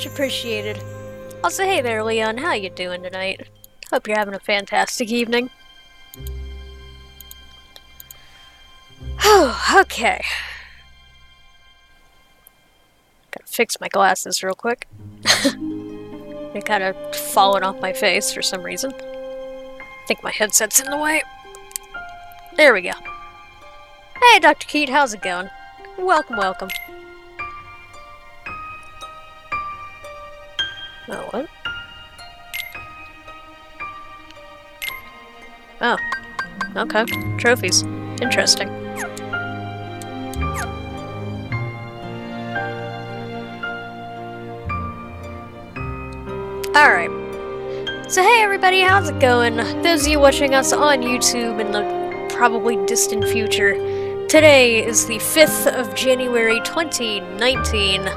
Much appreciated. Also, hey there, Leon. How you doing tonight? Hope you're having a fantastic evening. Okay. Gotta fix my glasses real quick. They kind of fallen off my face for some reason. I think my headset's in the way. There we go. Hey, Dr. Keat, how's it going? Welcome, welcome. Oh, what? Oh. Okay. Trophies. Interesting. Alright. So hey everybody, how's it going? Those of you watching us on YouTube in the probably distant future, today is the 5th of January 2019,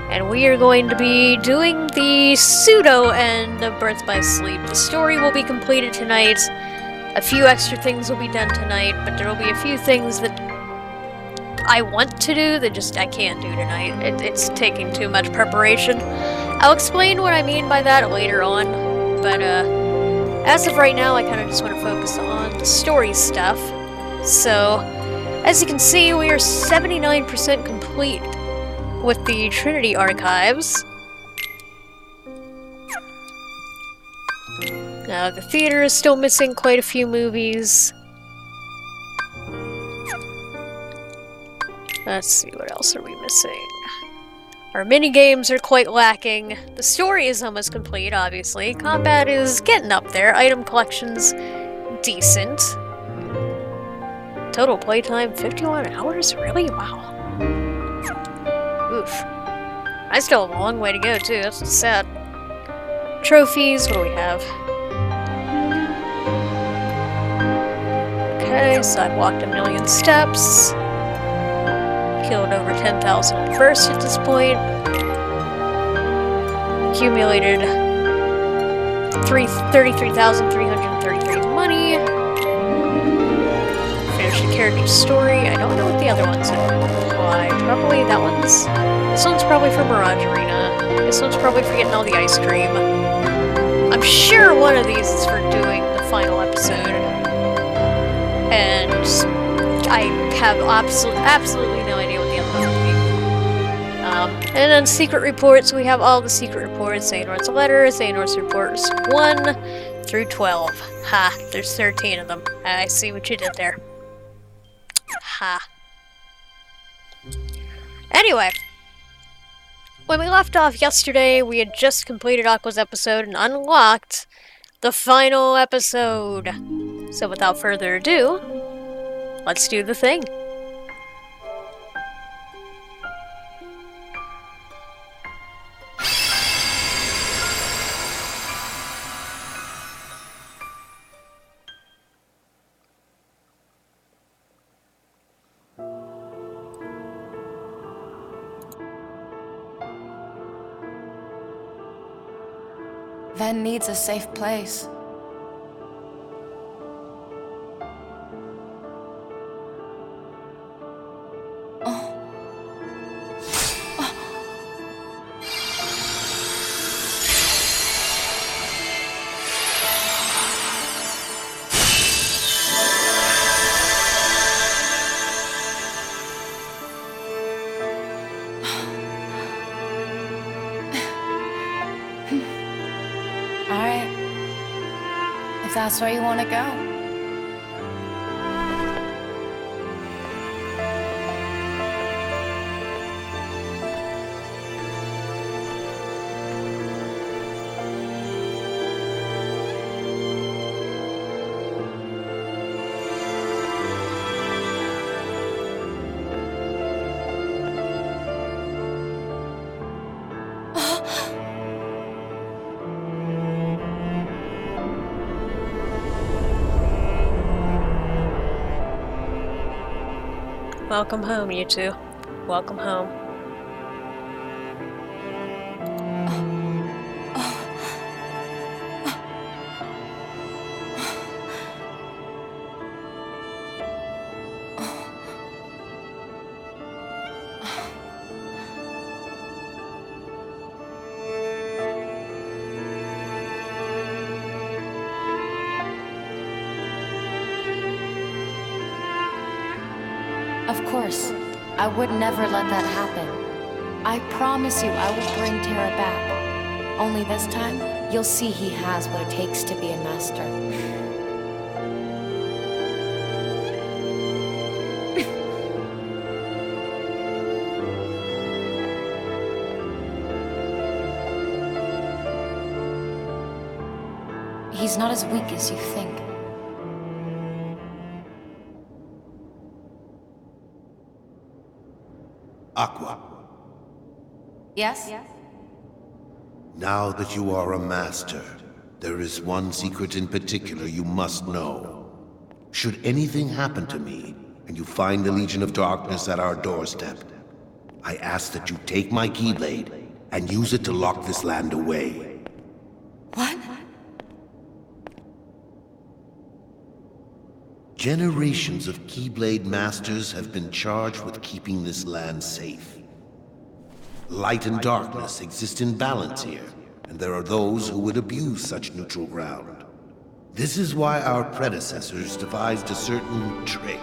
and we are going to be doing the pseudo-end of Birth by Sleep. The story will be completed tonight, a few extra things will be done tonight, but there will be a few things that I want to do that just I can't do tonight. It's taking too much preparation. I'll explain what I mean by that later on, but as of right now, I kind of just want to focus on the story stuff. So, as you can see, we are 79% complete with the Trinity Archives. Now, the theater is still missing quite a few movies. Let's see, what else are we missing? Our minigames are quite lacking. The story is almost complete, obviously. Combat is getting up there. Item collection's decent. Total playtime, 51 hours? Really? Wow. Oof. I still have a long way to go, too. That's sad. Trophies, what do we have? Okay, so I've walked 1,000,000 steps. Killed over 10,000 bursts at this point. Accumulated 33,333 money. Finished the character's story. I don't know what the other ones imply. Probably that one's... This one's probably for Mirage Arena. This one's probably for getting all the ice cream. I'm sure one of these is for doing the final episode. And I have absolutely no idea what the other one would be. And then secret reports, we have all the secret reports. Xehanort's letters, Xehanort's reports 1 through 12. Ha, there's 13 of them. I see what you did there. Ha. Anyway, when we left off yesterday, we had just completed Aqua's episode and unlocked the final episode. So without further ado, let's do the thing. Ven needs a safe place. Alright. If that's where you want to go. Welcome home, you two. Welcome home. Of course, I would never let that happen. I promise you I will bring Terra back. Only this time, you'll see he has what it takes to be a master. He's not as weak as you think. Aqua, Yes? now that you are a master, there is one secret in particular you must know. Should anything happen to me, and you find the Legion of Darkness at our doorstep, I ask that you take my Keyblade and use it to lock this land away. What? Generations of Keyblade masters have been charged with keeping this land safe. Light and darkness exist in balance here, and there are those who would abuse such neutral ground. This is why our predecessors devised a certain trick.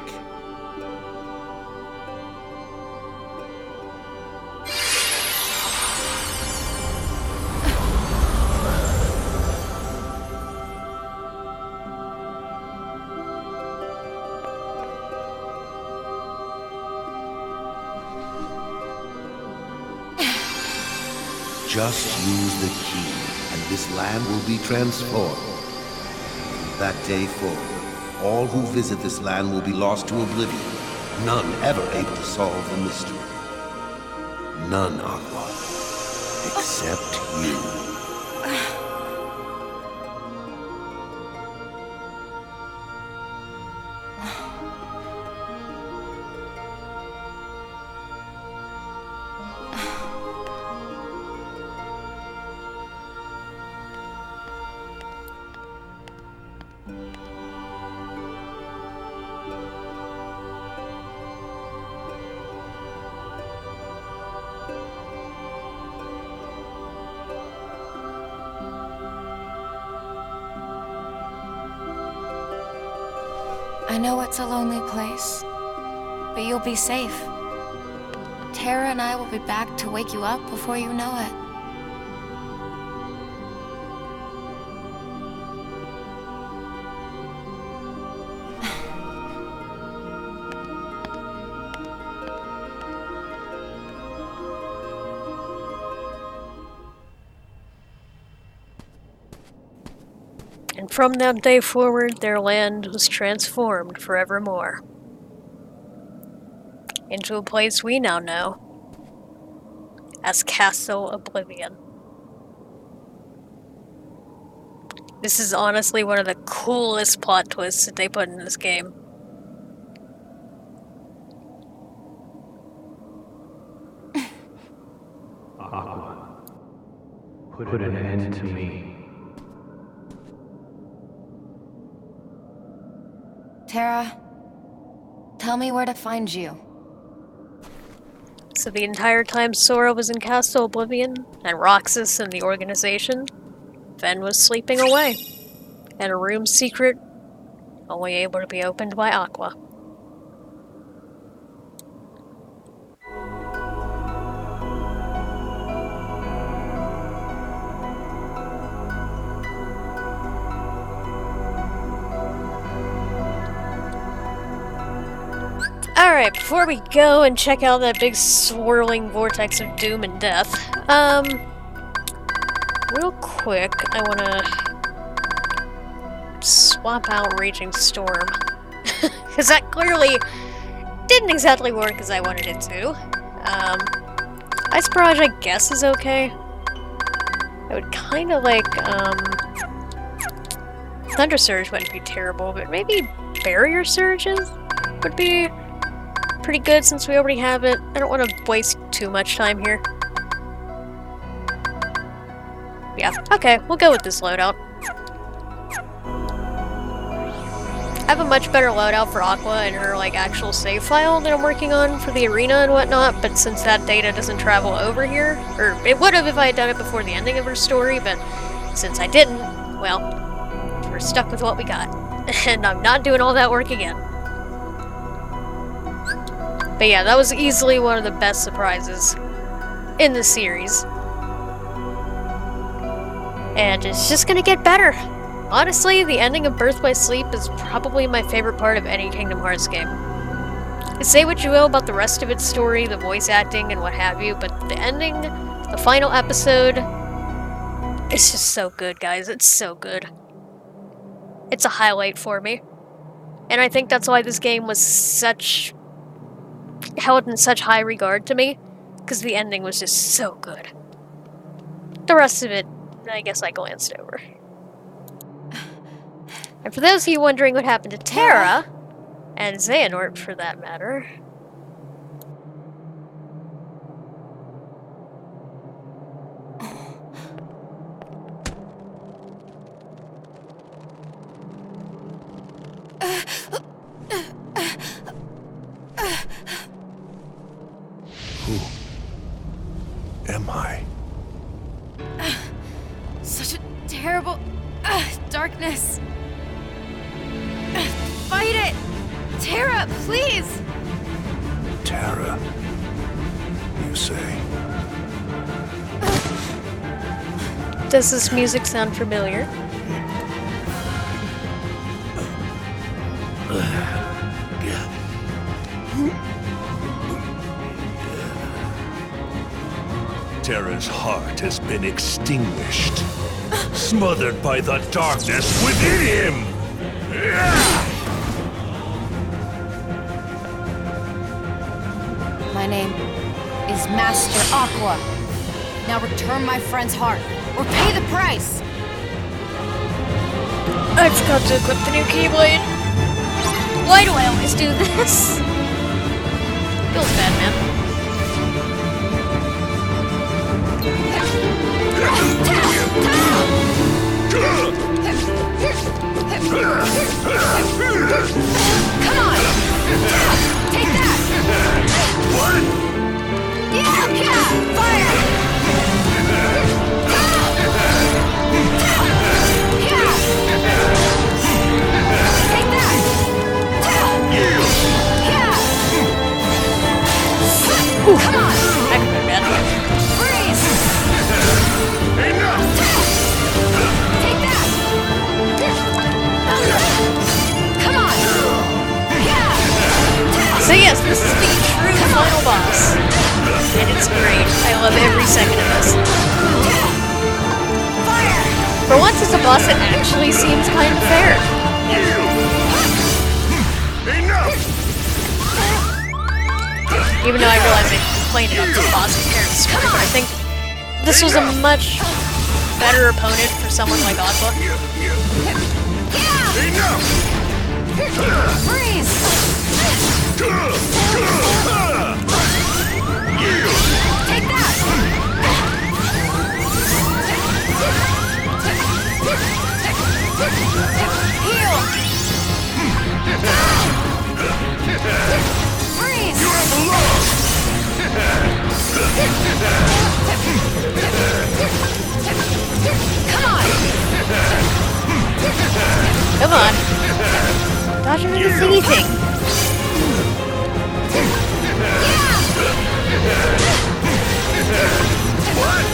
Just use the key, and this land will be transformed. From that day forward, all who visit this land will be lost to oblivion, none ever able to solve the mystery. None, Aqua, except you. I know it's a lonely place, but you'll be safe. Terra and I will be back to wake you up before you know it. And from that day forward, their land was transformed forevermore into a place we now know as Castle Oblivion. This is honestly one of the coolest plot twists that they put in this game. Aqua, put an end to me. Terra, tell me where to find you. So the entire time Sora was in Castle Oblivion, and Roxas and the organization, Ven was sleeping away, in a room secret, only able to be opened by Aqua. Alright, before we go and check out that big swirling vortex of doom and death, real quick, I wanna swap out Raging Storm. Because that clearly didn't exactly work as I wanted it to. Ice Barrage, I guess, is okay. I would kinda like, Thunder Surge wouldn't be terrible, but maybe Barrier Surges would be pretty good since we already have it. I don't want to waste too much time here. Yeah, okay, we'll go with this loadout. I have a much better loadout for Aqua and her like actual save file that I'm working on for the arena and whatnot, but since that data doesn't travel over here, or it would have if I had done it before the ending of her story, but since I didn't, well, we're stuck with what we got. And I'm not doing all that work again. But yeah, that was easily one of the best surprises in the series. And it's just gonna get better. Honestly, the ending of Birth by Sleep is probably my favorite part of any Kingdom Hearts game. Say what you will about the rest of its story, the voice acting, and what have you, but the ending, the final episode, it's just so good, guys. It's so good. It's a highlight for me. And I think that's why this game was held in such high regard to me, because the ending was just so good. The rest of it, I guess I glanced over. And for those of you wondering what happened to Terra, and Xehanort for that matter, Who am I? Such a terrible darkness. Fight it! Terra, please! Terra, you say? does this music sound familiar? Terra's heart has been extinguished, smothered by the darkness within him! My name is Master Aqua. Now return my friend's heart, or pay the price! I forgot to equip the new Keyblade. Why do I always do this? Feels bad, man. Come on! Take that! What? Yeah! Fire! Take that! Come on! I can do that. Freeze! Enough! Take that! Come on! So yes, this is the true final boss. And it's great. I love every second of this. Fire! For once, it's a boss that actually seems kind of fair. Enough! Even though I realize I played it up to the boss compared to Spark, I think this was a much better opponent for someone like Aqua. Enough! Freeze! Take that! Heal! Freeze! You have lost! Come on! Come on. Dodge into the thingy thing. What?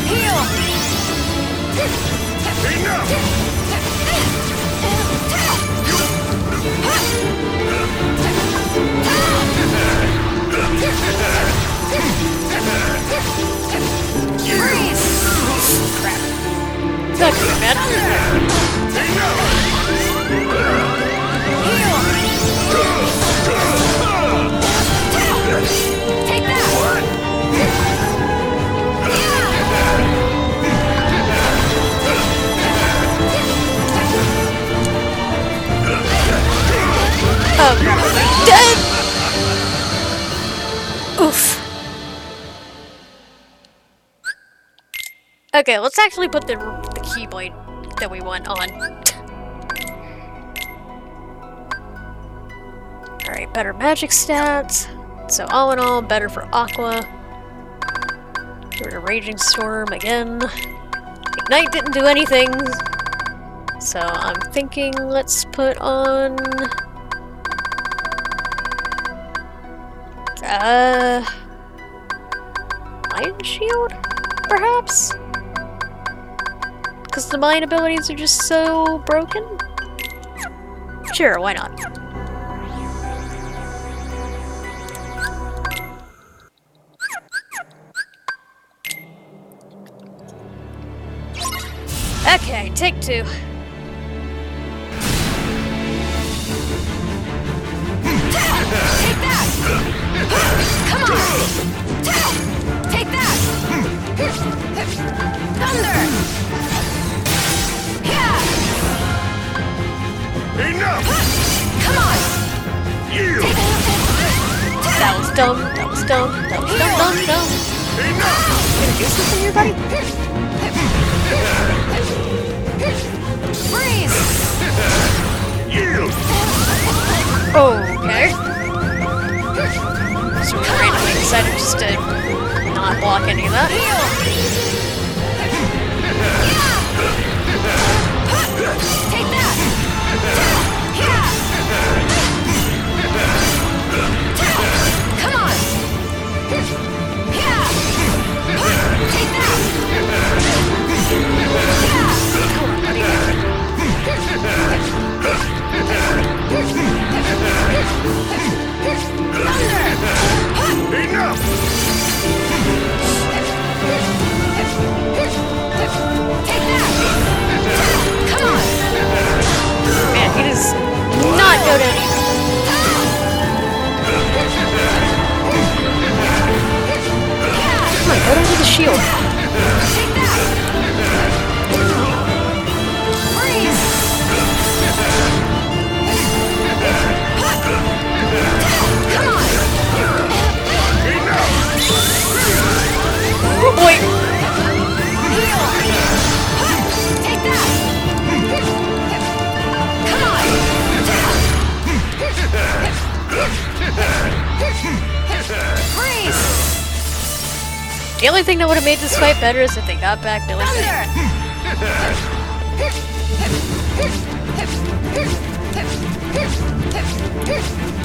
Heal! Enough! Freeze! Crap. Not good, man. Heal! Take that! Oh crap, am I dead? Oof. Okay, let's actually put the Keyblade that we want on. Alright, better magic stats. So all in all, better for Aqua. Get rid of Raging Storm again. Ignite didn't do anything. So I'm thinking let's put on... Mind Shield? Perhaps? Because the mind abilities are just so broken? Sure, why not? Okay, take two. Take that! Come on! Take that! Thunder! Yeah! Enough! Come on! You! That was dumb, that was dumb, that was dumb. Enough! Gonna do something here, buddy? Freeze! Yield! Okay. So we randomly decided just to not block any of that. Take that! Yeah! Come on! Yeah! Take that! Enough! Take that! Come on! Man, he does not go down easy. Come on, go down with the shield. Take that! Freeze! Come on! Oh boy! Take that! Come on! Freeze! The only thing that would have made this fight better is if they got back Billy. Thunder!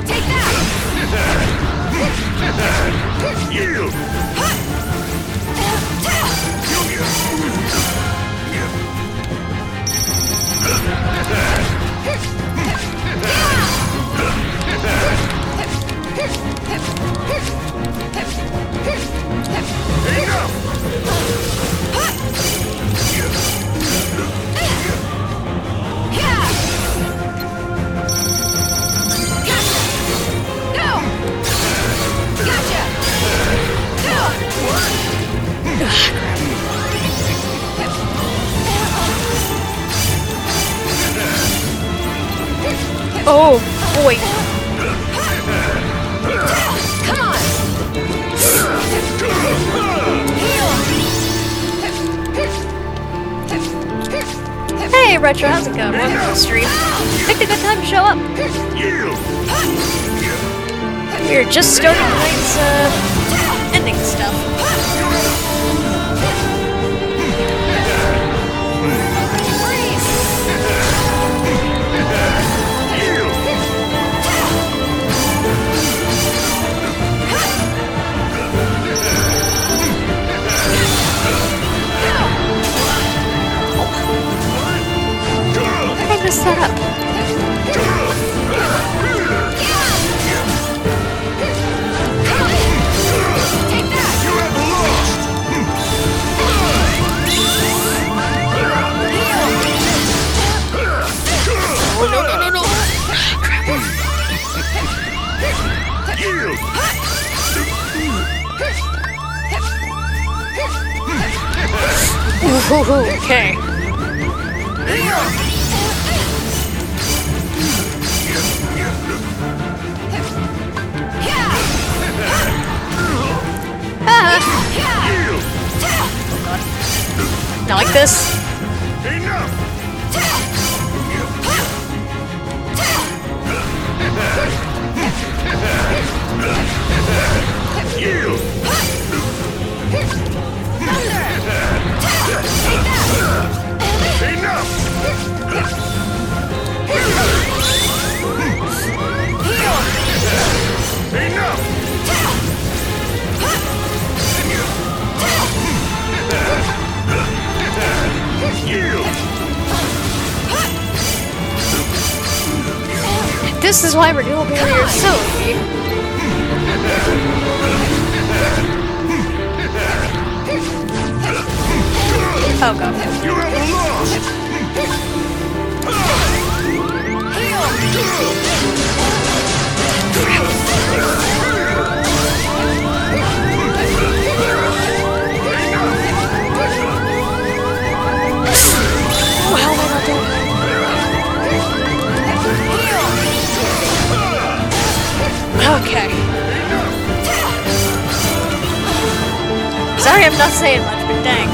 Take that! Yield! Oh boy! Come on! Hey Retro, how's it going? Welcome to the stream. Picked a good time to show up. We're just starting tonight's ending stuff. How did I mess that up? Take that! Oh no no no no! Ooh, okay. Ah! Not like this. This is why renewal barrier is so OP. Oh god. You have lost! Oh, how am I not doing? Okay. Sorry I'm not saying much, but dang.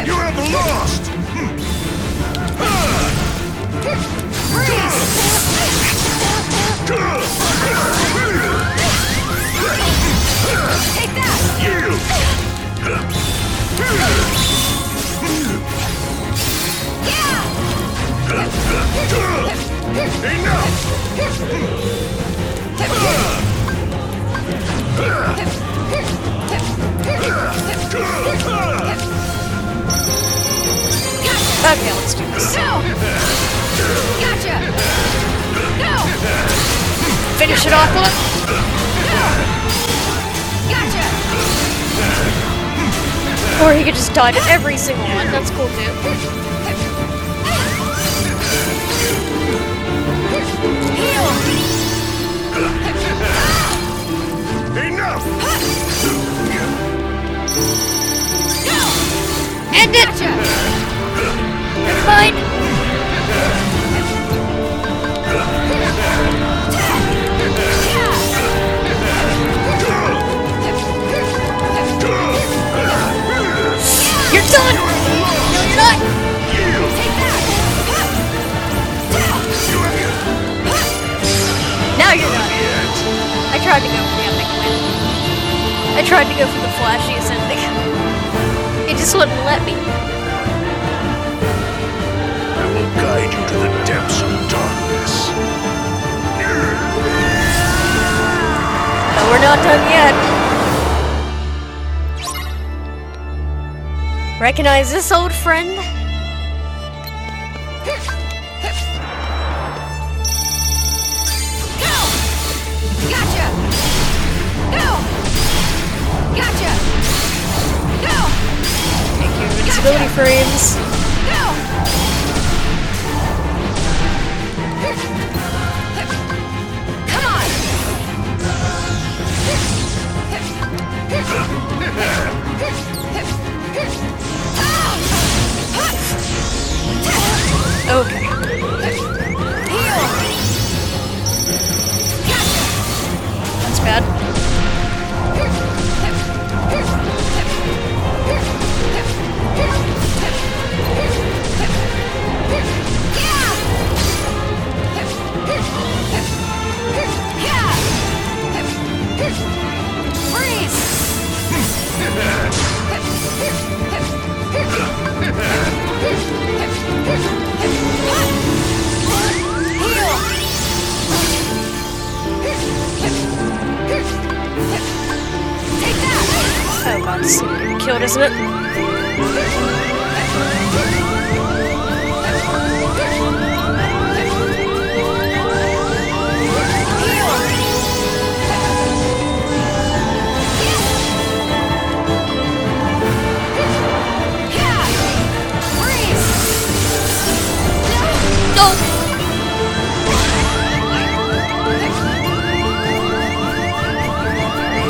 You have lost! Take that! Okay, let's do this. No! Gotcha! No! Finish it off, look. Gotcha! Or he could just dodge at every single one. That's cool too. Enough! End it! Gotcha! Never mind. You're done! No, you're not! Take that! Now you're done. I tried to go for the epic win. I tried to go for the flashiest ending. It just wouldn't let me. I will guide you to the depths of darkness. But we're not done yet. Recognize this old friend? Gotcha! Go! Gotcha! Go! Take your invincibility frames. Go! Come on! Okay. Heal! That's bad. Oh god, this is getting killed, isn't it?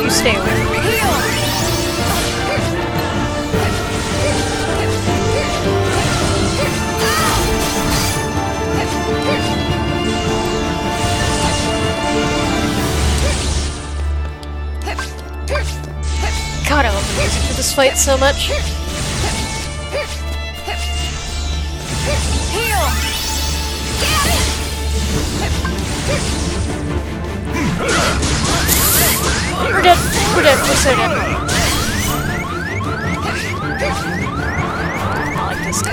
You stay away from me. God, I love the music for this fight so much. We're dead. We're dead. We're so dead. I like this guy.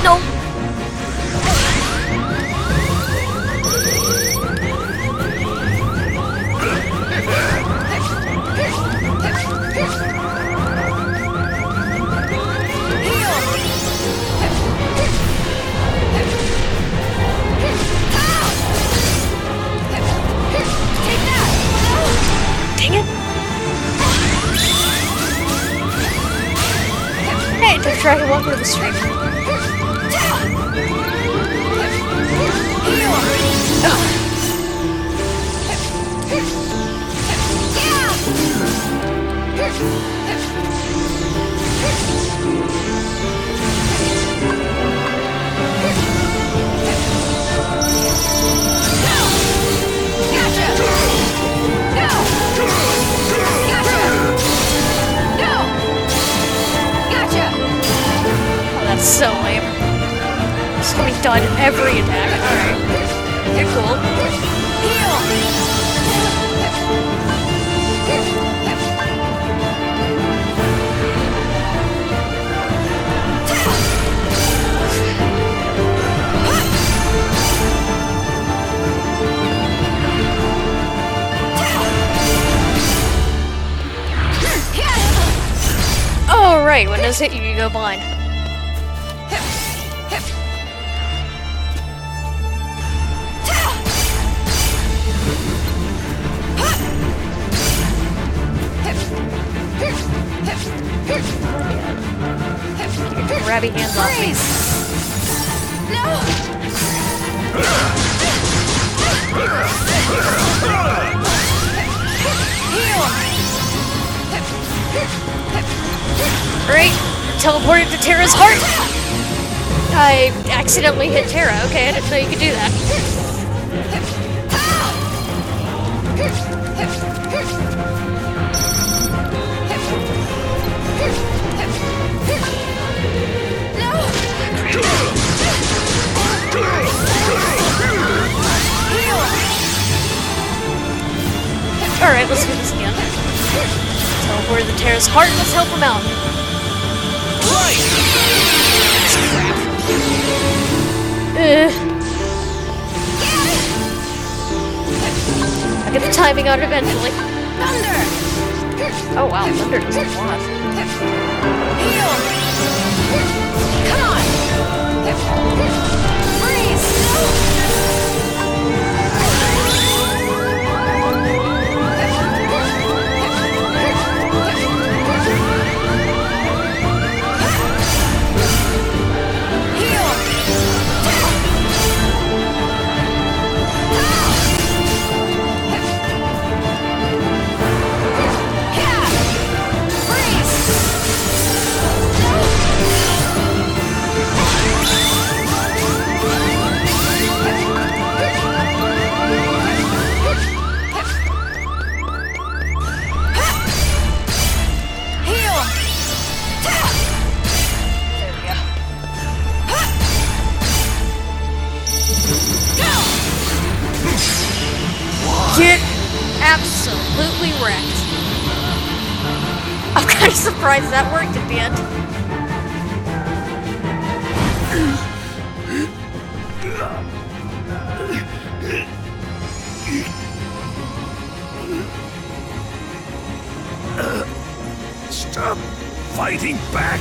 No. Dang it. Hey, don't try to walk with the stream. That's so lame. Somebody died in every attack. Alright. You're cool. Oh, right. When those hit you, you go blind. Grabby hands off me. Great. Teleported to Terra's heart. I accidentally hit Terra. Okay, I didn't know you could do that. Alright, let's do this again. Teleport to Terra's heart, let's help him out. I'll get the timing out eventually. Thunder! Oh wow, Thunder does a lot. Come on! Freeze! Get absolutely wrecked. I'm kind of surprised that worked at the end. Stop fighting back.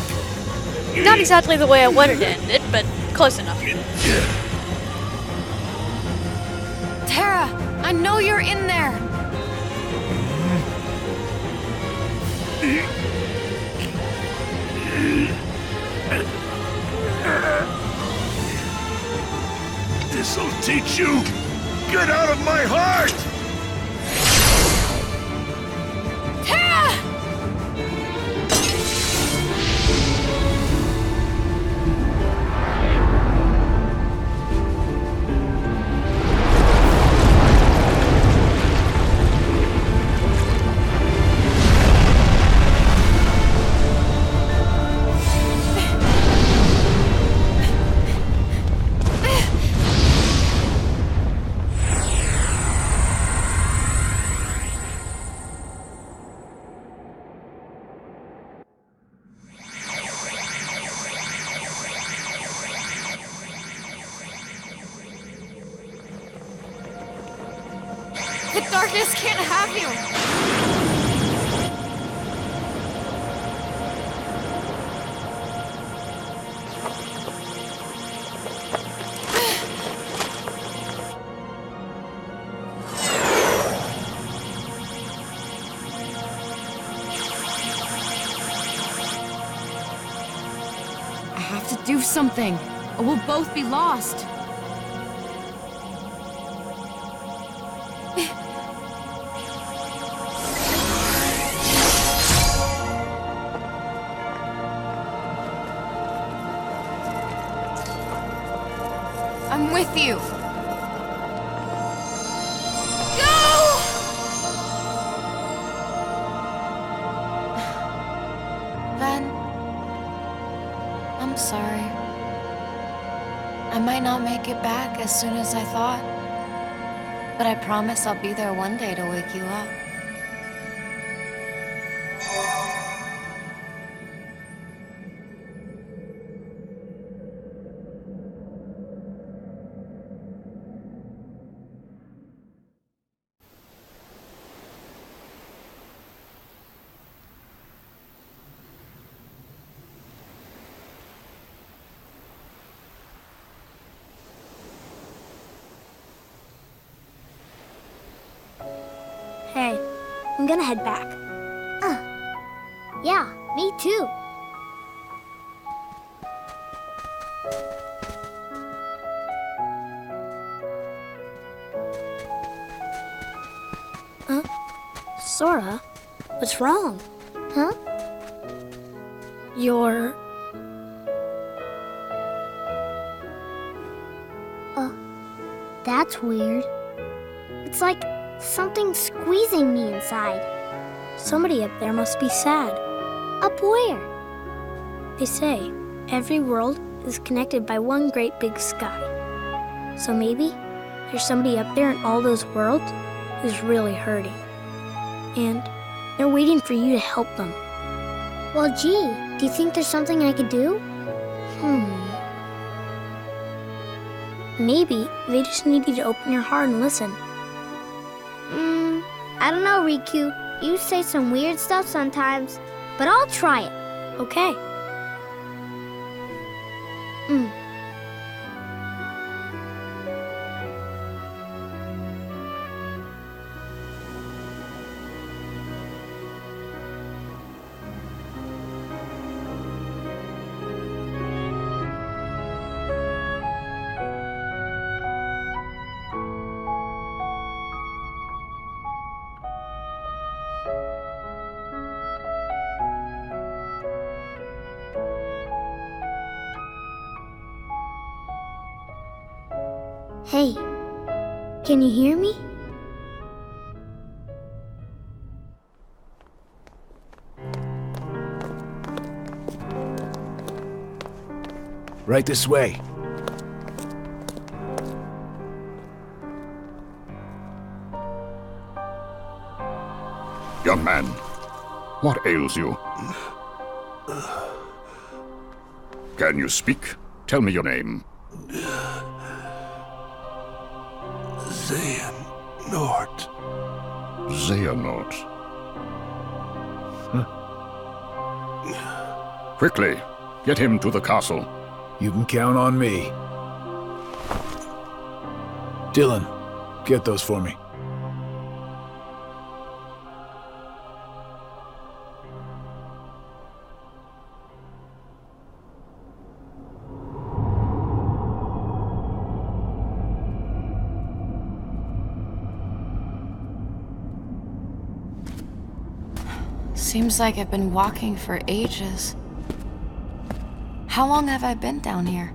Not exactly the way I wanted to end it, but close enough. Terra, I know you're in there. This'll teach you. Get out of my heart! Terra! The darkness can't have you! I have to do something, or we'll both be lost. I'm with you. Go! Ben, I'm sorry. I might not make it back as soon as I thought, but I promise I'll be there one day to wake you up. Hey, I'm gonna head back. Yeah, me too. Sora, what's wrong? Huh? You're... That's weird. It's like something squeezing me inside. Somebody up there must be sad. Up where? They say every world is connected by one great big sky. So maybe there's somebody up there in all those worlds who's really hurting. And they're waiting for you to help them. Well, gee, do you think there's something I could do? Maybe they just need you to open your heart and listen. I don't know, Riku. You say some weird stuff sometimes, but I'll try it. Okay. Hey, can you hear me? Right this way. Young man, what ails you? Can you speak? Tell me your name. Xehanort. Xehanort. Quickly, get him to the castle. You can count on me. Dylan, get those for me. Seems like I've been walking for ages. How long have I been down here?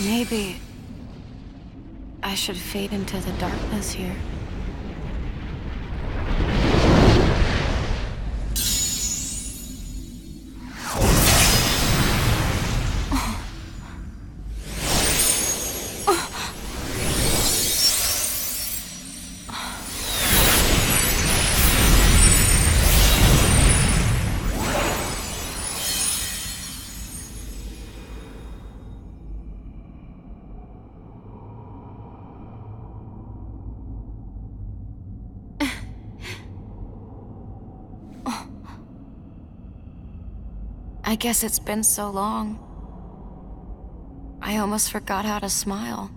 Maybe I should fade into the darkness here. I guess it's been so long. I almost forgot how to smile.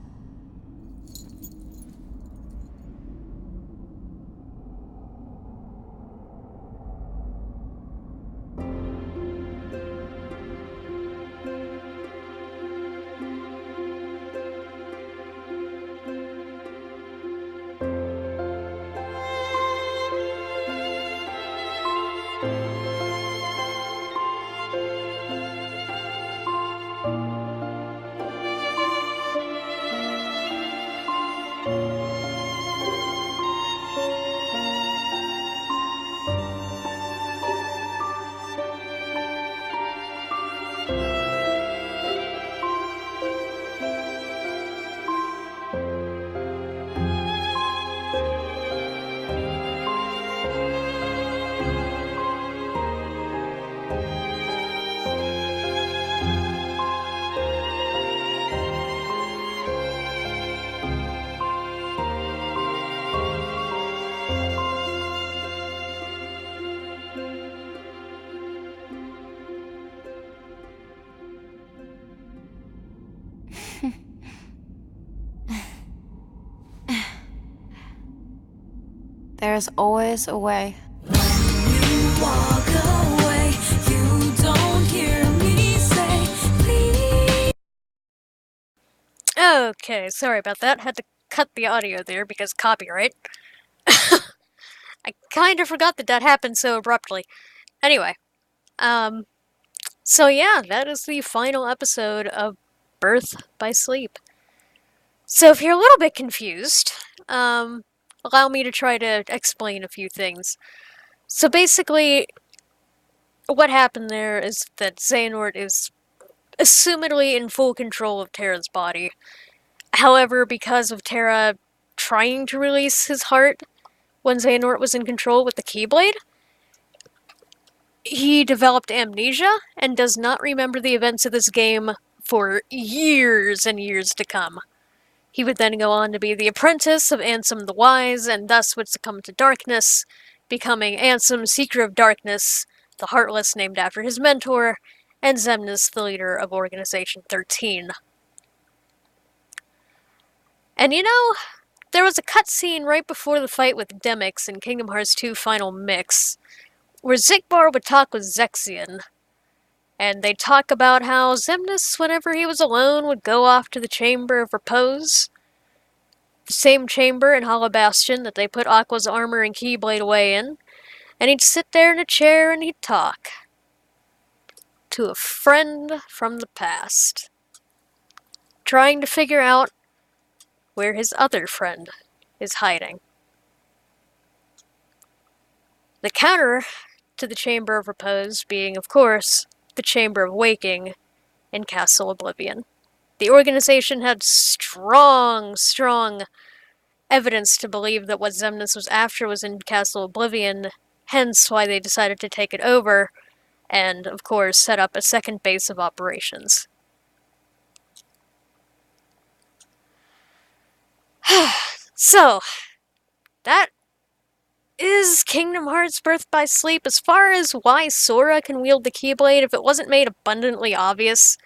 There's always a way. Walk away, you don't hear me say, please. Okay, sorry about that. Had to cut the audio there because copyright. I kind of forgot that happened so abruptly. Anyway, so yeah, that is the final episode of Birth by Sleep. So if you're a little bit confused, allow me to try to explain a few things. So basically, what happened there is that Xehanort is assumedly in full control of Terra's body. However, because of Terra trying to release his heart when Xehanort was in control with the Keyblade, he developed amnesia and does not remember the events of this game for years and years to come. He would then go on to be the apprentice of Ansem the Wise, and thus would succumb to darkness, becoming Ansem, Seeker of Darkness, the Heartless named after his mentor, and Xemnas, the leader of Organization 13. And you know, there was a cutscene right before the fight with Demyx in Kingdom Hearts 2 Final Mix, where Xigbar would talk with Zexion, and they'd talk about how Xemnas, whenever he was alone, would go off to the Chamber of Repose, the same chamber in Hollow Bastion that they put Aqua's armor and Keyblade away in, and he'd sit there in a chair and he'd talk to a friend from the past, trying to figure out where his other friend is hiding. The counter to the Chamber of Repose being, of course, the Chamber of Waking in Castle Oblivion. The organization had strong evidence to believe that what Xemnas was after was in Castle Oblivion, hence why they decided to take it over, and, of course, set up a second base of operations. So, that is Kingdom Hearts Birth by Sleep. As far as why Sora can wield the Keyblade, if it wasn't made abundantly obvious,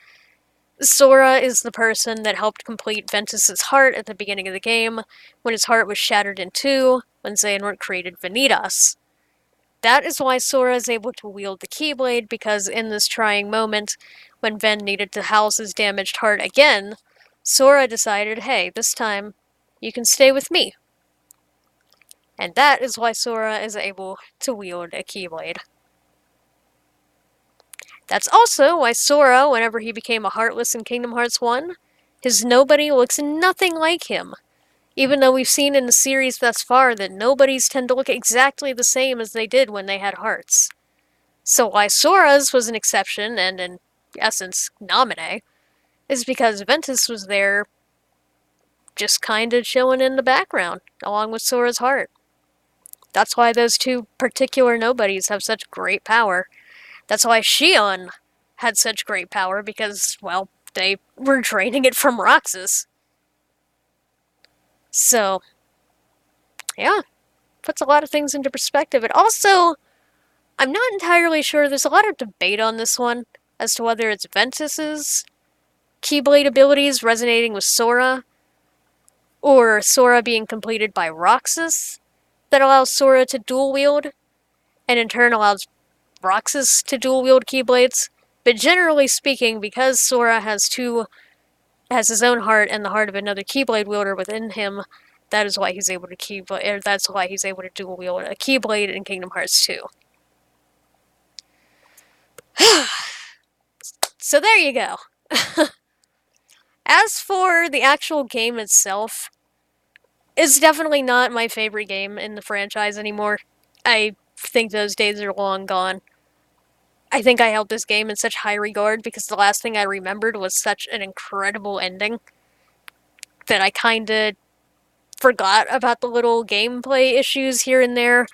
Sora is the person that helped complete Ventus's heart at the beginning of the game, when his heart was shattered in two, when Xehanort created Vanitas. That is why Sora is able to wield the Keyblade, because in this trying moment, when Ven needed to house his damaged heart again, Sora decided, hey, this time, you can stay with me. And that is why Sora is able to wield a Keyblade. That's also why Sora, whenever he became a Heartless in Kingdom Hearts 1, His nobody looks nothing like him. Even though we've seen in the series thus far that nobodies tend to look exactly the same as they did when they had hearts. So why Sora's was an exception, and in essence, Naminé, is because Ventus was there just kinda chilling in the background, along with Sora's heart. That's why those two particular nobodies have such great power. That's why Shion had such great power, because, well, they were draining it from Roxas. So, yeah, puts a lot of things into perspective. And also, I'm not entirely sure, there's a lot of debate on this one, as to whether it's Ventus's Keyblade abilities resonating with Sora, or Sora being completed by Roxas, that allows Sora to dual-wield, and in turn allows Roxas to dual-wield Keyblades. But generally speaking, because Sora has his own heart and the heart of another Keyblade wielder within him, that is why he's able to that's why he's able to dual-wield a Keyblade in Kingdom Hearts 2. So there you go. As for the actual game itself, it's definitely not my favorite game in the franchise anymore. I think those days are long gone. I think I held this game in such high regard because the last thing I remembered was such an incredible ending that I kinda forgot about the little gameplay issues here and there.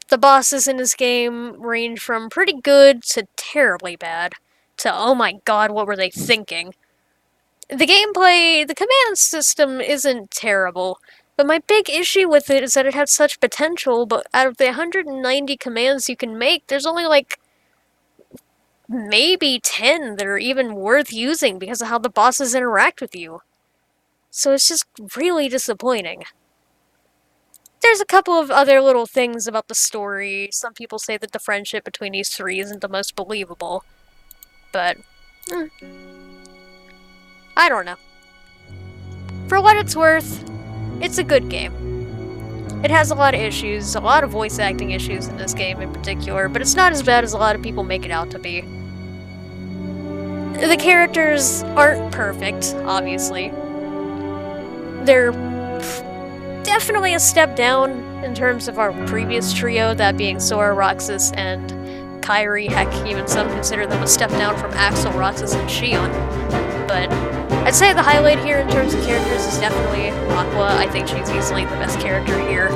The bosses in this game range from pretty good to terribly bad to, oh my god, what were they thinking? The gameplay, the command system isn't terrible, but my big issue with it is that it had such potential, but out of the 190 commands you can make, there's only like maybe 10 that are even worth using because of how the bosses interact with you. So it's just really disappointing. There's a couple of other little things about the story. Some people say that the friendship between these three isn't the most believable. But, I don't know. For what it's worth, it's a good game. It has a lot of issues, a lot of voice acting issues in this game in particular, but it's not as bad as a lot of people make it out to be. The characters aren't perfect, obviously. They're definitely a step down in terms of our previous trio, that being Sora, Roxas, and Kairi. Heck, even some consider them a step down from Axel, Roxas, and Shion. But I'd say the highlight here in terms of characters is definitely Aqua. I think she's easily the best character here.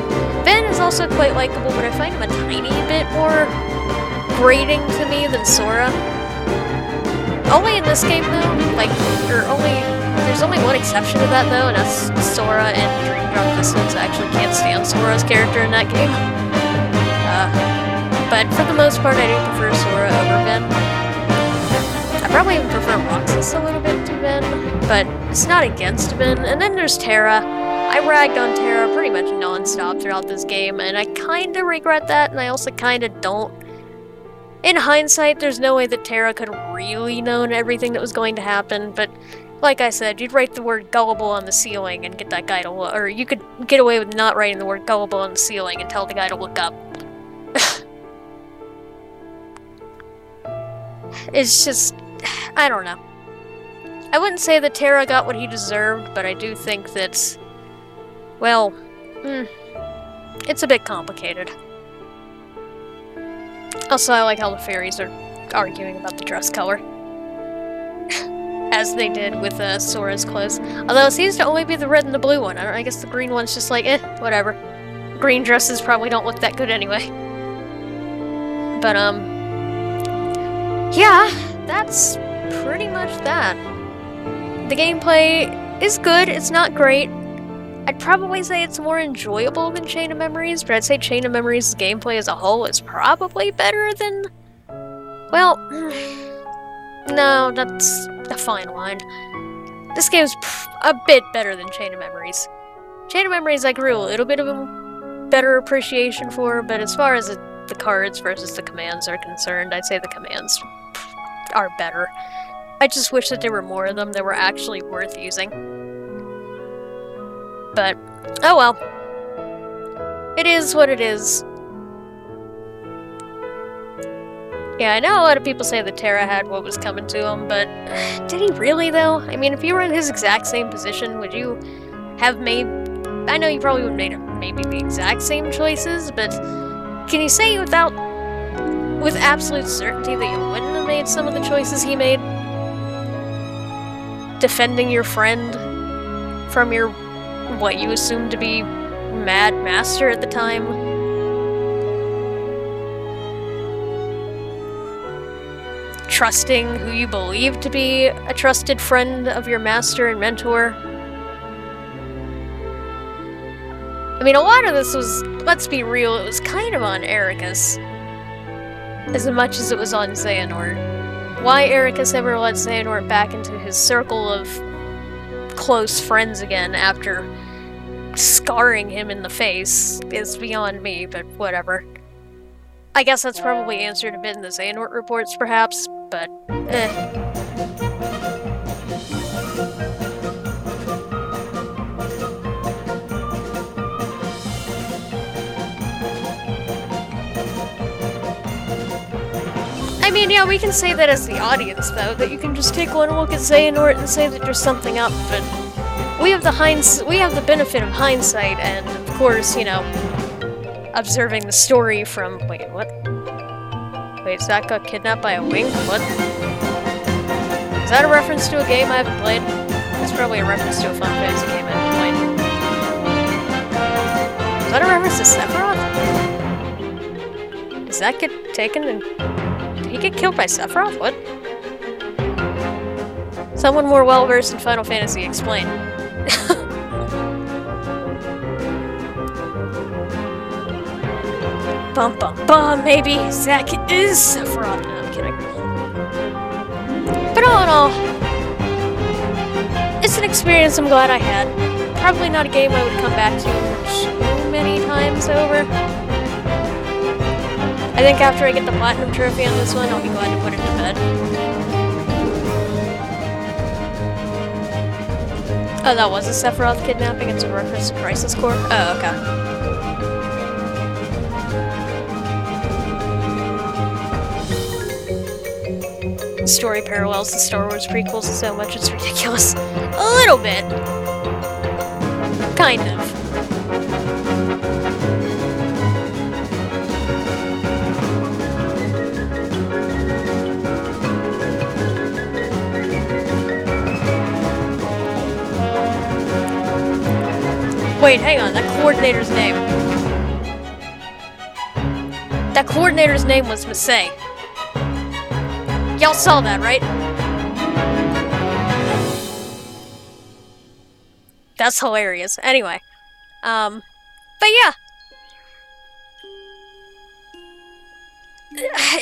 Ben is also quite likable, but I find him a tiny bit more grating to me than Sora. Only in this game, though. There's only one exception to that, though, and that's Sora and Dream Drop Distance. I actually can't stand Sora's character in that game. But for the most part, I do prefer Sora over Ben. I probably even prefer Roxas a little bit to Ben, but it's not against Ben. And then there's Terra. I ragged on Terra pretty much non-stop throughout this game, and I kinda regret that, and I also kinda don't. In hindsight, there's no way that Terra could have really known everything that was going to happen, but like I said, you'd write the word gullible on the ceiling and get that guy to look, or you could get away with not writing the word gullible on the ceiling and tell the guy to look up. It's just, I don't know. I wouldn't say that Terra got what he deserved, but I do think that, well, it's a bit complicated. Also, I like how the fairies are arguing about the dress color. As they did with Sora's clothes. Although it seems to only be the red and the blue one. I guess the green one's just like, whatever. Green dresses probably don't look that good anyway. But, yeah, that's pretty much that. The gameplay is good, it's not great. I'd probably say it's more enjoyable than Chain of Memories, but I'd say Chain of Memories' gameplay as a whole is probably better than... Well, no, that's a fine line. This game's a bit better than Chain of Memories. Chain of Memories I grew a little bit of a better appreciation for, but as far as the cards versus the commands are concerned, I'd say the commands are better. I just wish that there were more of them that were actually worth using. But, oh well. It is what it is. Yeah, I know a lot of people say that Terra had what was coming to him, but did he really, though? I mean, if you were in his exact same position, would you have made... I know you probably would have made maybe the exact same choices, but can you say with absolute certainty that you wouldn't have made some of the choices he made? Defending your friend from your, what you assumed to be mad master at the time? Trusting who you believe to be a trusted friend of your master and mentor? I mean, a lot of this was, let's be real, it was kind of on Ericus, as much as it was on Xehanort. Why Ericus ever let Xehanort back into his circle of close friends again after scarring him in the face is beyond me, but whatever. I guess that's probably answered a bit in the Xehanort reports, perhaps, but I mean, yeah, we can say that as the audience, though, that you can just take one look at Xehanort and say that there's something up, but we have the benefit of hindsight, and of course, you know, observing the story from... Wait, what? Wait, Zach got kidnapped by a wing? What? Is that a reference to a game I haven't played? That's probably a reference to a Final Fantasy game I haven't played. Is that a reference to Sephiroth? Does that get taken and... Did he get killed by Sephiroth? What? Someone more well-versed in Final Fantasy, explain. Bum bum bum, maybe Zack is Sephiroth. No, I'm kidding. But all in all, it's an experience I'm glad I had. Probably not a game I would come back to too many times over. I think after I get the Platinum Trophy on this one, I'll be glad to put it to bed. Oh, that was a Sephiroth kidnapping? It's a reference to Crisis Core? Oh, okay. The story parallels the Star Wars prequels so much it's ridiculous. A little bit. Kind of. Wait, hang on, that coordinator's name. That coordinator's name was Masei. Y'all saw that, right? That's hilarious. Anyway. But yeah.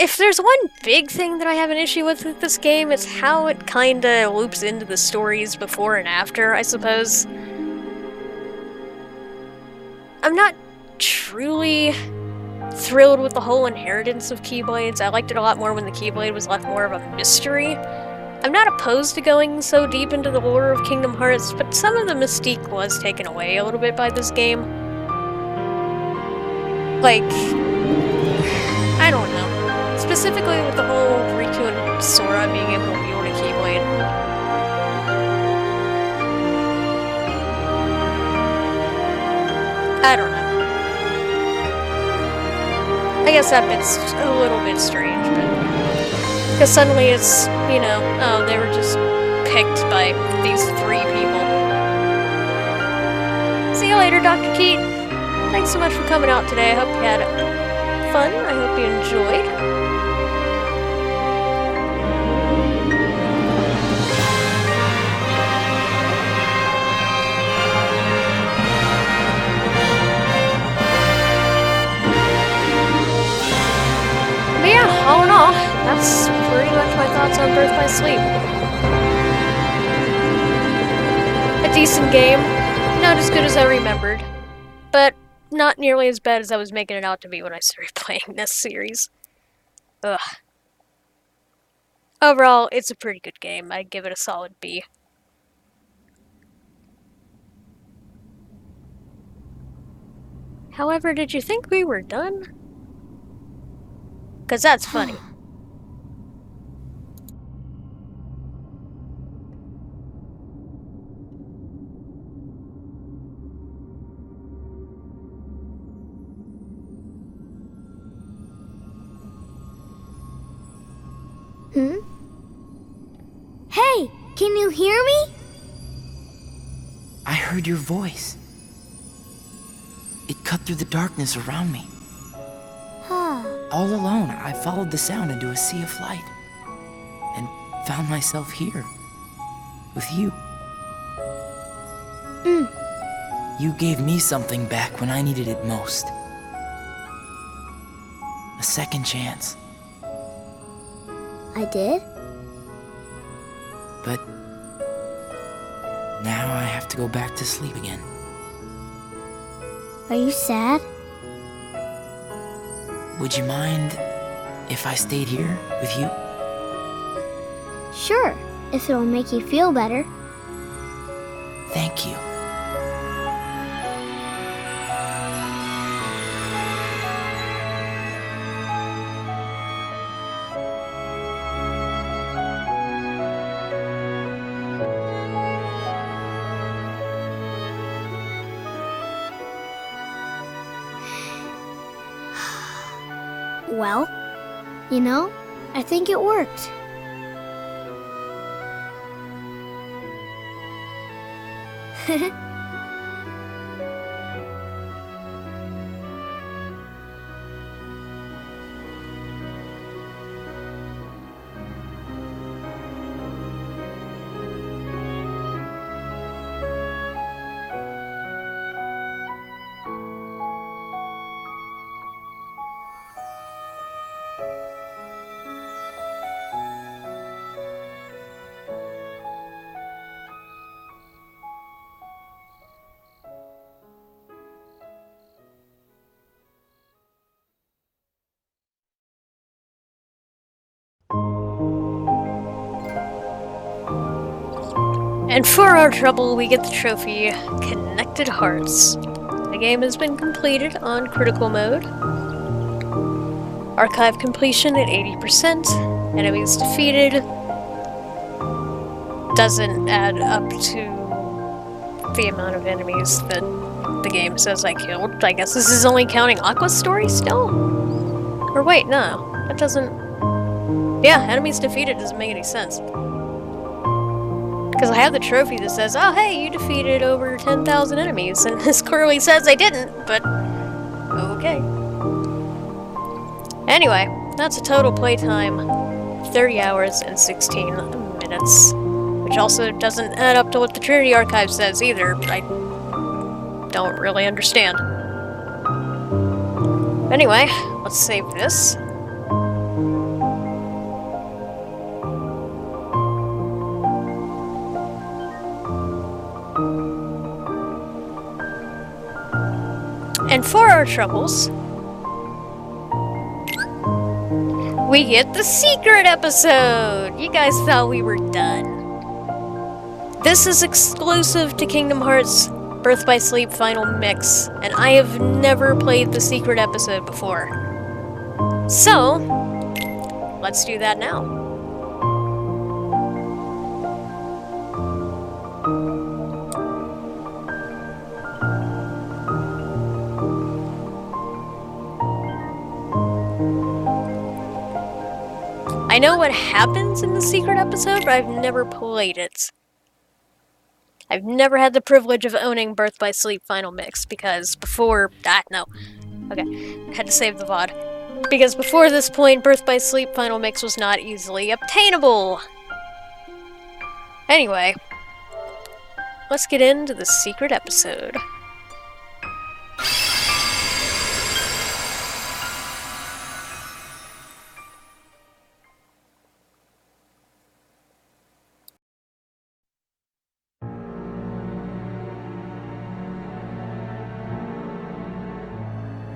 If there's one big thing that I have an issue with this game, it's how it kinda loops into the stories before and after, I suppose. I'm not truly thrilled with the whole inheritance of Keyblades. I liked it a lot more when the Keyblade was left more of a mystery. I'm not opposed to going so deep into the lore of Kingdom Hearts, but some of the mystique was taken away a little bit by this game. Like, I don't know. Specifically with the whole Riku and Sora being able to wield a Keyblade. I don't know. I guess that bit's a little bit strange, but... Because suddenly it's, you know, oh, they were just picked by these 3 people. See you later, Dr. Keat. Thanks so much for coming out today. I hope you had fun. I hope you enjoyed. But yeah, all in all, that's pretty much my thoughts on Birth by Sleep. A decent game, not as good as I remembered, but not nearly as bad as I was making it out to be when I started playing this series. Ugh. Overall, it's a pretty good game. I'd give it a solid B. However, did you think we were done? Because that's funny. Can you hear me? I heard your voice. It cut through the darkness around me. All alone, I followed the sound into a sea of light and found myself here with you. You gave me something back when I needed it most. A second chance. I did? But now I have to go back to sleep again. Are you sad? Would you mind if I stayed here with you? Sure, if it'll make you feel better. Thank you. Well, you know, I think it worked. And for our trouble, we get the trophy, Connected Hearts. The game has been completed on critical mode. Archive completion at 80%. Enemies defeated. Doesn't add up to the amount of enemies that the game says I killed. I guess this is only counting Aqua's story still? Or wait, no. That doesn't... Yeah, enemies defeated doesn't make any sense. Because I have the trophy that says, oh hey, you defeated over 10,000 enemies, and this clearly says I didn't, but okay. Anyway, that's a total playtime, 30 hours and 16 minutes, which also doesn't add up to what the Trinity Archive says either, but I don't really understand. Anyway, let's save this. And for our troubles, we get the secret episode! You guys thought we were done. This is exclusive to Kingdom Hearts Birth by Sleep Final Mix, and I have never played the secret episode before. So, let's do that now. I know what happens in the secret episode, but I've never played it. I've never had the privilege of owning Birth by Sleep Final Mix, because before... no. Okay, I had to save the VOD. Because before this point, Birth by Sleep Final Mix was not easily obtainable! Anyway, let's get into the secret episode.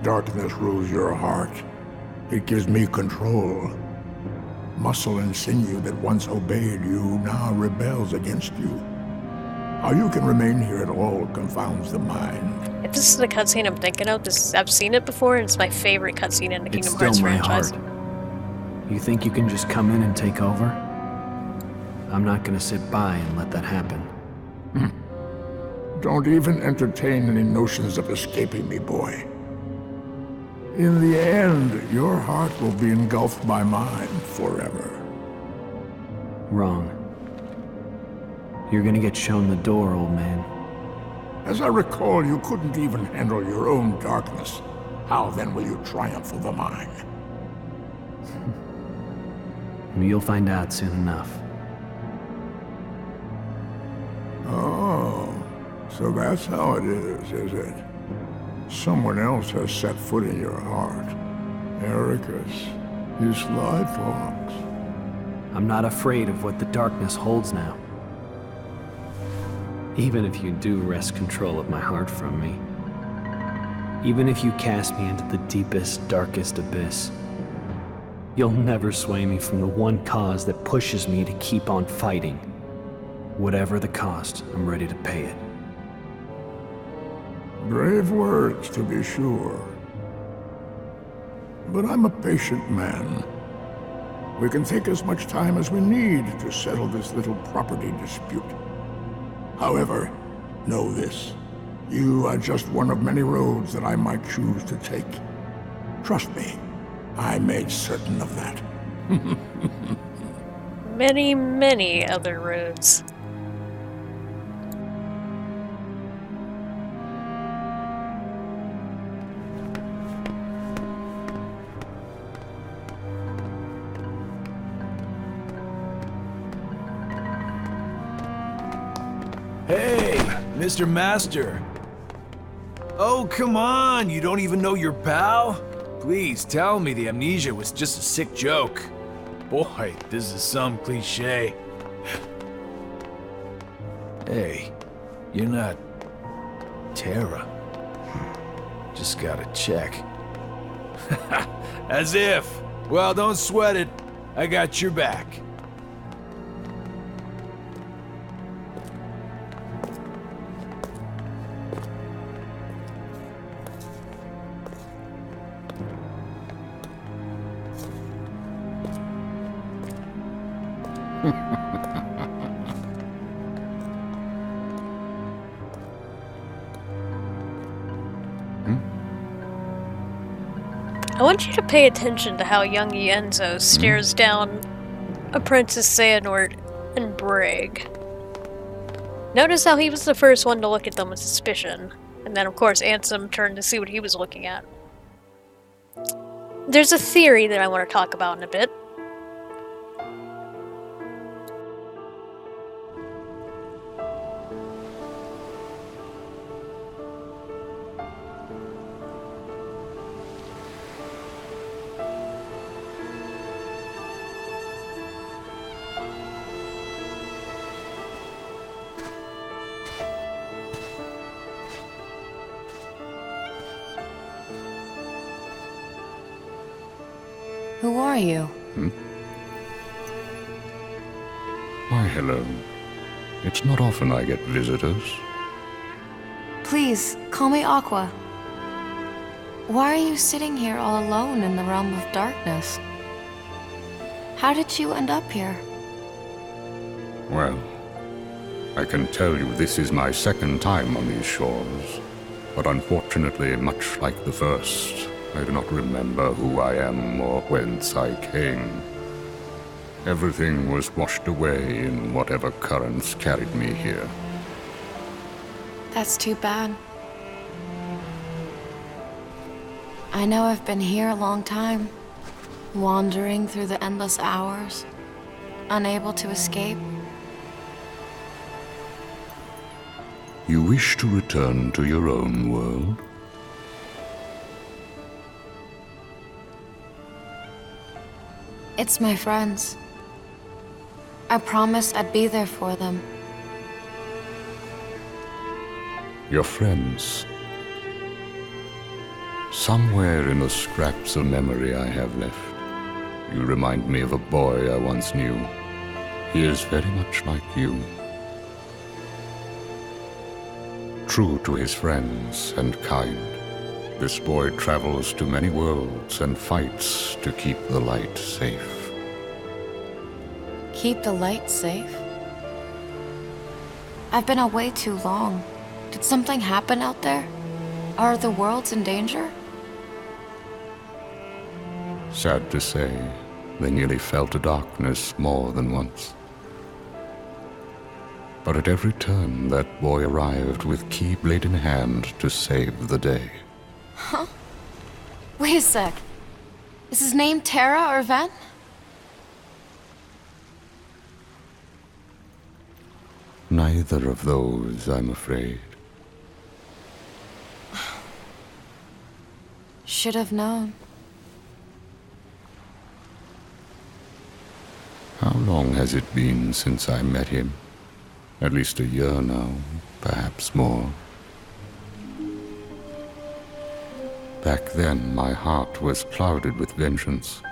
Darkness rules your heart. It gives me control. Muscle and sinew that once obeyed you now rebels against you. How you can remain here at all confounds the mind. If this is the cutscene I'm thinking of, I've seen it before, and it's my favorite cutscene in the Kingdom Hearts franchise. You think you can just come in and take over? I'm not gonna sit by and let that happen. Don't even entertain any notions of escaping me, boy. In the end, your heart will be engulfed by mine forever. Wrong. You're gonna get shown the door, old man. As I recall, you couldn't even handle your own darkness. How then will you triumph over mine? You'll find out soon enough. Oh, so that's how it is it? Someone else has set foot in your heart. Ericus, you sly fox. I'm not afraid of what the darkness holds now. Even if you do wrest control of my heart from me. Even if you cast me into the deepest, darkest abyss. You'll never sway me from the one cause that pushes me to keep on fighting. Whatever the cost, I'm ready to pay it. Brave words, to be sure. But I'm a patient man. We can take as much time as we need to settle this little property dispute. However, know this. You are just one of many roads that I might choose to take. Trust me, I made certain of that. Many, many other roads. Hey, Mr. Master. Oh, come on, you don't even know your pal? Please tell me the amnesia was just a sick joke. Boy, this is some cliche. Hey, you're not Tara. Just gotta check. As if. Well, don't sweat it. I got your back. I want you to pay attention to how young Yenzo stares down Apprentice Xehanort and Brig. Notice how he was the first one to look at them with suspicion, and then of course Ansem turned to see what he was looking at. There's a theory that I want to talk about in a bit. Who are you? Why, hello. It's not often I get visitors. Please, call me Aqua. Why are you sitting here all alone in the realm of darkness? How did you end up here? Well, I can tell you this is my second time on these shores, but unfortunately, much like the first, I do not remember who I am or whence I came. Everything was washed away in whatever currents carried me here. That's too bad. I know I've been here a long time, wandering through the endless hours, unable to escape. You wish to return to your own world? It's my friends. I promised I'd be there for them. Your friends? Somewhere in the scraps of memory I have left, you remind me of a boy I once knew. He is very much like you. True to his friends and kind, this boy travels to many worlds and fights to keep the light safe. Keep the light safe? I've been away too long. Did something happen out there? Are the worlds in danger? Sad to say, they nearly fell to darkness more than once. But at every turn, that boy arrived with keyblade in hand to save the day. Huh? Wait a sec. Is his name Tara or Ven? Neither of those, I'm afraid. Should have known. How long has it been since I met him? At least a year now, perhaps more. Back then, my heart was clouded with vengeance.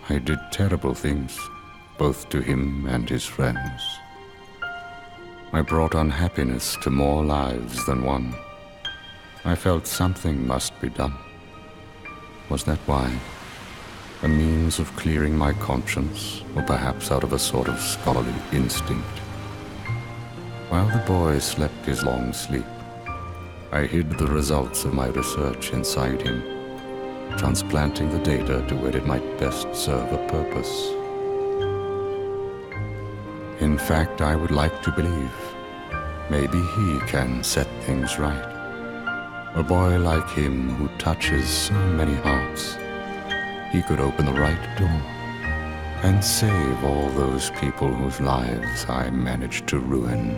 I did terrible things, both to him and his friends. I brought unhappiness to more lives than one. I felt something must be done. Was that why? A means of clearing my conscience, or perhaps out of a sort of scholarly instinct? While the boy slept his long sleep, I hid the results of my research inside him, transplanting the data to where it might best serve a purpose. In fact, I would like to believe maybe he can set things right. A boy like him who touches so many hearts, he could open the right door and save all those people whose lives I managed to ruin.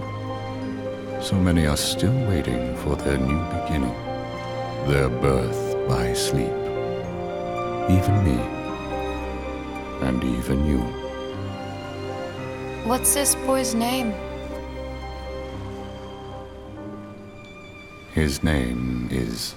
So many are still waiting for their new beginning, their birth by sleep. Even me, and even you. What's this boy's name? His name is...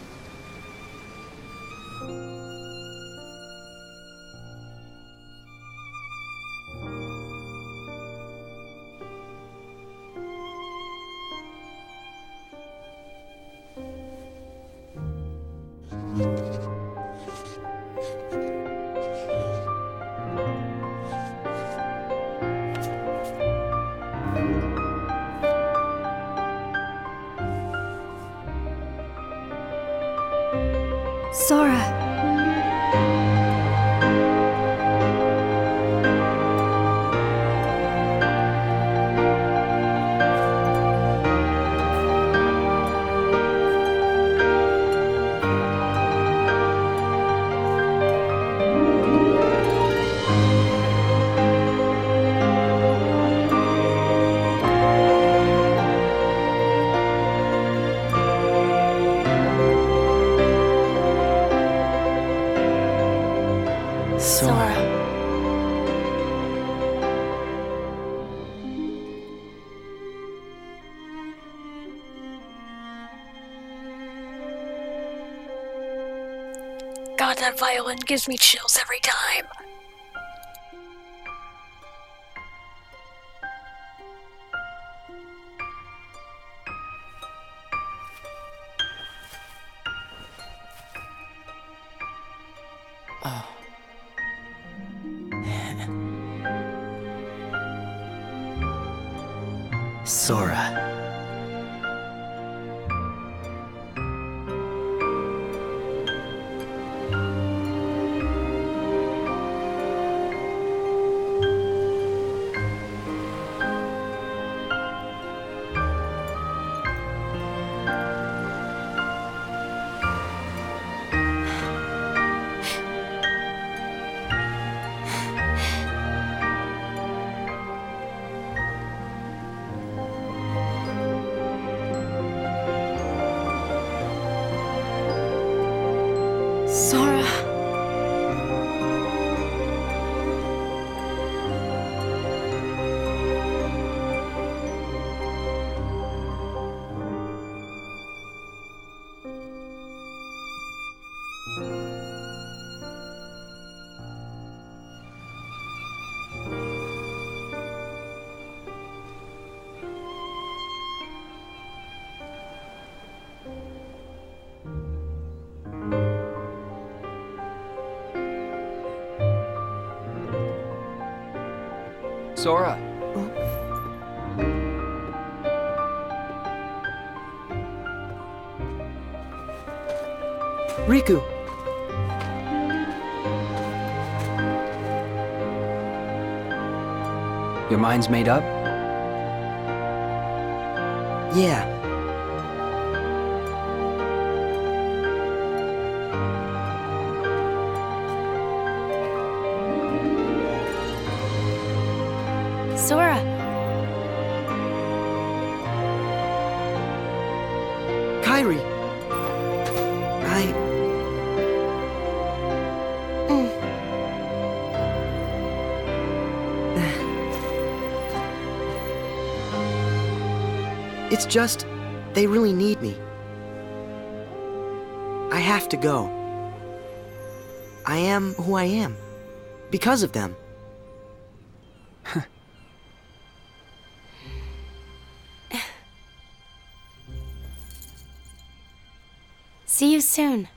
Sora. God, that violin gives me chills every time. Oh. Sora. Sora. Sora. Riku. Your mind's made up? Yeah. Sora! Kyrie! It's just, they really need me. I have to go. I am who I am. Because of them. See you soon.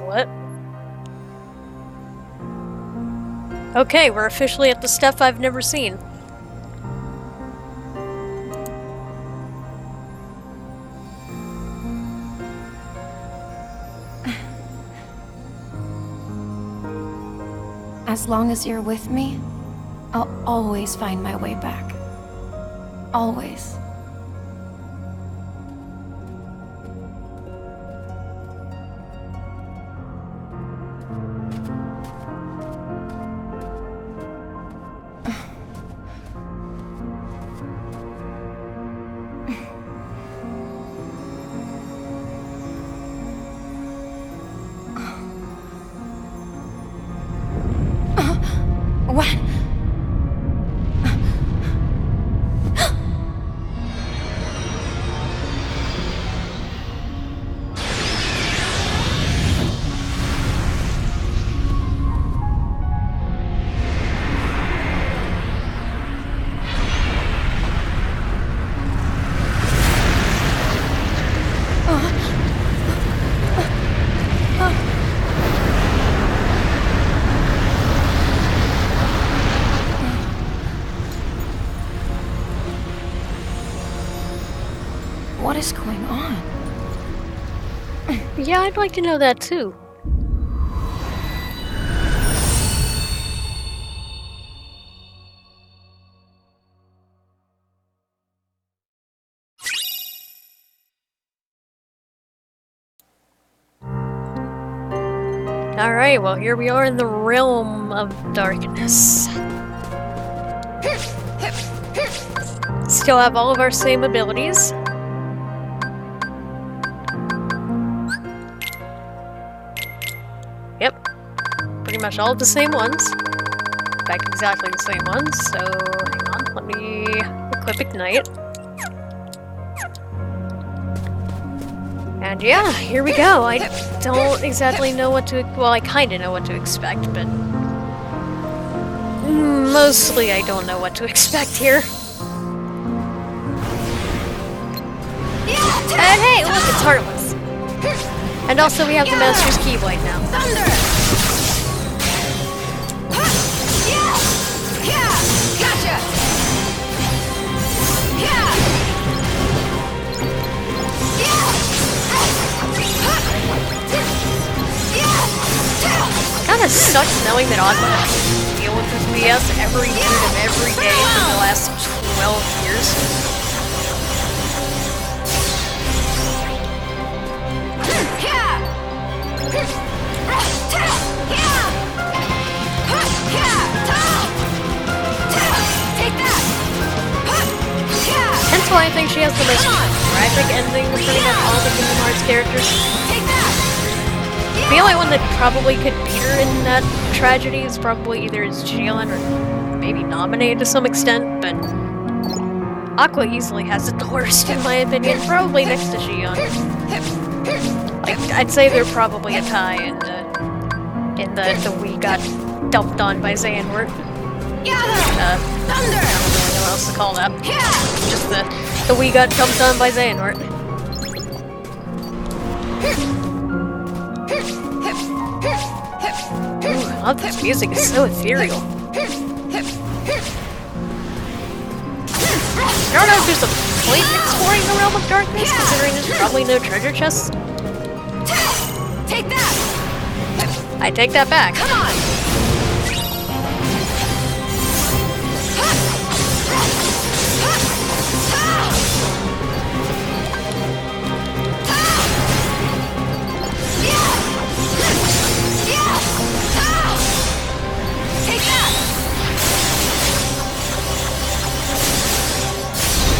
What? Okay, we're officially at the stuff I've never seen. As long as you're with me, I'll always find my way back. Always. What? What is going on? Yeah, I'd like to know that too. Alright, well here we are in the realm of darkness. Still have all of our same abilities. Yep. Pretty much all of the same ones. In fact, exactly the same ones, so hang on, let me equip Ignite. And yeah, here we go. I don't exactly know what to... well, I kinda know what to expect, but... mostly I don't know what to expect here. And hey, look, it's Heartless. And also we have the Master's Keyblade now. Thunder! Yeah! Gotcha! Kinda sucks knowing that Oddman has to deal with this BS every minute of every day for the last 12 years. Hence why I think she has the most tragic ending of pretty much all the Kingdom Hearts characters. The only one that probably could beat her in that tragedy is probably either Jilan or maybe Nominated to some extent, but Aqua easily has it the worst in my opinion, probably next to Jilan. Like, I'd say they're probably a tie in the we got dumped on by Xehanort. I don't really know what else to call that. Just the we got dumped on by Xehanort. Ooh, I love this music, it's so ethereal. I don't know if there's a point exploring the realm of darkness, considering there's probably no treasure chests. Take that! I take that back. Come on!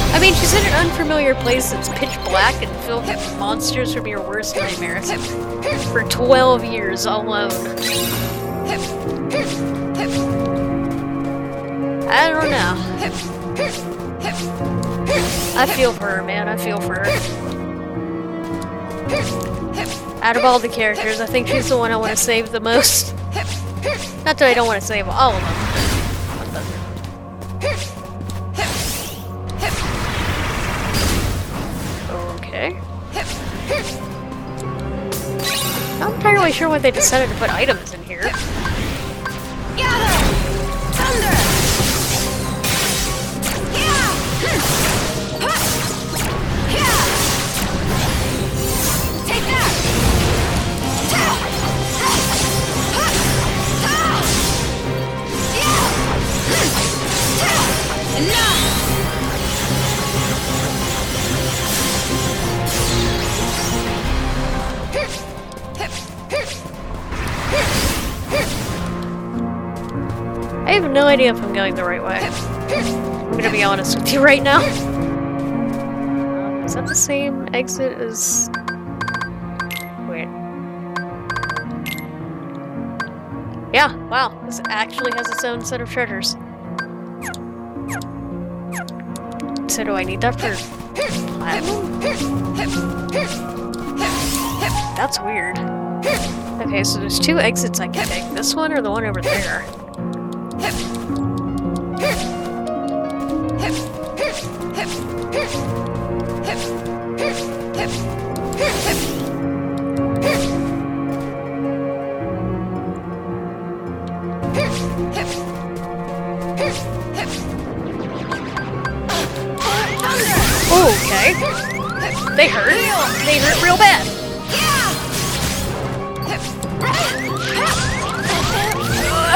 I mean, she's in an unfamiliar place that's pitch black and filled with monsters from your worst nightmares. For 12 years alone. I don't know. I feel for her, man. I feel for her. Out of all the characters, I think she's the one I want to save the most. Not that I don't want to save all of them. Okay. Not entirely sure why they decided to put items in here. Thunder! Take that! I have no idea if I'm going the right way. I'm gonna be honest with you right now. Is that the same exit as... Wait. Yeah, wow. This actually has its own set of treasures. So do I need that for... platinum? That's weird. Okay, so there's two exits I can take. This one or the one over there? Okay. They hurt. They hurt real bad.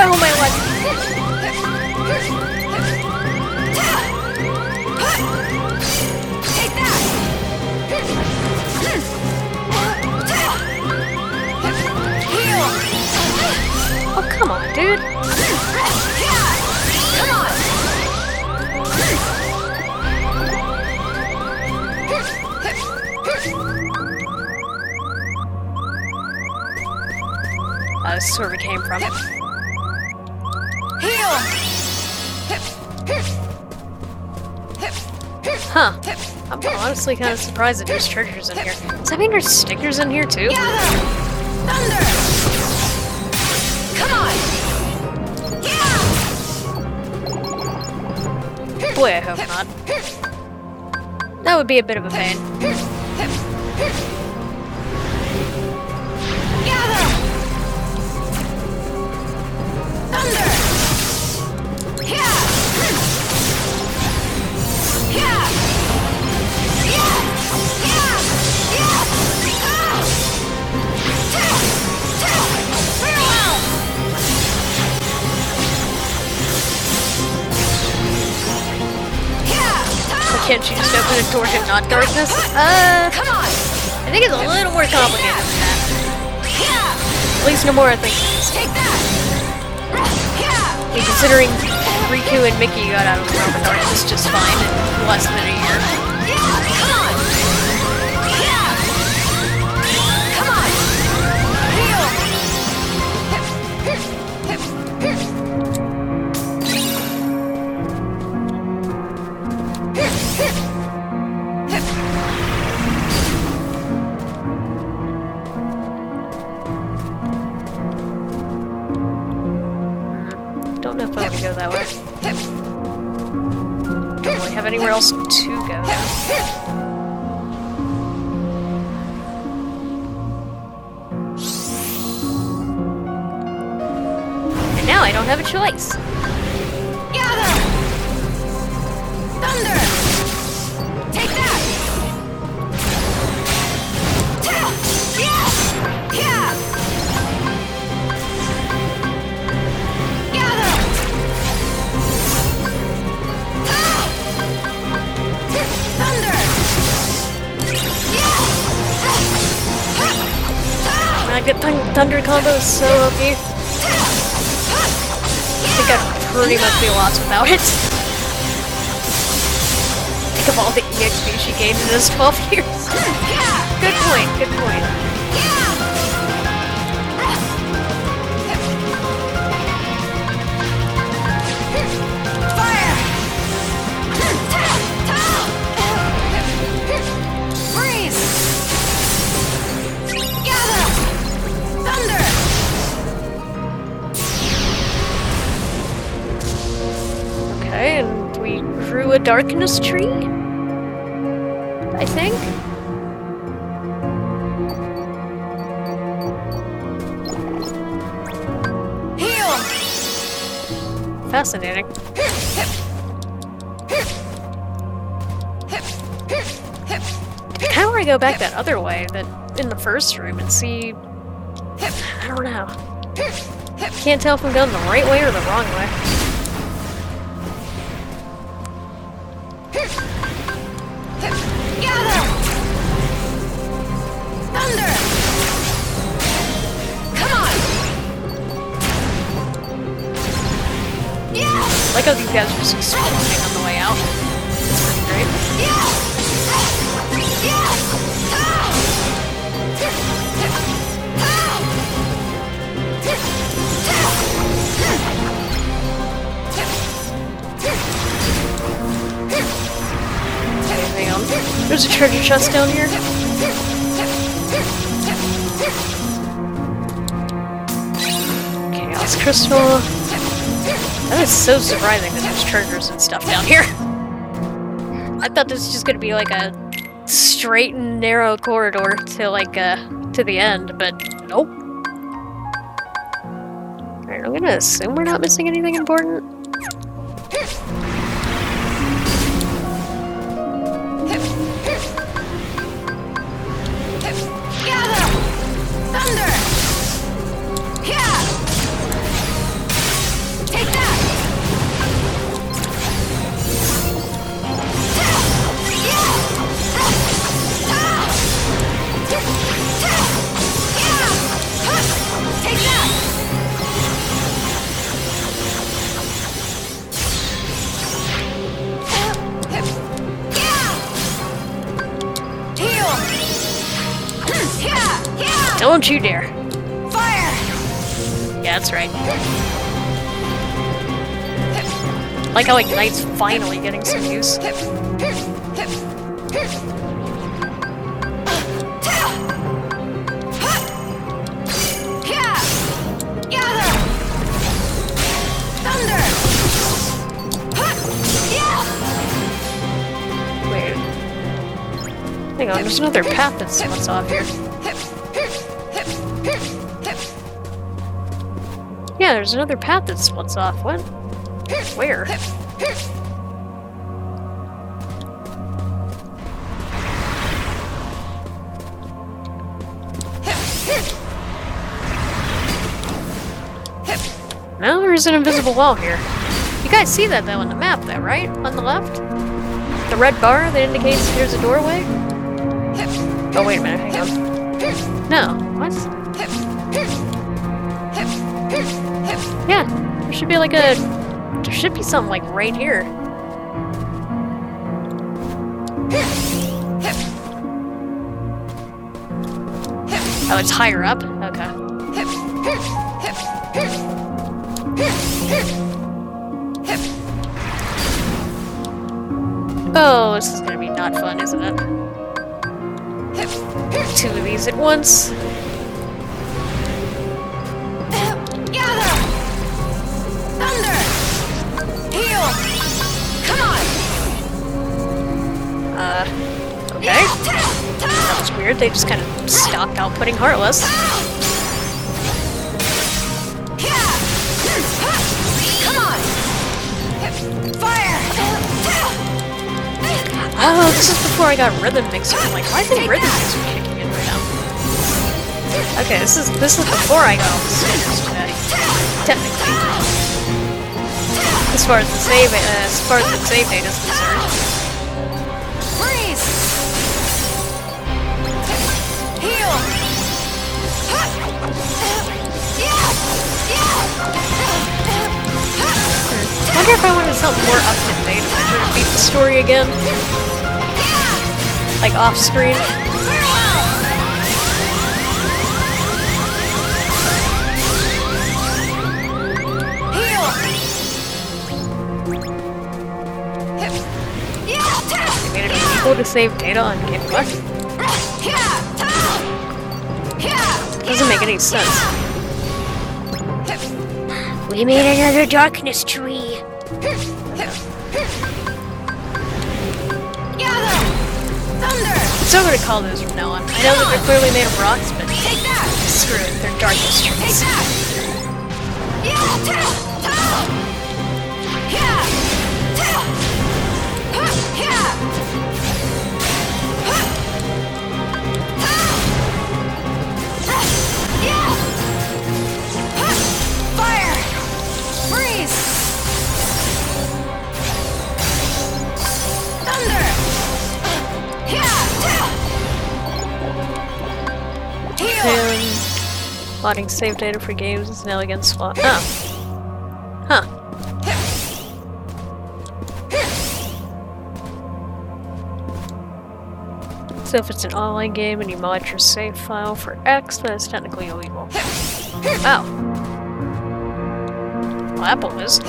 Oh my god. Take that! Oh, come on, dude. Come on! This is where we came from. Huh. I'm honestly kind of surprised that there's treasures in here. Does that mean there's stickers in here too? Thunder! Come on! Boy, I hope not. That would be a bit of a pain. Thunder! Can't you just open a door to not darkness? Come on! I think it's a little more complicated than that. At least Nomura thinks it is. Take that! I mean, considering Riku and Mickey got out of the realm of darkness just fine in less than a year. Come on! Come on! Don't know if I want to go that way. Don't really have anywhere else to go. And now I don't have a choice. Gather! Thunder! Take that! Yeah! Gather! Thunder! I get thunder combos so OP. I think I'd pretty much be lost without it. Think of all the EXP she gained in those 12 years. Good point, good point. Fire! Freeze! Gather! Thunder! Okay, and we grew a darkness tree? I think? Heal! Fascinating. I kinda wanna go back that other way, that in the first room, and see... I don't know. Can't tell if I'm going the right way or the wrong way. Gather! Thunder! Come on! Yeah! I like how these guys are just exploding on the way out. It's pretty great. Okay, hang on. There's a treasure chest down here. Chaos crystal. That is so surprising that there's treasures and stuff down here. I thought this was just gonna be like a straight and narrow corridor to like to the end, but nope. Alright, I'm gonna assume we're not missing anything important. Gather! Thunder! Yeah! Take that! Take that! Heal! Don't you dare. Fire! Yeah, that's right. Like how Ignite's finally getting some use. Gather! Thunder! Wait. Hang on, there's another path that splits off here. Yeah, there's another path that splits off. What? Where? No, there's an invisible wall here. You guys see that though on the map though, right? On the left? The red bar that indicates there's a doorway? Oh, wait a minute, hang on. No, what? Yeah, there should be like a... There should be something like right here. Oh, it's higher up? Okay. Oh, this is gonna be not fun, isn't it? Two of these at once. Gather! Thunder! Heal! Come on! Okay. That was weird, they just kind of stopped outputting Heartless. Come on! Fire! Oh, this is before I got Rhythm Mixer. I'm like, why is the Rhythm Mixer kicking in right now? Okay, this is before I got all the stickers today. Technically. As far as the save date is concerned. Freeze! Heal! I wonder if I wanted something more up to date if I try to beat the story again. Like off screen. They made it illegal to save data on Game Boy. Doesn't make any sense. We made another darkness tree. So I'm gonna call those from now on. I know that they're clearly made of rocks, but screw it, they're darkness trees. Fire! Freeze! Thunder! Plotting save data for games is now against slot. Oh. Huh. So if it's an online game and you mod your save file for X, then it's technically illegal. Oh. Well, Apple is.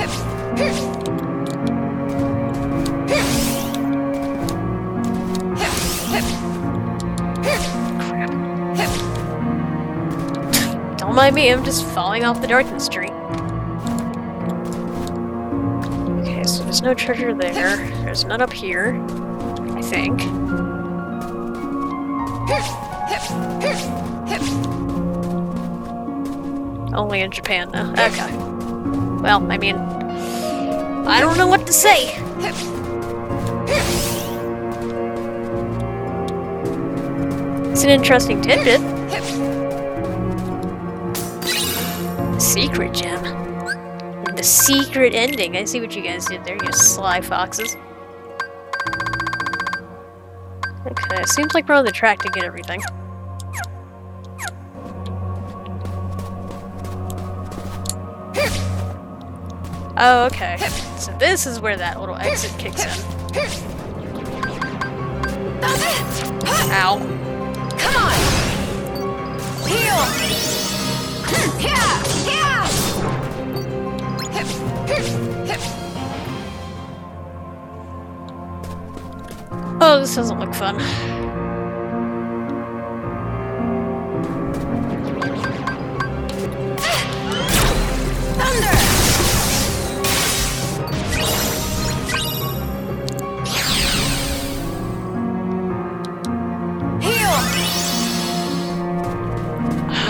Don't mind me, I'm just falling off the darkness tree. Okay, so there's no treasure there. There's none up here, I think. Only in Japan now. Okay. Well, I mean, I don't know what to say. It's an interesting tidbit. Secret gem. And the secret ending. I see what you guys did there, you sly foxes. Okay, seems like we're on the track to get everything. Oh, okay. So this is where that little exit kicks in. Ow. Come on! Heal! Oh, this doesn't look fun. Thunder!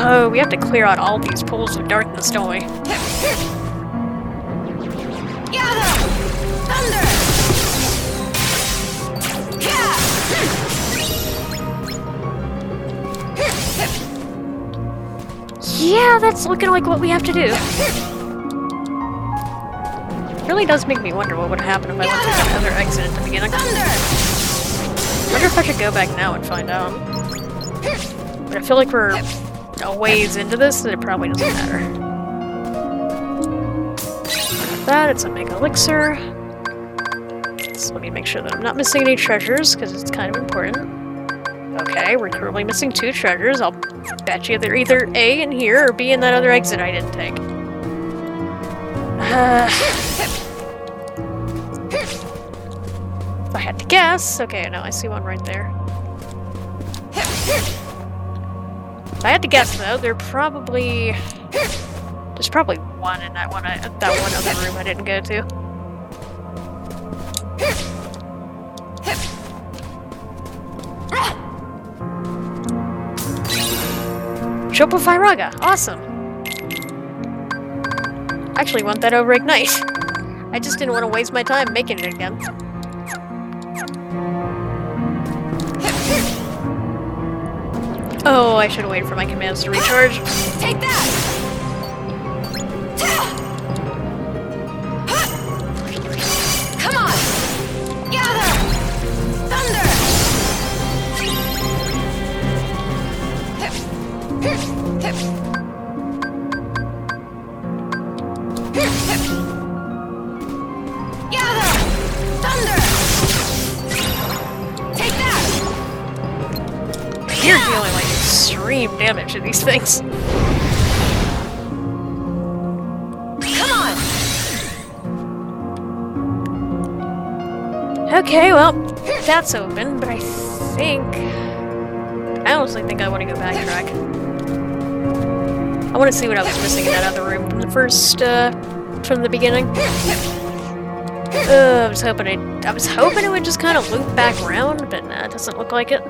Oh, we have to clear out all these pools of darkness, don't we? Thunder! Yeah, that's looking like what we have to do. It really does make me wonder what would happen if I went through that other exit at the beginning. I wonder if I should go back now and find out. But I feel like we're a ways into this, that it probably doesn't matter. that. It's a mega elixir. So let me make sure that I'm not missing any treasures, because it's kind of important. Okay, we're currently missing 2 treasures. I'll bet you they're either A in here or B in that other exit I didn't take. If I had to guess... Okay, no, I see one right there. If I had to guess, though, they're probably... There's probably one in that one other room I didn't go to. Shopify Raga, awesome. I actually want that over Ignite. I just didn't want to waste my time making it again. Oh, I should have waited for my commands to recharge. Take that! Come on! Gather! Thunder! Gather! Thunder! Take that! You're dealing like extreme damage to these things. Come on! Okay, well, that's open, but I honestly think I want to go backtrack. I want to see what I was missing in that other room from the first, from the beginning. I was hoping it would just kind of loop back around, but nah, it doesn't look like it.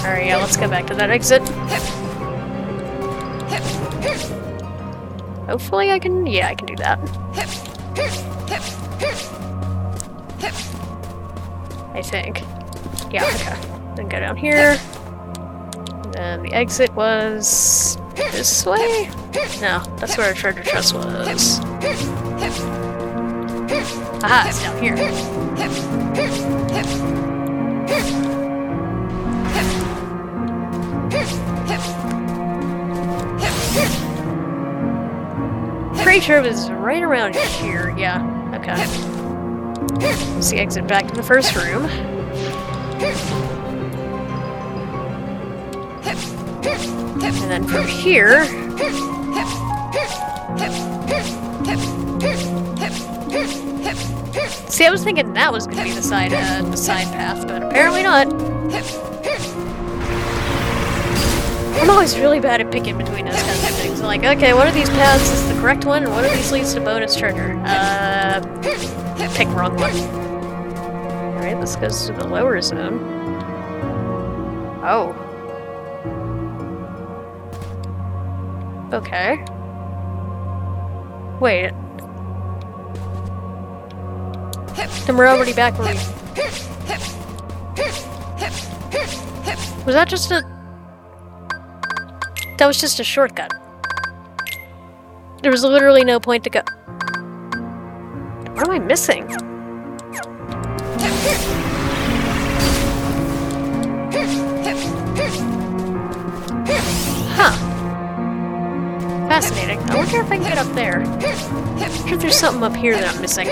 Alright, yeah, let's go back to that exit. Hopefully I can... Yeah, I can do that. I think. Yeah, okay. Then go down here. And the exit was... this way? No, that's where our treasure chest was. Aha, it's down here. Pretty sure it was right around here. Yeah, okay. Let's see, exit back to the first room. And then from here... See, I was thinking that was going to be the side path, but apparently not. I'm always really bad at picking between those kinds of things. I'm like, okay, one of these paths is the correct one, and one of these leads to bonus treasure. Pick wrong one. Alright, this goes to the lower zone. Oh. Okay. Wait. Then we're already back where we... Was that just a... That was just a shortcut. There was literally no point to go... What am I missing? Huh. Fascinating. I wonder if I can get up there. I'm sure if there's something up here that I'm missing.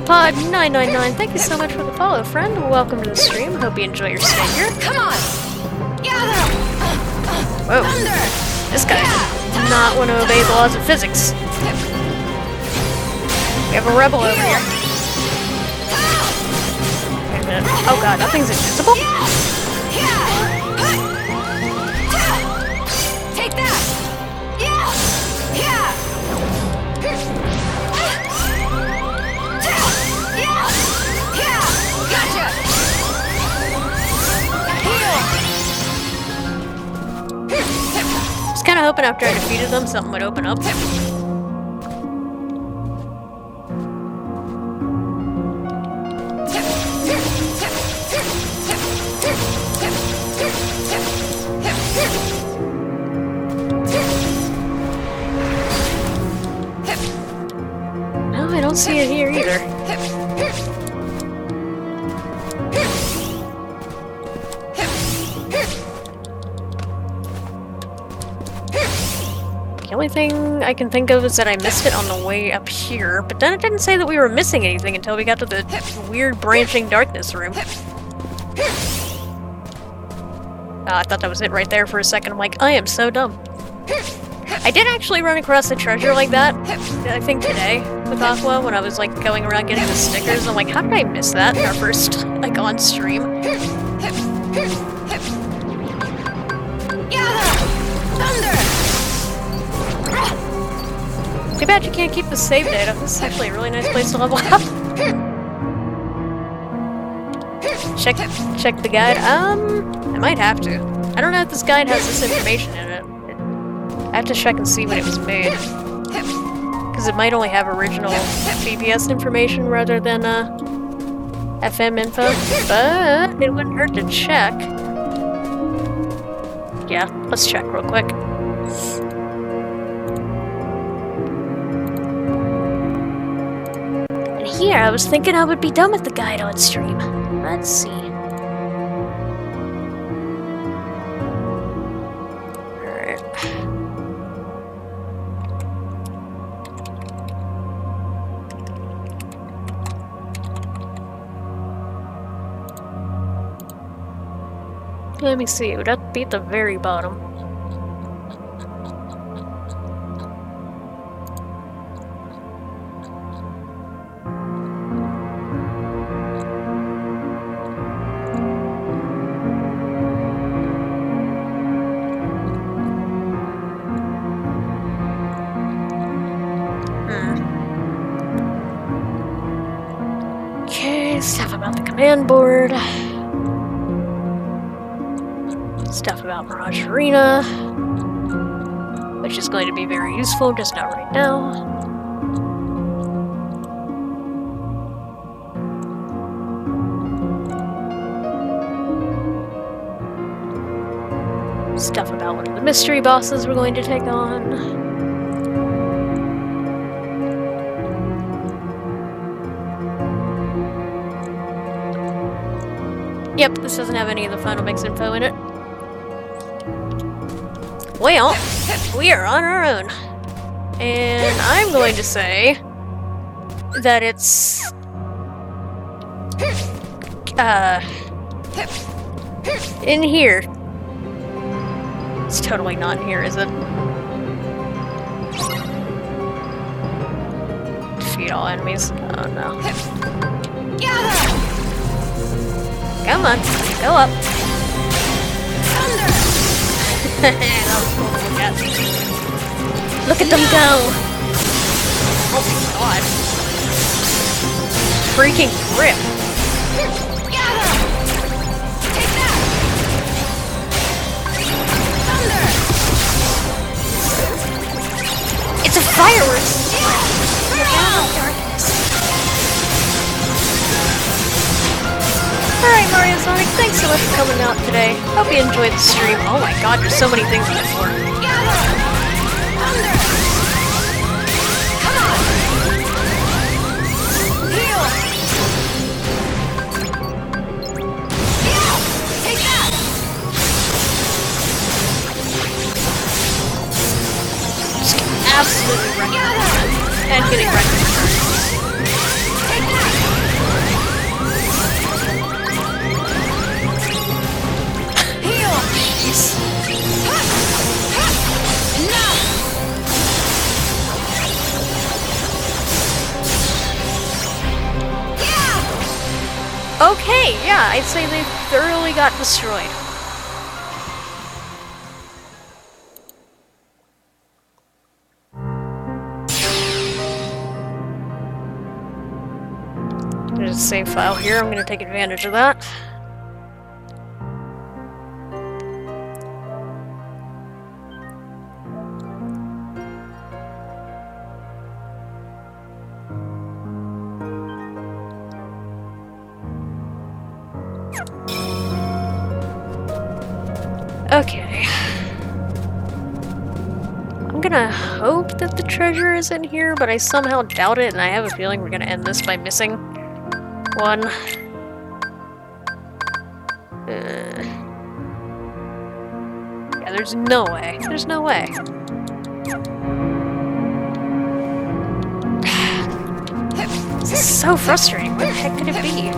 Pod999, thank you so much for the follow, friend. Welcome to the stream. Hope you enjoy your stay here. Come on! Gather! Whoa. Thunder! This guy does not want to obey the laws of physics. We have a rebel over here. Wait a minute. Oh god, that thing's invisible? Take that! Gotcha! I was kind of hoping after I defeated them, something would open up. No, I don't see it here. either. The only thing I can think of is that I missed it on the way up here, but then it didn't say that we were missing anything until we got to the weird branching darkness room. I thought that was it right there for a second. I'm like, I am so dumb. I did actually run across a treasure like that, I think today, with Aqua, when I was like going around getting the stickers. I'm like, how did I miss that in our first, like, on stream? Too bad you can't keep the save data. This is actually a really nice place to level up. Check the guide. I might have to. I don't know if this guide has this information in it. I have to check and see when it was made. Because it might only have original BBS information rather than FM info. But it wouldn't hurt to check. Yeah, let's check real quick. And here, I was thinking I would be done with the guide on stream. Let's see. Alright. Let me see, would that be at the very bottom? Okay, stuff about the command board. Stuff about Mirage Arena, which is going to be very useful, just not right now. Stuff about one of the mystery bosses we're going to take on. Yep, this doesn't have any of the Final Mix info in it. Well, we are on our own. And I'm going to say that it's in here. It's totally not in here, is it? Defeat all enemies. Oh no. Come on, go up. That was cool to look at. Look at them go! Oh my god. Freaking grip. It's a fireworks! Alright, Mario Sonic, thanks so much for coming out today. Hope you enjoyed the stream. Oh my god, there's so many things on the floor. Just absolutely wrecking. And getting wrecked. Okay, yeah, I'd say they thoroughly got destroyed. There's a save file here, I'm gonna take advantage of that. Okay. I'm gonna hope that the treasure is in here, but I somehow doubt it, and I have a feeling we're gonna end this by missing one. Yeah, there's no way. There's no way. This is so frustrating. What the heck could it be?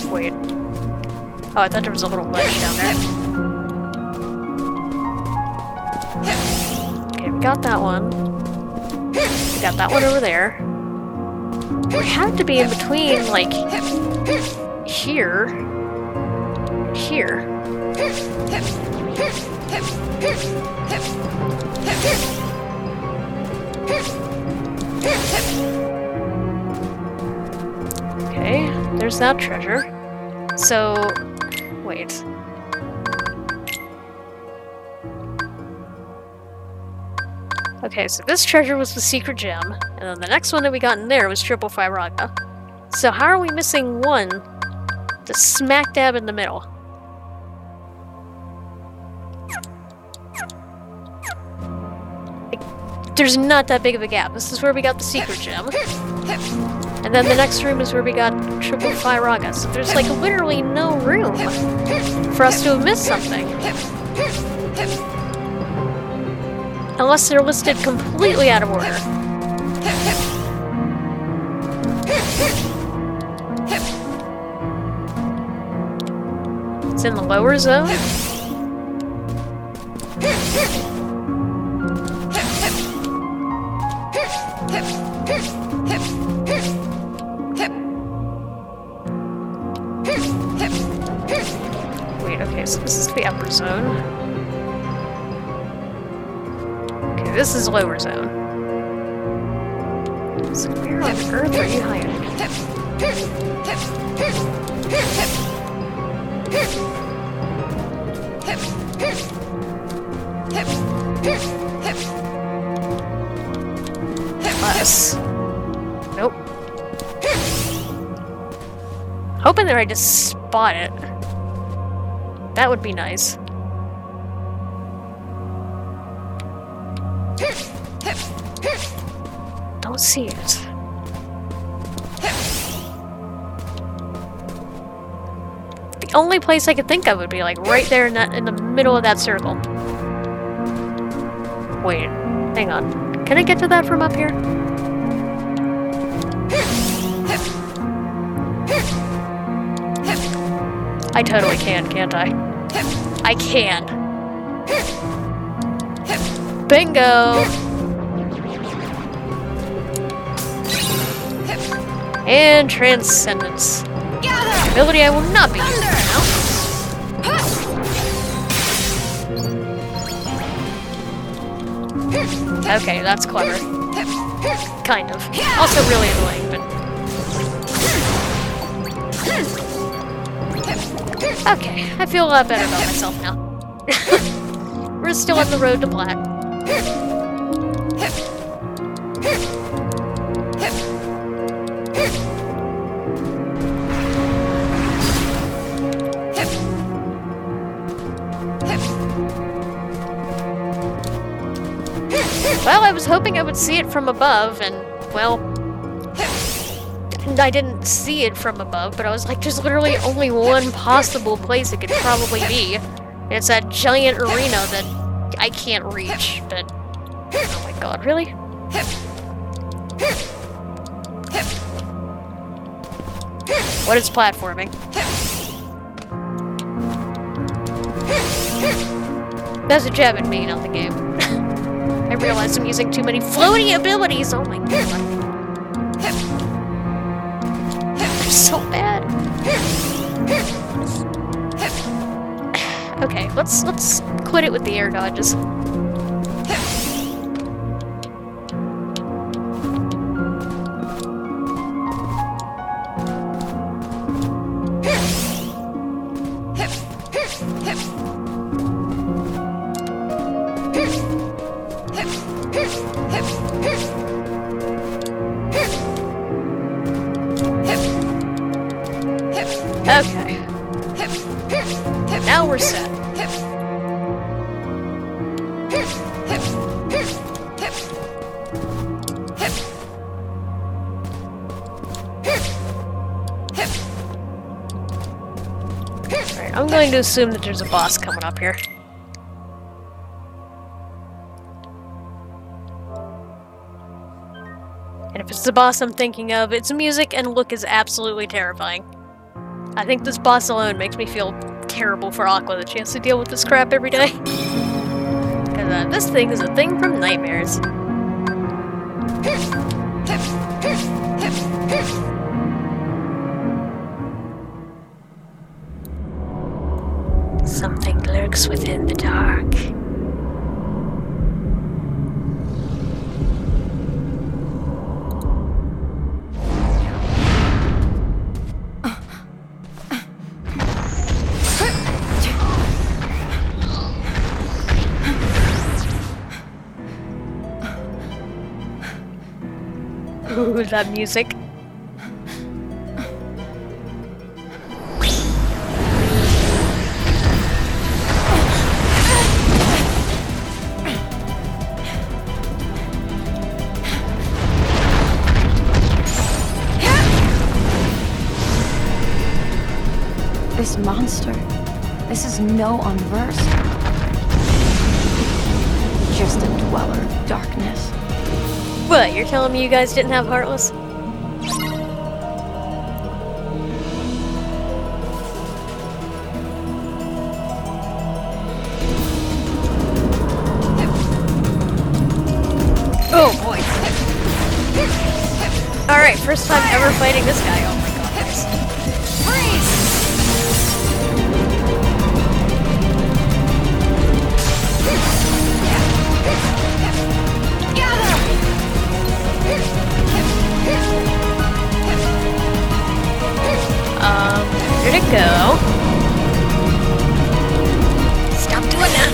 Wait. Oh, I thought there was a little ledge down there. Okay, we got that one. We got that one over there. We have to be in between, like, here. Here. Okay, there's that treasure. So, wait. Okay, so this treasure was the secret gem, and then the next one that we got in there was triple Firaga. So how are we missing one just smack dab in the middle? There's not that big of a gap. This is where we got the secret gem. And then the next room is where we got triple Firaga. So there's like literally no room for us to have missed something. Unless they're listed completely out of order. It's in the lower zone? Wait, okay, so this is the upper zone. Okay, this is lower zone. So where on earth are you hiding? Us. Nope. Hoping that I just spot it. That would be nice. Don't see it. The only place I could think of would be like right there in the middle of that circle. Wait, hang on. Can I get to that from up here? I totally can, can't I? I can. Bingo! And Transcendence. Ability I will not be using now. Okay, that's clever. Kind of. Also really annoying, but... Okay, I feel a lot better about myself now. We're still on the road to black. Well, I was hoping I would see it from above, and, well... I didn't see it from above, but I was like, there's literally only one possible place it could probably be. And it's that giant arena that I can't reach, but... Oh my god, really? What is platforming? That's a jab at me, not the game. I realized I'm using too many floaty abilities, oh my god. They're so bad. Okay, let's quit it with the air dodges. going to assume that there's a boss coming up here. And if it's the boss I'm thinking of, its music and look is absolutely terrifying. I think this boss alone makes me feel terrible for Aqua, the chance to deal with this crap every day. Because this thing is a thing from nightmares. Something lurks within the dark. Ooh, that music. This monster, this is no unversed. Just a dweller of darkness. What, you're telling me you guys didn't have Heartless? Oh boy. Alright, first time ever fighting this guy. Oh my god. Freeze! Where'd it go? Stop doing that!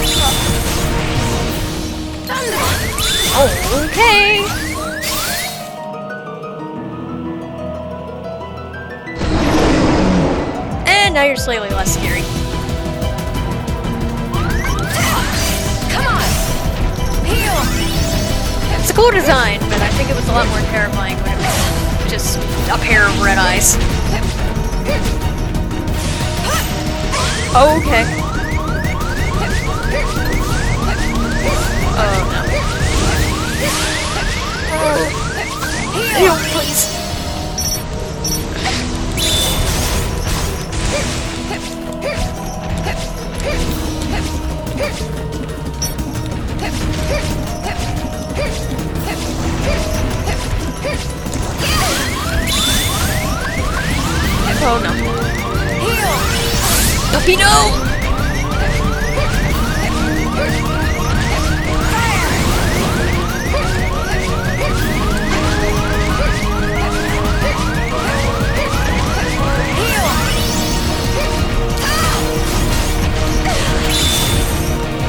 Thunder! Okay! And now you're slightly less scary. Come on! Heal! It's a cool design, but I think it was a lot more terrifying when it was just a pair of red eyes. Okay. Oh no. Heal, please. Oh no. Heal! Puppy, no!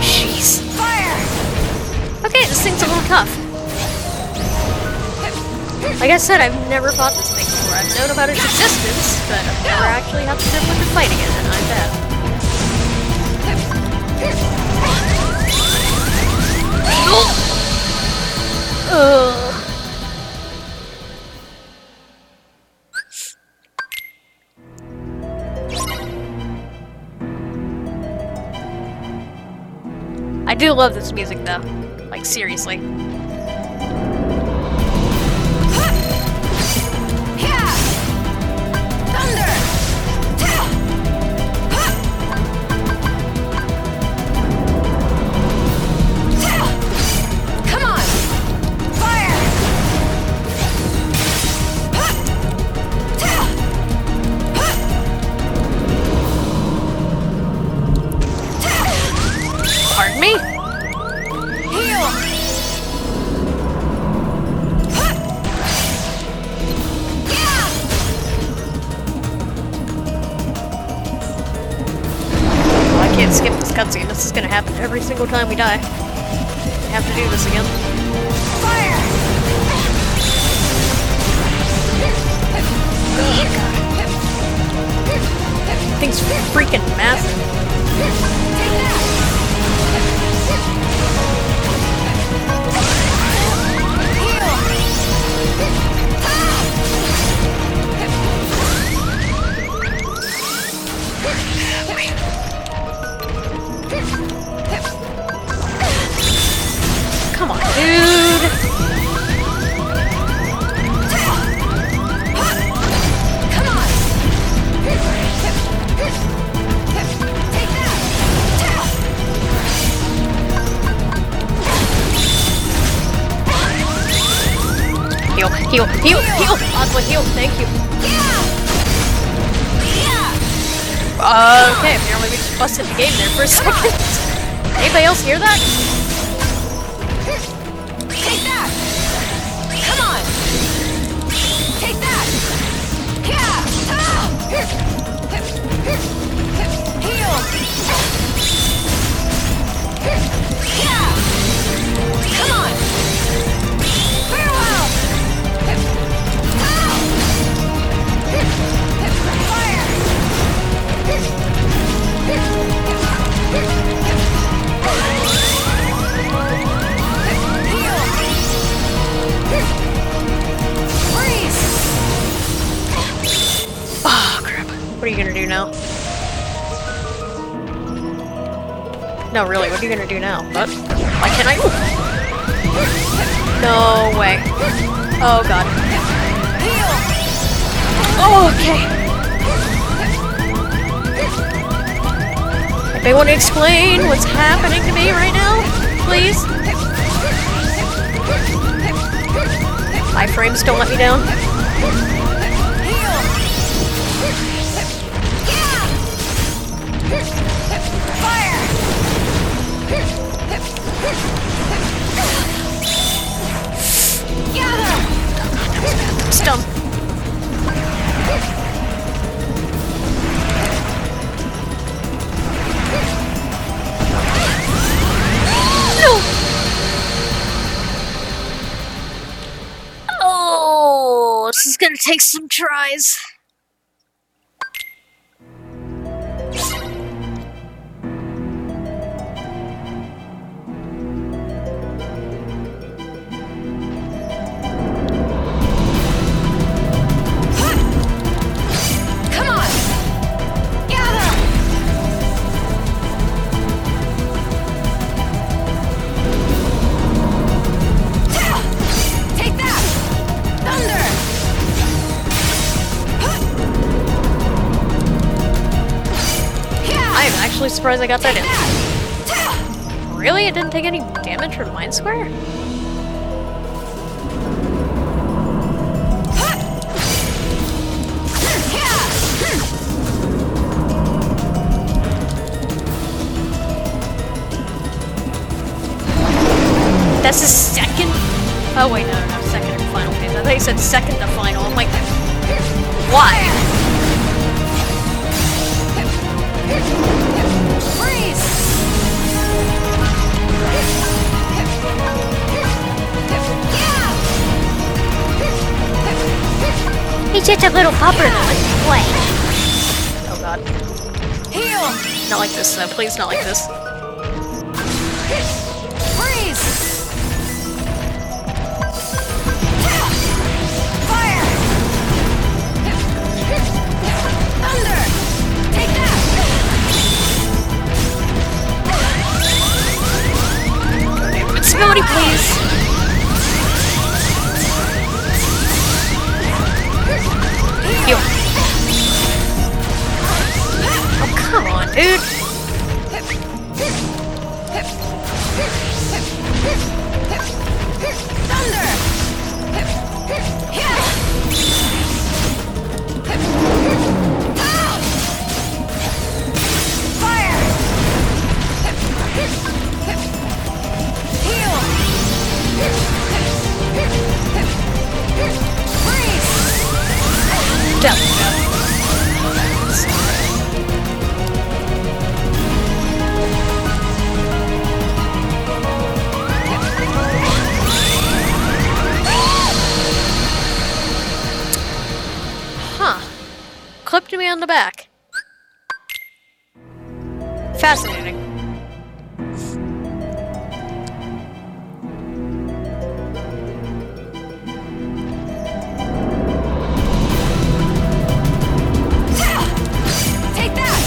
Jeez. Fire! Okay, this thing's a little tough. Like I said, I've never fought this thing before. I've known about its existence, but I've never actually had the privilege of fighting it, and I'm bad. I do love this music though. Like, seriously. Pardon me? Heal! Well, I can't skip this cutscene. This is gonna happen every single time we die. I have to do this again. Fire! Oh god. Thing's freaking massive. Come on! Take that! Heal, heal, heal, heal! Oswald, heal, thank you. Okay, apparently we just busted the game there for a second. Anybody else hear that? Take that! Come on! Take that! Yeah! Heal! Yeah! Come on! Farewell! Fire! Oh, crap. What are you gonna do now? No, really, what are you gonna do now? What? Why can't I? No way. Oh, God. Oh, okay. Anybody want to explain what's happening to me right now? Please? My frames don't let me down. It's dumb. No! Oh, this is gonna take some tries. Actually surprised I got that in. Really? It didn't take any damage from Mind Square? That's the second? Oh wait, no, second and final phase. I thought you said second to final. I'm like, why? He's just a little pupper that likes to play. Oh god. Heal! Not like this though, please not like this. Freeze! Fire! Thunder! Take that! Invincibility, please! Heal. Oh, come on, dude. Thunder! Fire! Heal! Freeze! Death. Huh. Clipped me on the back. Fascinating. Take that!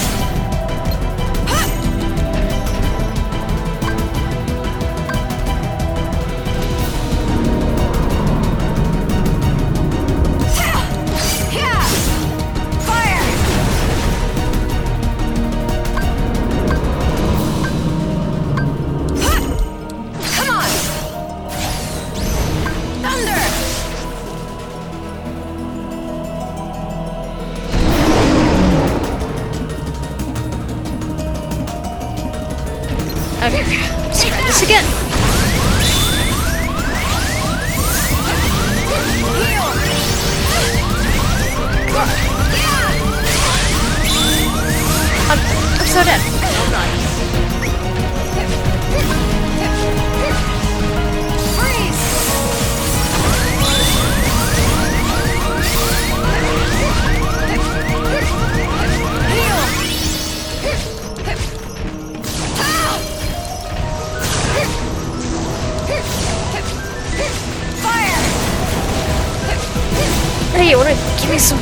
you wanna give me some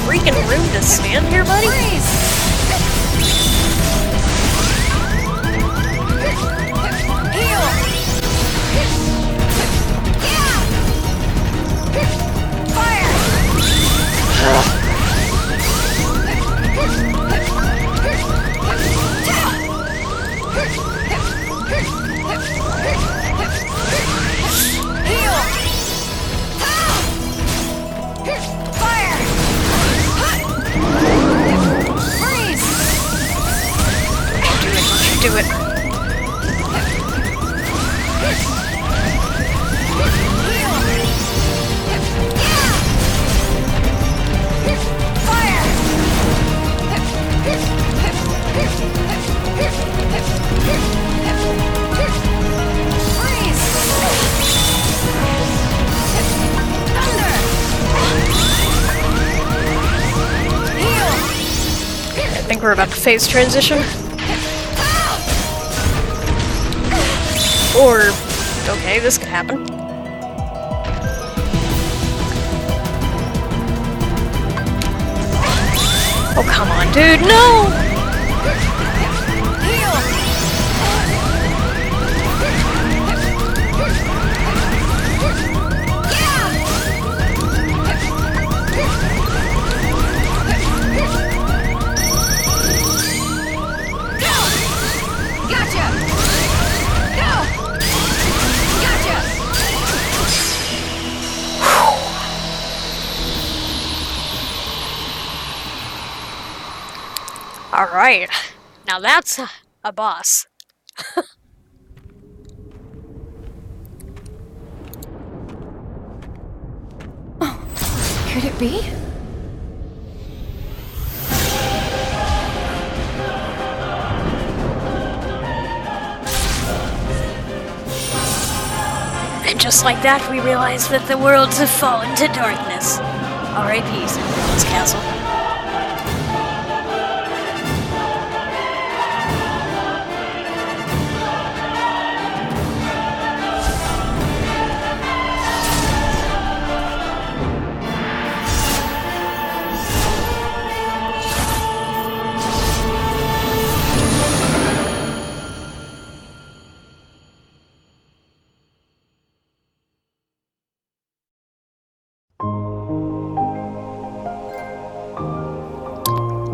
freaking room to stand here, buddy? Heal! Fire! Heal! Fire! Freeze! Do it. I think we're about to phase transition. Or, okay, this could happen. Oh, come on, dude, no! Alright, now that's a boss. Could it be? And just like that, we realize that the worlds have fallen to darkness. R.I.P. Cinderella's castle.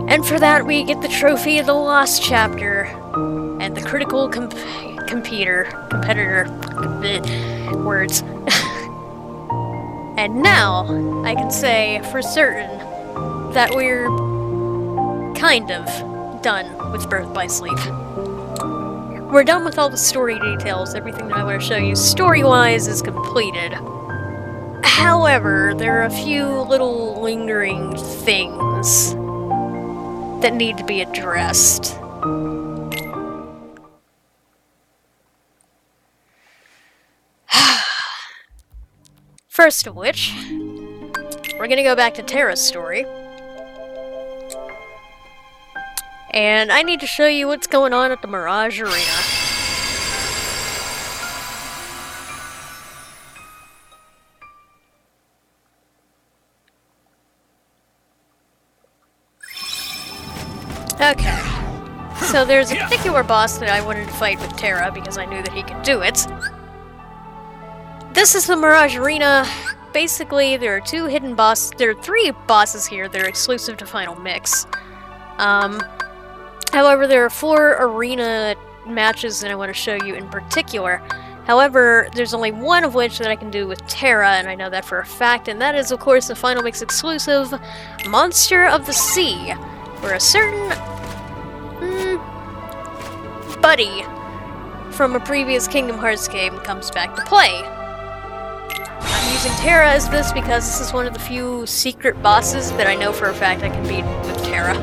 And for that, we get the trophy of the Lost Chapter and the critical competitor. Words. And now, I can say for certain that we're kind of done with Birth by Sleep. We're done with all the story details. Everything that I want to show you story-wise is completed. However, there are a few little lingering things that need to be addressed. First of which, we're gonna go back to Terra's story. And I need to show you what's going on at the Mirage Arena. Okay, so there's a particular boss that I wanted to fight with Terra because I knew that he could do it. This is the Mirage Arena. Basically, there are two hidden bosses. There are three bosses here that are exclusive to Final Mix. However, there are 4 arena matches that I want to show you in particular. However, there's only one of which that I can do with Terra, and I know that for a fact, and that is, of course, the Final Mix exclusive Monster of the Sea, where a certain buddy from a previous Kingdom Hearts game comes back to play. I'm using Terra as this because this is one of the few secret bosses that I know for a fact I can beat with Terra.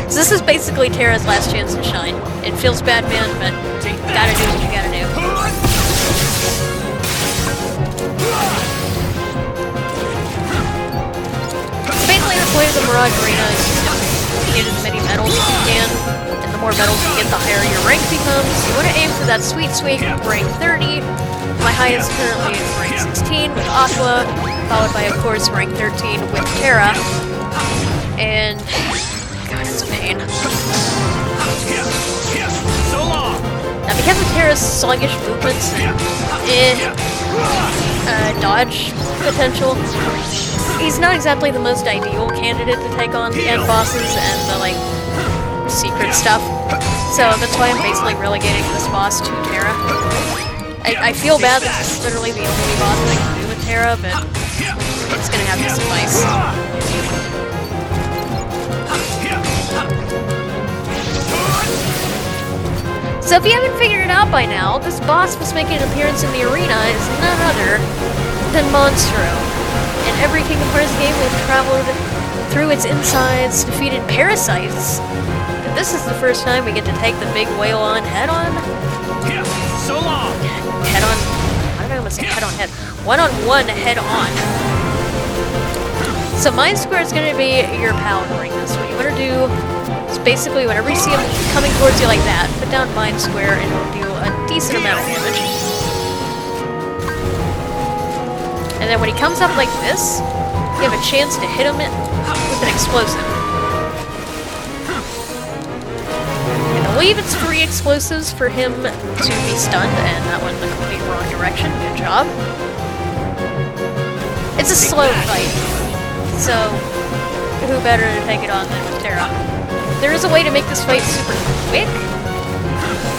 So this is basically Terra's last chance to shine. It feels bad, man, but you gotta do what you gotta do. So basically the point of the Mirage Arena is to get as many medals as you can, and the more medals you get, the higher your rank becomes. You want to aim for that sweet rank 30. My highest currently is rank 16 with Aqua, followed by, of course, rank 13 with Terra. And God, it's a pain. Now, because of Terra's sluggish movements and dodge potential, he's not exactly the most ideal candidate to take on the end bosses and the, like, secret stuff. So that's why I'm basically relegating this boss to Terra. I feel bad that this is literally the only boss I can do with Terra, but it's gonna have to suffice. So if you haven't figured it out by now, this boss was making an appearance in the arena is none other than Monstro. In every Kingdom Hearts game, we've traveled through its insides, defeated parasites. But this is the first time we get to take the big whale on head-on. So long! Head-on? Why did I almost say head-on-head? One-on-one head-on. So Mind Square is going to be your pal during this. What you want to do is basically whenever you see him coming towards you like that, put down Mind Square and it'll do a decent amount of damage. And then when he comes up like this, you have a chance to hit him with an explosive. I believe it's 3 explosives for him to be stunned, and that went in the complete wrong direction. Good job. It's a slow fight, so who better to take it on than with Terra? There is a way to make this fight super quick,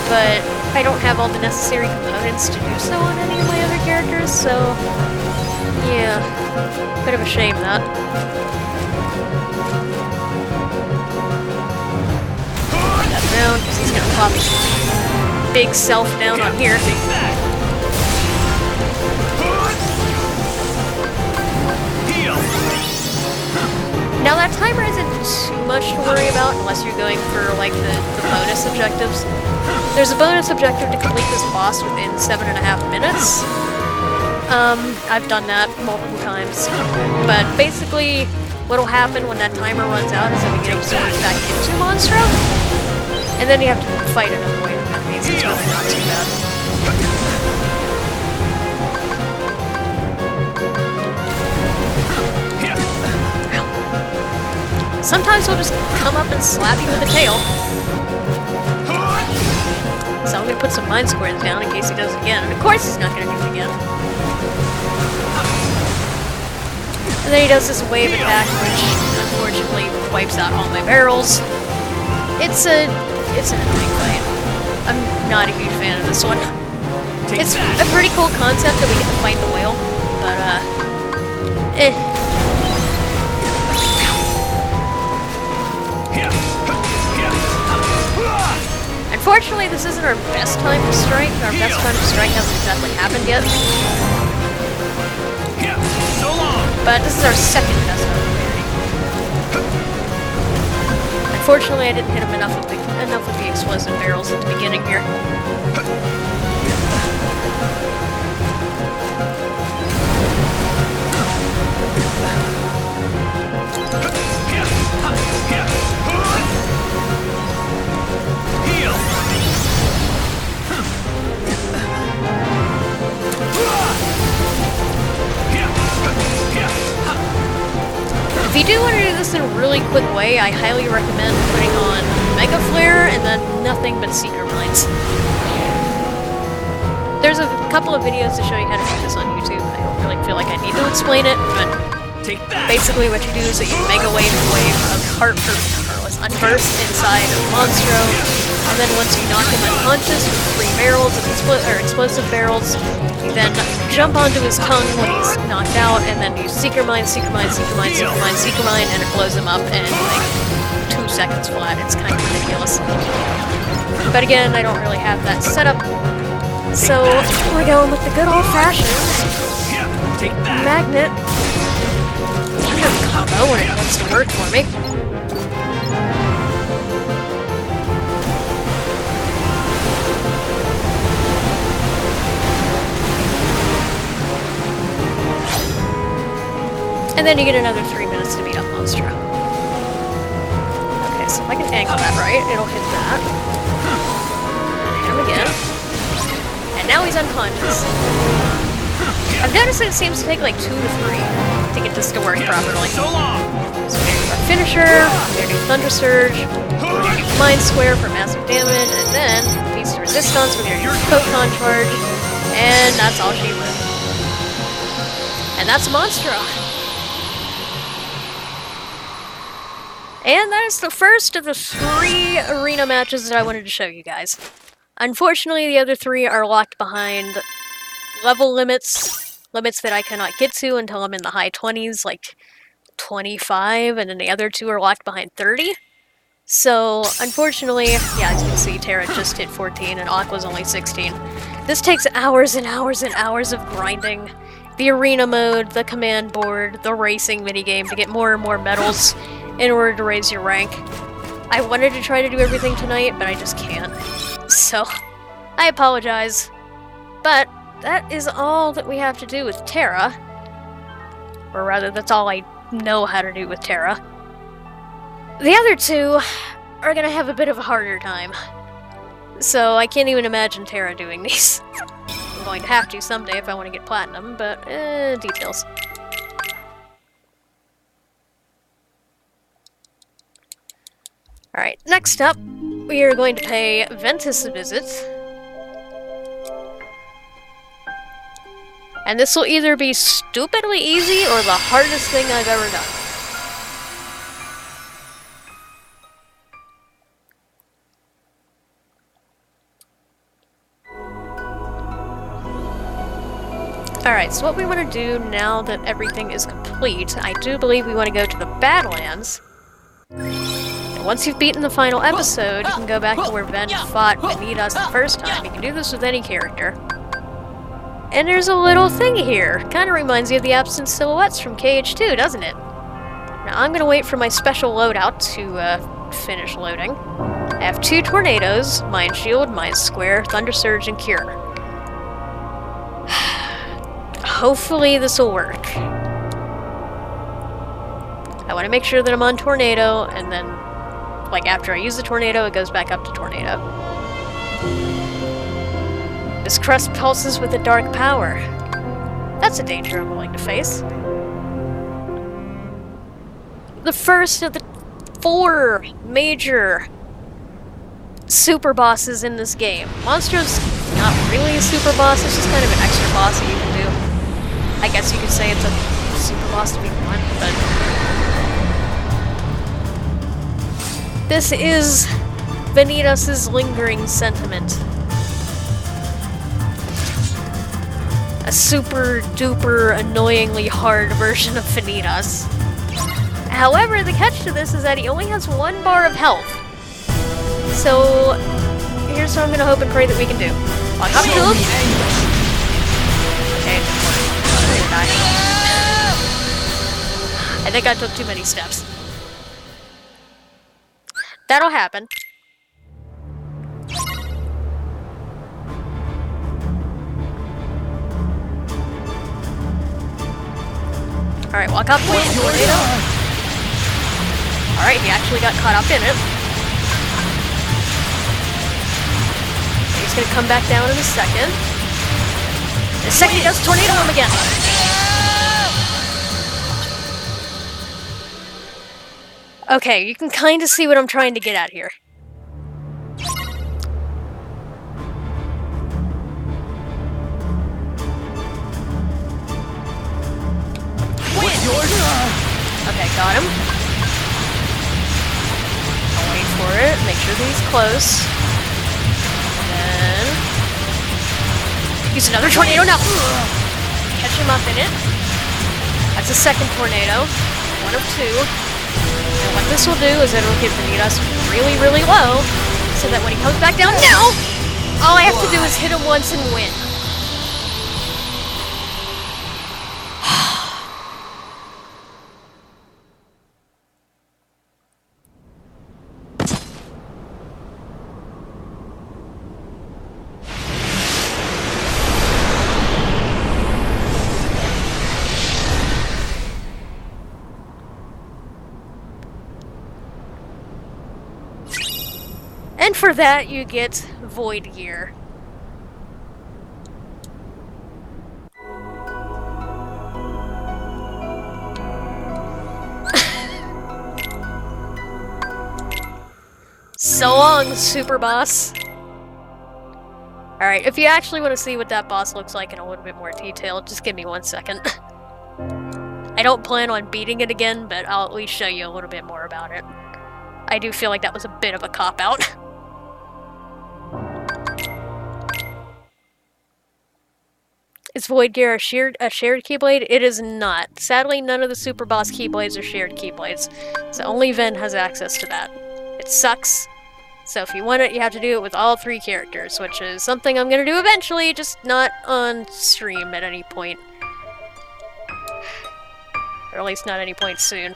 but I don't have all the necessary components to do so on any of my other characters, so yeah, bit of a shame that. That down, because he's gonna pop his big self down on here. Now that timer isn't too much to worry about unless you're going for like the bonus objectives. There's a bonus objective to complete this boss within 7.5 minutes. I've done that multiple times. But basically, what'll happen when that timer runs out is that we get absorbed back into Monstro, and then you have to fight another wave of enemies. It's really not too bad. Sometimes he'll just come up and slap you with a tail. So I'm gonna put some Mind Squares down in case he does it again. And of course he's not gonna do it again. And then he does this wave attack, which unfortunately wipes out all my barrels. It's an annoying fight. I'm not a huge fan of this one. It's a pretty cool concept that we get to fight the whale, but Unfortunately, this isn't our best time to strike. Our best time to strike hasn't exactly happened yet. But this is our second best opportunity. Unfortunately, I didn't hit him enough with the explosive barrels at the beginning here. If you do want to do this in a really quick way, I highly recommend putting on Mega Flare and then nothing but Seeker Mines. There's a couple of videos to show you how to do this on YouTube. I don't really feel like I need to explain it, but basically what you do is that you Mega Wave a wave of Unburst inside of Monstro, and then once you knock him unconscious with 3 barrels of explosive barrels, you then jump onto his tongue when he's knocked out, and then you Seeker Mine, Seeker Mine, Seeker Mine, Seeker Mine, Seeker Mine, and it blows him up in like 2 seconds flat. It's kind of ridiculous. But again, I don't really have that set up, so we're going with the good old-fashioned magnet combo when it wants to work for me. And then you get another 3 minutes to beat up Monstro. Okay. Okay, so if I can angle that right, it'll hit that. And hit him again. And now he's unconscious. I've noticed that it seems to take like 2 to 3 to get this to work properly. So we're gonna do our finisher, we're gonna do Thunder Surge, we're gonna do Mind Square for massive damage, and then Feast of Resistance, we're gonna do Photon Charge, and that's all she lived. And that's Monstra. And that is the first of the 3 arena matches that I wanted to show you guys. Unfortunately, the other 3 are locked behind level limits that I cannot get to until I'm in the high 20s, like 25, and then the other 2 are locked behind 30. So, unfortunately, yeah, as you can see, Terra just hit 14 and Aqua's only 16. This takes hours and hours and hours of grinding. The arena mode, the command board, the racing minigame to get more and more medals in order to raise your rank. I wanted to try to do everything tonight, but I just can't. So, I apologize. But that is all that we have to do with Terra. Or rather, that's all I know how to do with Terra. The other 2 are gonna have a bit of a harder time. So I can't even imagine Terra doing these. I'm going to have to someday if I want to get Platinum, but details. Alright, next up, we are going to pay Ventus a visit. And this will either be stupidly easy or the hardest thing I've ever done. Alright, so what we want to do now that everything is complete, I do believe we want to go to the Badlands. And once you've beaten the final episode, you can go back to where Ven fought Vanitas the first time. You can do this with any character. And there's a little thing here. Kind of reminds you of the absent silhouettes from KH2, doesn't it? Now I'm gonna wait for my special loadout to finish loading. I have 2 tornadoes, Mind Shield, Mind Square, Thunder Surge, and Cure. Hopefully this will work. I want to make sure that I'm on Tornado, and then, like, after I use the Tornado, it goes back up to Tornado. This crust pulses with a dark power. That's a danger I'm willing to face. The first of the 4 major super bosses in this game. Monstro's not really a super boss, it's just kind of an extra boss that you can do. I guess you could say it's a super boss to be one, but... This is Vanitas' lingering sentiment. A super duper annoyingly hard version of Vanitas. However, the catch to this is that he only has 1 bar of health. So, here's what I'm gonna hope and pray that we can do. Walk up to him. Okay, I think I took too many steps. That'll happen. Alright, walk up with tornado. Alright, he actually got caught up in it. He's gonna come back down in a second. In a second he does tornado him again. Okay, you can kind of see what I'm trying to get at here. Okay, got him. I'll wait for it, make sure that he's close. And then... use another tornado now! Catch him up in it. That's a second tornado. 1 of 2. And what this will do is it'll hit Vanitas really, really low, so that when he comes back down now, all I have to do is hit him once and win. And for that, you get Void Gear. So long, Super Boss. Alright, if you actually want to see what that boss looks like in a little bit more detail, just give me 1 second. I don't plan on beating it again, but I'll at least show you a little bit more about it. I do feel like that was a bit of a cop-out. Is Void Gear a shared Keyblade? It is not. Sadly, none of the Super Boss Keyblades are shared Keyblades, so only Ven has access to that. It sucks. So if you want it, you have to do it with all 3 characters, which is something I'm gonna do eventually, just not on stream at any point. Or at least not any point soon.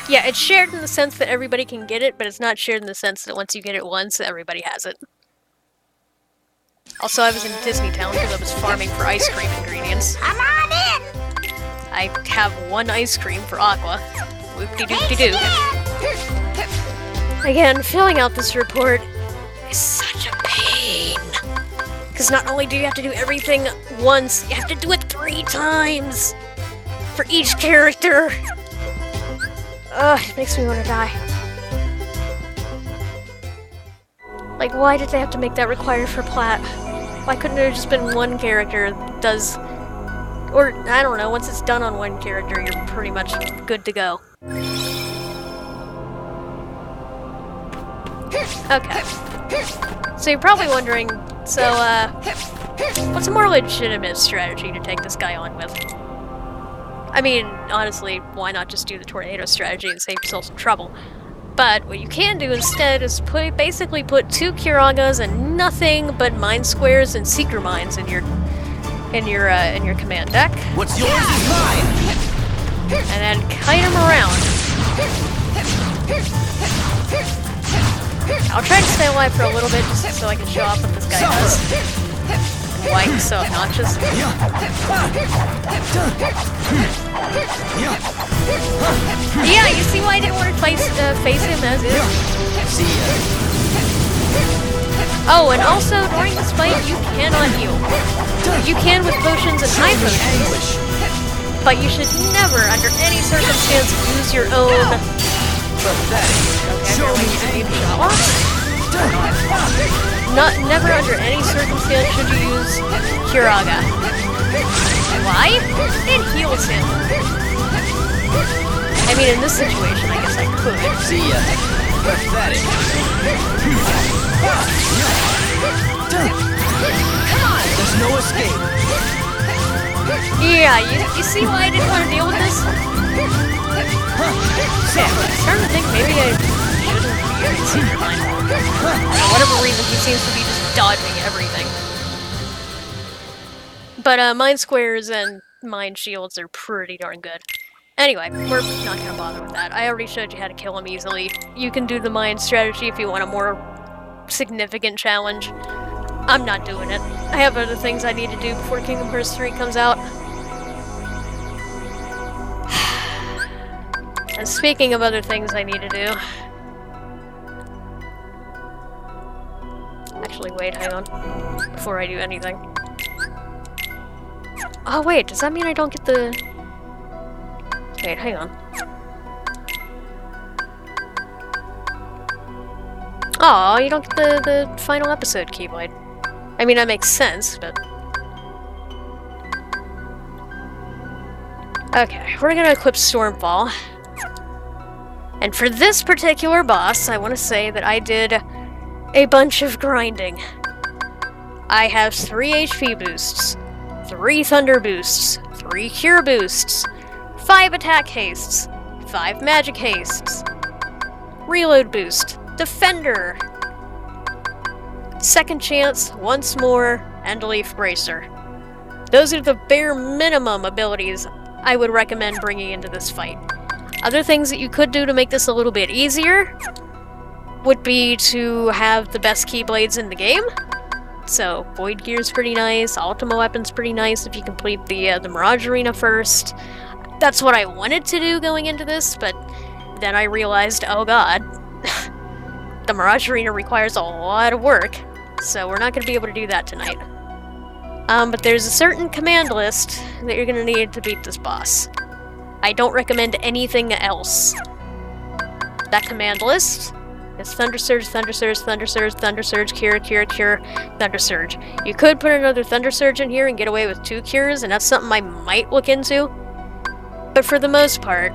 Yeah, it's shared in the sense that everybody can get it, but it's not shared in the sense that once you get it once, everybody has it. Also, I was in Disney Town because I was farming for ice cream ingredients. Come on in! I have 1 ice cream for Aqua. Whoop-de-doop-de-doo. Again, filling out this report is such a pain. Because not only do you have to do everything once, you have to do it 3 times! For each character! Ugh, it makes me want to die. Like, why did they have to make that required for Plat? Why couldn't there have just been 1 character that does... Or, I don't know, once it's done on 1 character, you're pretty much good to go. Okay. So you're probably wondering, so, what's a more legitimate strategy to take this guy on with? I mean, honestly, why not just do the tornado strategy and save yourself some trouble? But what you can do instead is basically put 2 Kiragas and nothing but Mind Squares and Seeker Mines in your command deck. What's yours is mine! And then kite them around. I'll try to stay alive for a little bit just so I can show off what this guy does. And why he's so obnoxious. Yeah, you see why I didn't want to face him as is? See ya. Oh, and also, during this fight, you cannot heal. You can with potions and high potions. But you should never, under any circumstance, use your own... Never under any circumstance should you use Kiraga. Why? It heals him. I mean, in this situation, I guess I could. See ya. Pathetic. Come on! There's no escape. Yeah, you see why I didn't want to deal with this? Yeah, I'm starting to think maybe I shouldn't be using Secret Mine. For whatever reason, he seems to be just dodging everything. But Mind Squares and Mind Shields are pretty darn good. Anyway, we're not gonna bother with that. I already showed you how to kill him easily. You can do the Mind strategy if you want a more significant challenge. I'm not doing it. I have other things I need to do before Kingdom Hearts 3 comes out. And speaking of other things I need to do... Actually, wait, hang on. Before I do anything. Oh wait, does that mean I don't get the... Wait, hang on. Aw, you don't get the final episode Keyblade. I mean, that makes sense, but... Okay, we're gonna equip Stormfall. And for this particular boss, I want to say that I did a bunch of grinding. I have 3 HP boosts, 3 Thunder boosts, 3 Cure boosts, 5 Attack hastes, 5 Magic hastes, Reload boost, Defender, Second Chance, Once More, and Leaf Bracer. Those are the bare minimum abilities I would recommend bringing into this fight. Other things that you could do to make this a little bit easier would be to have the best Keyblades in the game. So, Void Gear's pretty nice, Ultima Weapon's pretty nice if you complete the Mirage Arena first. That's what I wanted to do going into this, but then I realized, oh god, the Mirage Arena requires a lot of work, so we're not going to be able to do that tonight. But there's a certain command list that you're going to need to beat this boss. I don't recommend anything else. That command list is Thunder Surge, Thunder Surge, Thunder Surge, Thunder Surge, Cure, Cure, Cure, Thunder Surge. You could put another Thunder Surge in here and get away with 2 cures, and that's something I might look into. But for the most part,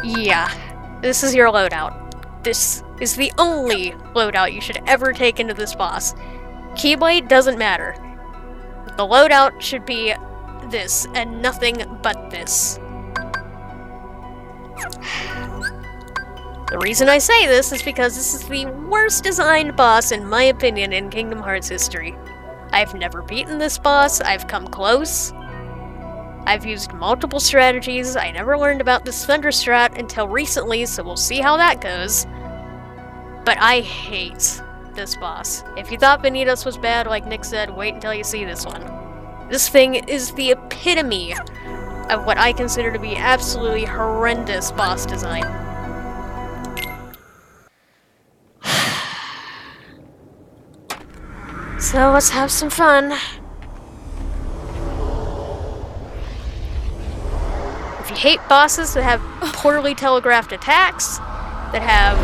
yeah, this is your loadout. This is the only loadout you should ever take into this boss. Keyblade doesn't matter. The loadout should be this, and nothing but this. The reason I say this is because this is the worst designed boss, in my opinion, in Kingdom Hearts history. I've never beaten this boss, I've come close. I've used multiple strategies, I never learned about this Thunder Strat until recently, so we'll see how that goes. But I hate this boss. If you thought Vanitas was bad, like Nick said, wait until you see this one. This thing is the epitome of what I consider to be absolutely horrendous boss design. So let's have some fun. If you hate bosses that have poorly telegraphed attacks, that have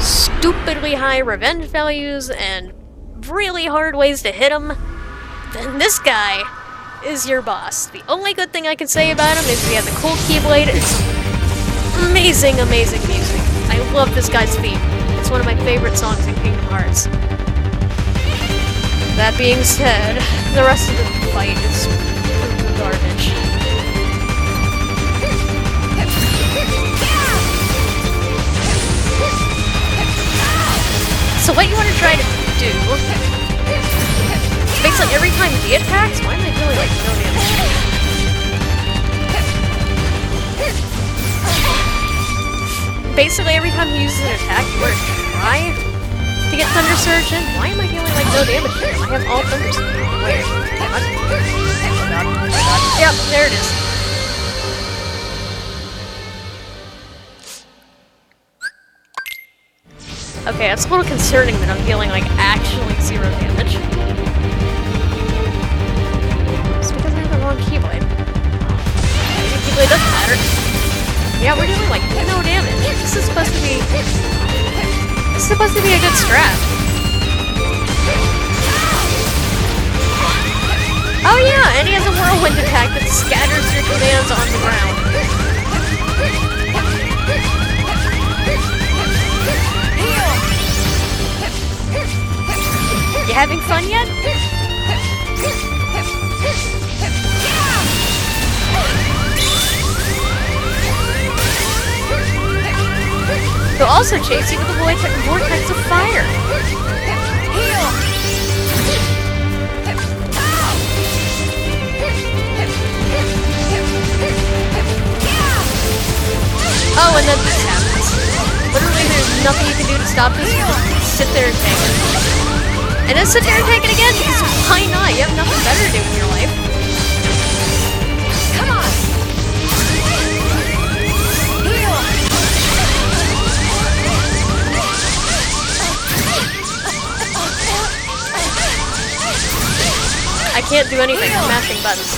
stupidly high revenge values, and really hard ways to hit them, then this guy is your boss. The only good thing I can say about him is he has a cool keyblade. It's amazing, amazing music. I love this guy's theme. It's one of my favorite songs in Kingdom Hearts. That being said, the rest of the fight is garbage. So what you want to try to do, basically every time he attacks, why am I feeling like no damage? Basically every time he uses an attack, you want to try to get Thunder Surge in. Why am I feeling like no damage to him? I have all Thunder Surge. Wait, what? Oh god, oh god. Yep, there it is. Okay, that's a little concerning that I'm feeling like actually 0 damage. It's because I have the wrong keyblade. Maybe keyblade doesn't matter. Yeah, we're doing like no damage. This is supposed to be a good strat. Oh yeah, and he has a whirlwind attack that scatters your commands on the ground. You having fun yet? He'll also chase you with a vortex of fire. Oh, and then this happens. Literally, there's nothing you can do to stop this. You just sit there and tank it. And then sit there and tank it again, because why not? You have nothing better to do in your life. Come on! I can't do anything from mashing buttons.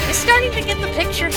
You're starting to get the picture.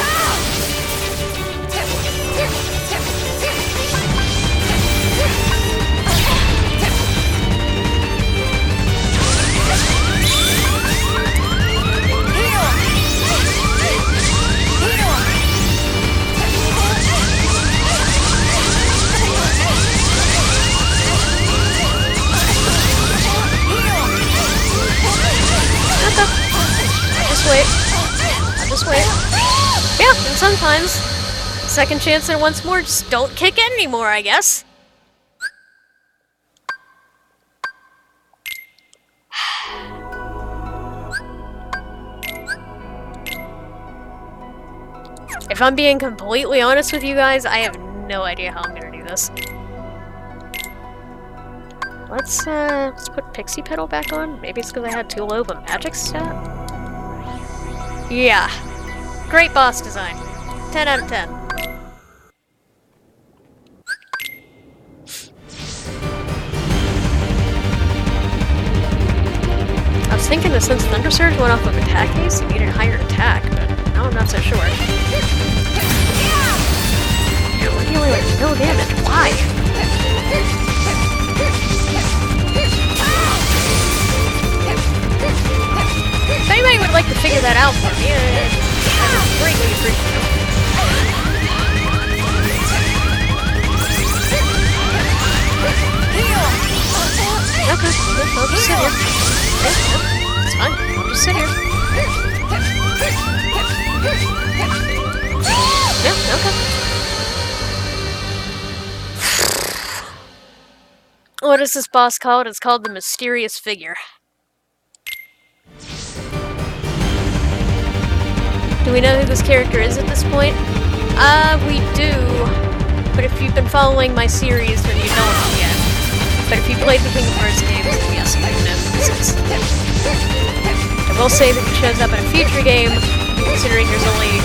Just wait. Yeah, and sometimes, second chance and once more, just don't kick in anymore, I guess. If I'm being completely honest with you guys, I have no idea how I'm gonna do this. Let's put Pixie Petal back on. Maybe it's because I had too low of a magic stat? Yeah. Great boss design. 10 out of 10. I was thinking that since Thunder Surge went off of attack haste, he needed higher attack, but now I'm not so sure. Yeah, we're dealing with no damage. Why? If anybody would like to figure that out for me, I would greatly appreciate it. Okay, I'll just sit here. It's fine, I'll just sit here. Yeah, okay. What is this boss called? It's called the Mysterious Figure. Do we know who this character is at this point? We do. But if you've been following my series, then you don't know yet. But if you played the Kingdom Hearts games, then yes, you know who this is. I will say that he shows up in a future game, considering there's only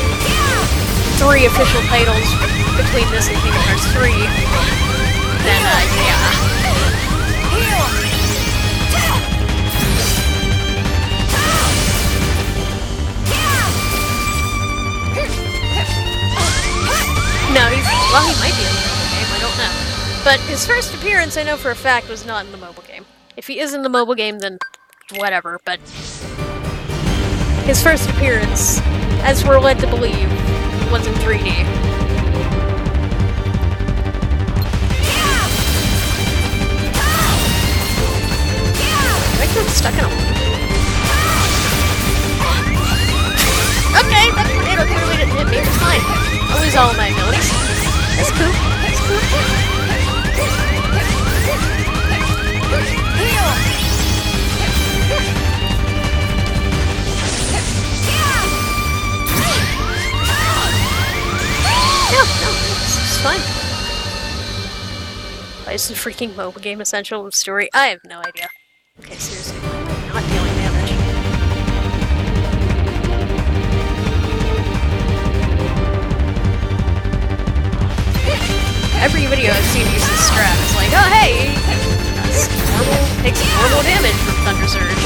3 official titles between this and Kingdom Hearts 3. Then, yeah. No, well, he might be in the mobile game, I don't know. But his first appearance, I know for a fact, was not in the mobile game. If he is in the mobile game, then whatever, but his first appearance, as we're led to believe, was in 3D. I got stuck in a... Okay, that tornado clearly didn't hit me, it's fine. I'll lose all of my abilities. That's cool. That's cool. Yeah, no, it's fine. Why is the freaking mobile game essential to the story? I have no idea. Okay, seriously, why am I not dealing damage? Every video I've seen use this strat is like, oh hey, takes normal damage from Thunder Surge.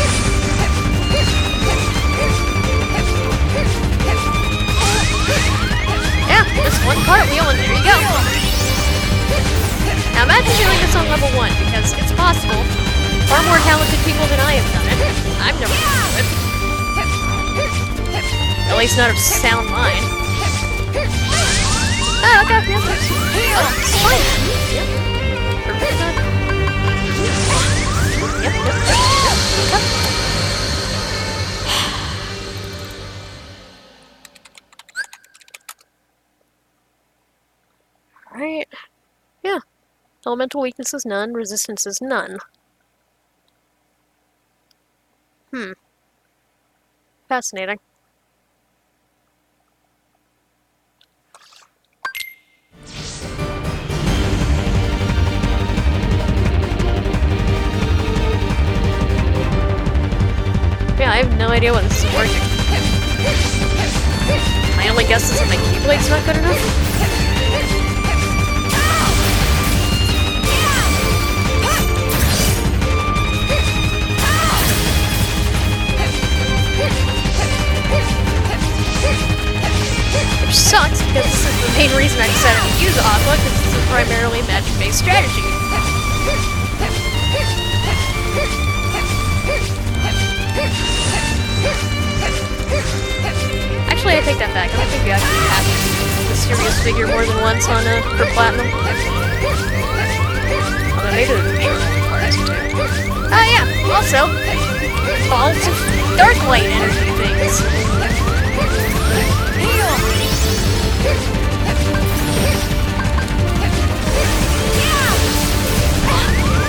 Yeah, just one cartwheel and there you go. Now imagine doing this on level 1, because it's possible. Far more talented people than I have done it. I've never done it. At least not of sound mind. Oh, okay, yeah, it's fine. Yep. Perfect time. Yep. Okay. Alright. Yeah. Elemental weaknesses none, resistances none. Fascinating. Yeah, I have no idea what this is working. My only guess is that my Keyblade's not good enough. Which sucks, because this is the main reason I decided to use Aqua, because this is primarily magic-based strategy. Actually, I take that back. I don't think we actually have the Mysterious Figure more than once on for Platinum. Although maybe the parts too. Oh yeah, also, balls of dark light energy things.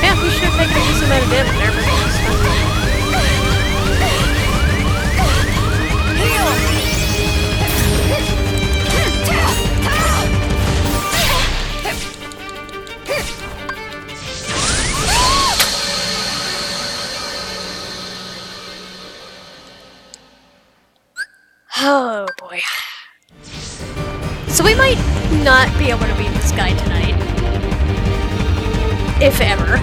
Yeah, we should have taken a decent amount of damage there, but it's fun. Oh boy. So we might not be able to beat this guy tonight. If ever.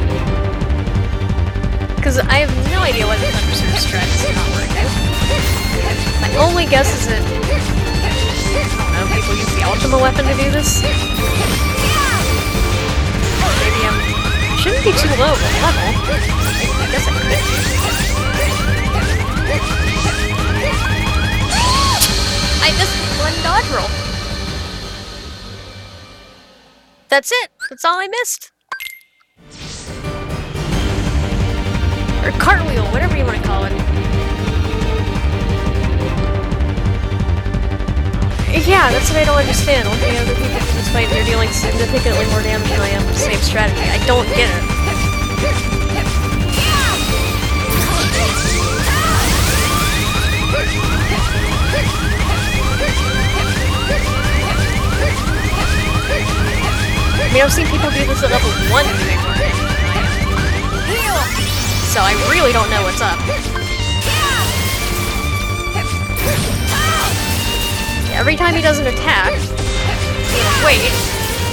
Because I have no idea why the Thundersurge strategy is not working. My only guess is that, I don't know, people use the ultimate weapon to do this? Maybe shouldn't be too low of a level. I guess I could. I missed one dodge roll. That's it. That's all I missed. Or cartwheel, whatever you want to call it. Yeah, that's what I don't understand. Looking at other people in this fight, they're dealing significantly more damage than I am with the same strategy. I don't get it. I mean, I've seen people do this at level 1 before. So I really don't know what's up. Every time he does an attack, you gotta wait,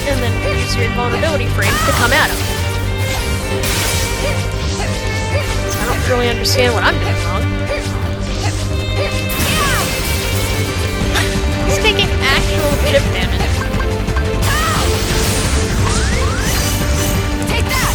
and then use your invulnerability frames to come at him. So I don't really understand what I'm doing wrong. He's taking actual chip damage. Take that!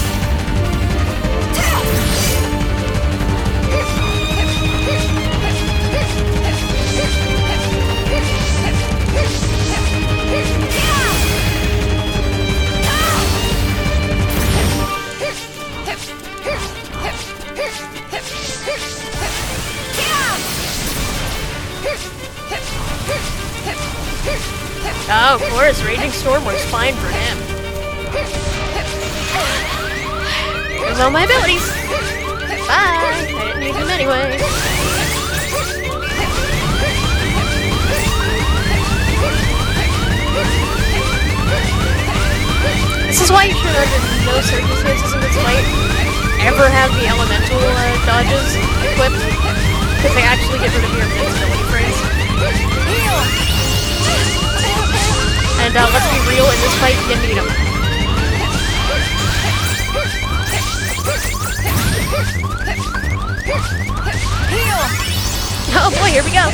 Oh, of course, Raging Storm works fine for him. There's all my abilities. Bye! I didn't need them anyway. This is why you should, under no circumstances in this fight, ever have the elemental dodges equipped, because they actually get rid of your invincibility frames. And let's be real, in this fight, you need them. Oh boy, here we go.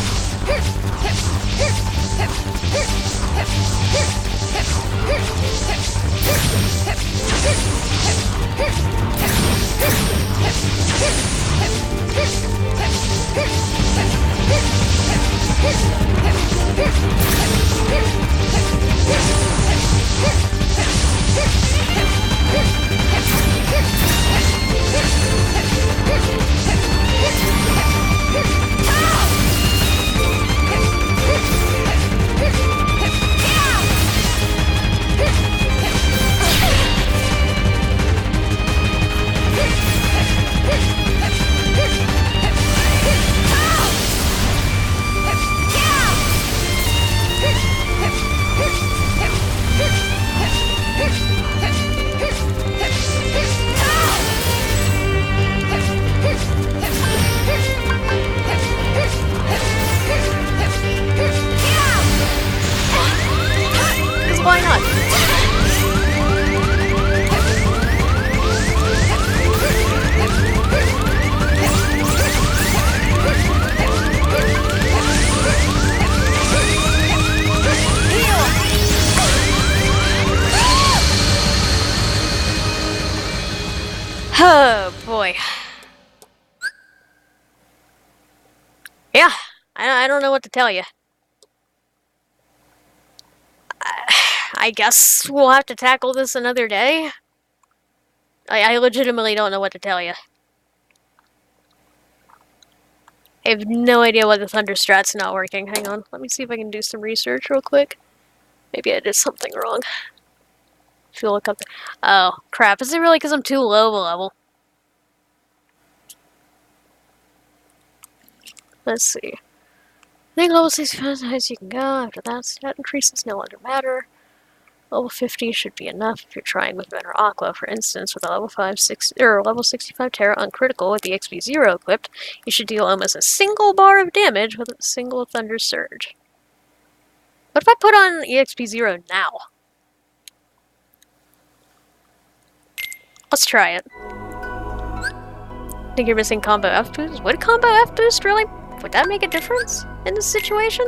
Why not? Oh boy. Yeah, I don't know what to tell you. I guess we'll have to tackle this another day. I legitimately don't know what to tell you. I have no idea why the Thunder Strat's not working. Hang on, let me see if I can do some research real quick. Maybe I did something wrong. If you look up there. Oh, crap. Is it really because I'm too low of a level? Let's see. I think level 6 is as high as you can go. After that, stat increases no longer matter. Level 50 should be enough if you're trying with Vener Aqua, for instance, with a level 65 Terra on critical with the XP0 equipped, you should deal almost a single bar of damage with a single Thunder Surge. What if I put on EXP0 now? Let's try it. Think you're missing combo F boost? Would combo F boost really? Would that make a difference in this situation?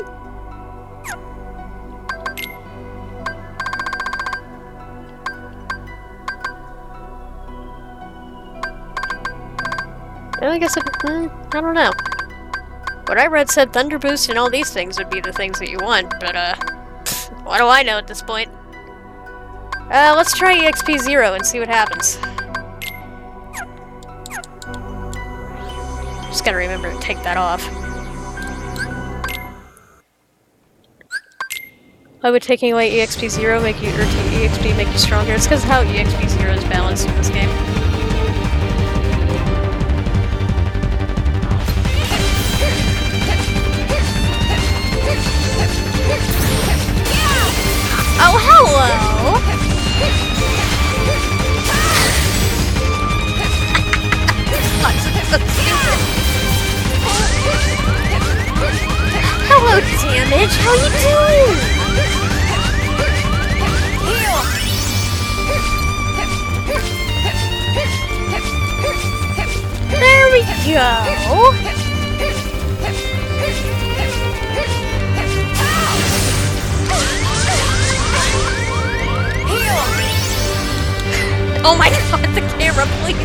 I guess I don't know. What I read said Thunder Boost and all these things would be the things that you want, but what do I know at this point? Let's try EXP0 and see what happens. Just gotta remember to take that off. Why would taking away EXP0 make you, or EXP make you stronger? It's because of how EXP0 is balanced in this game. Oh, hello! Hello, Damage! How you doing? There we go! Oh my god, the camera, please!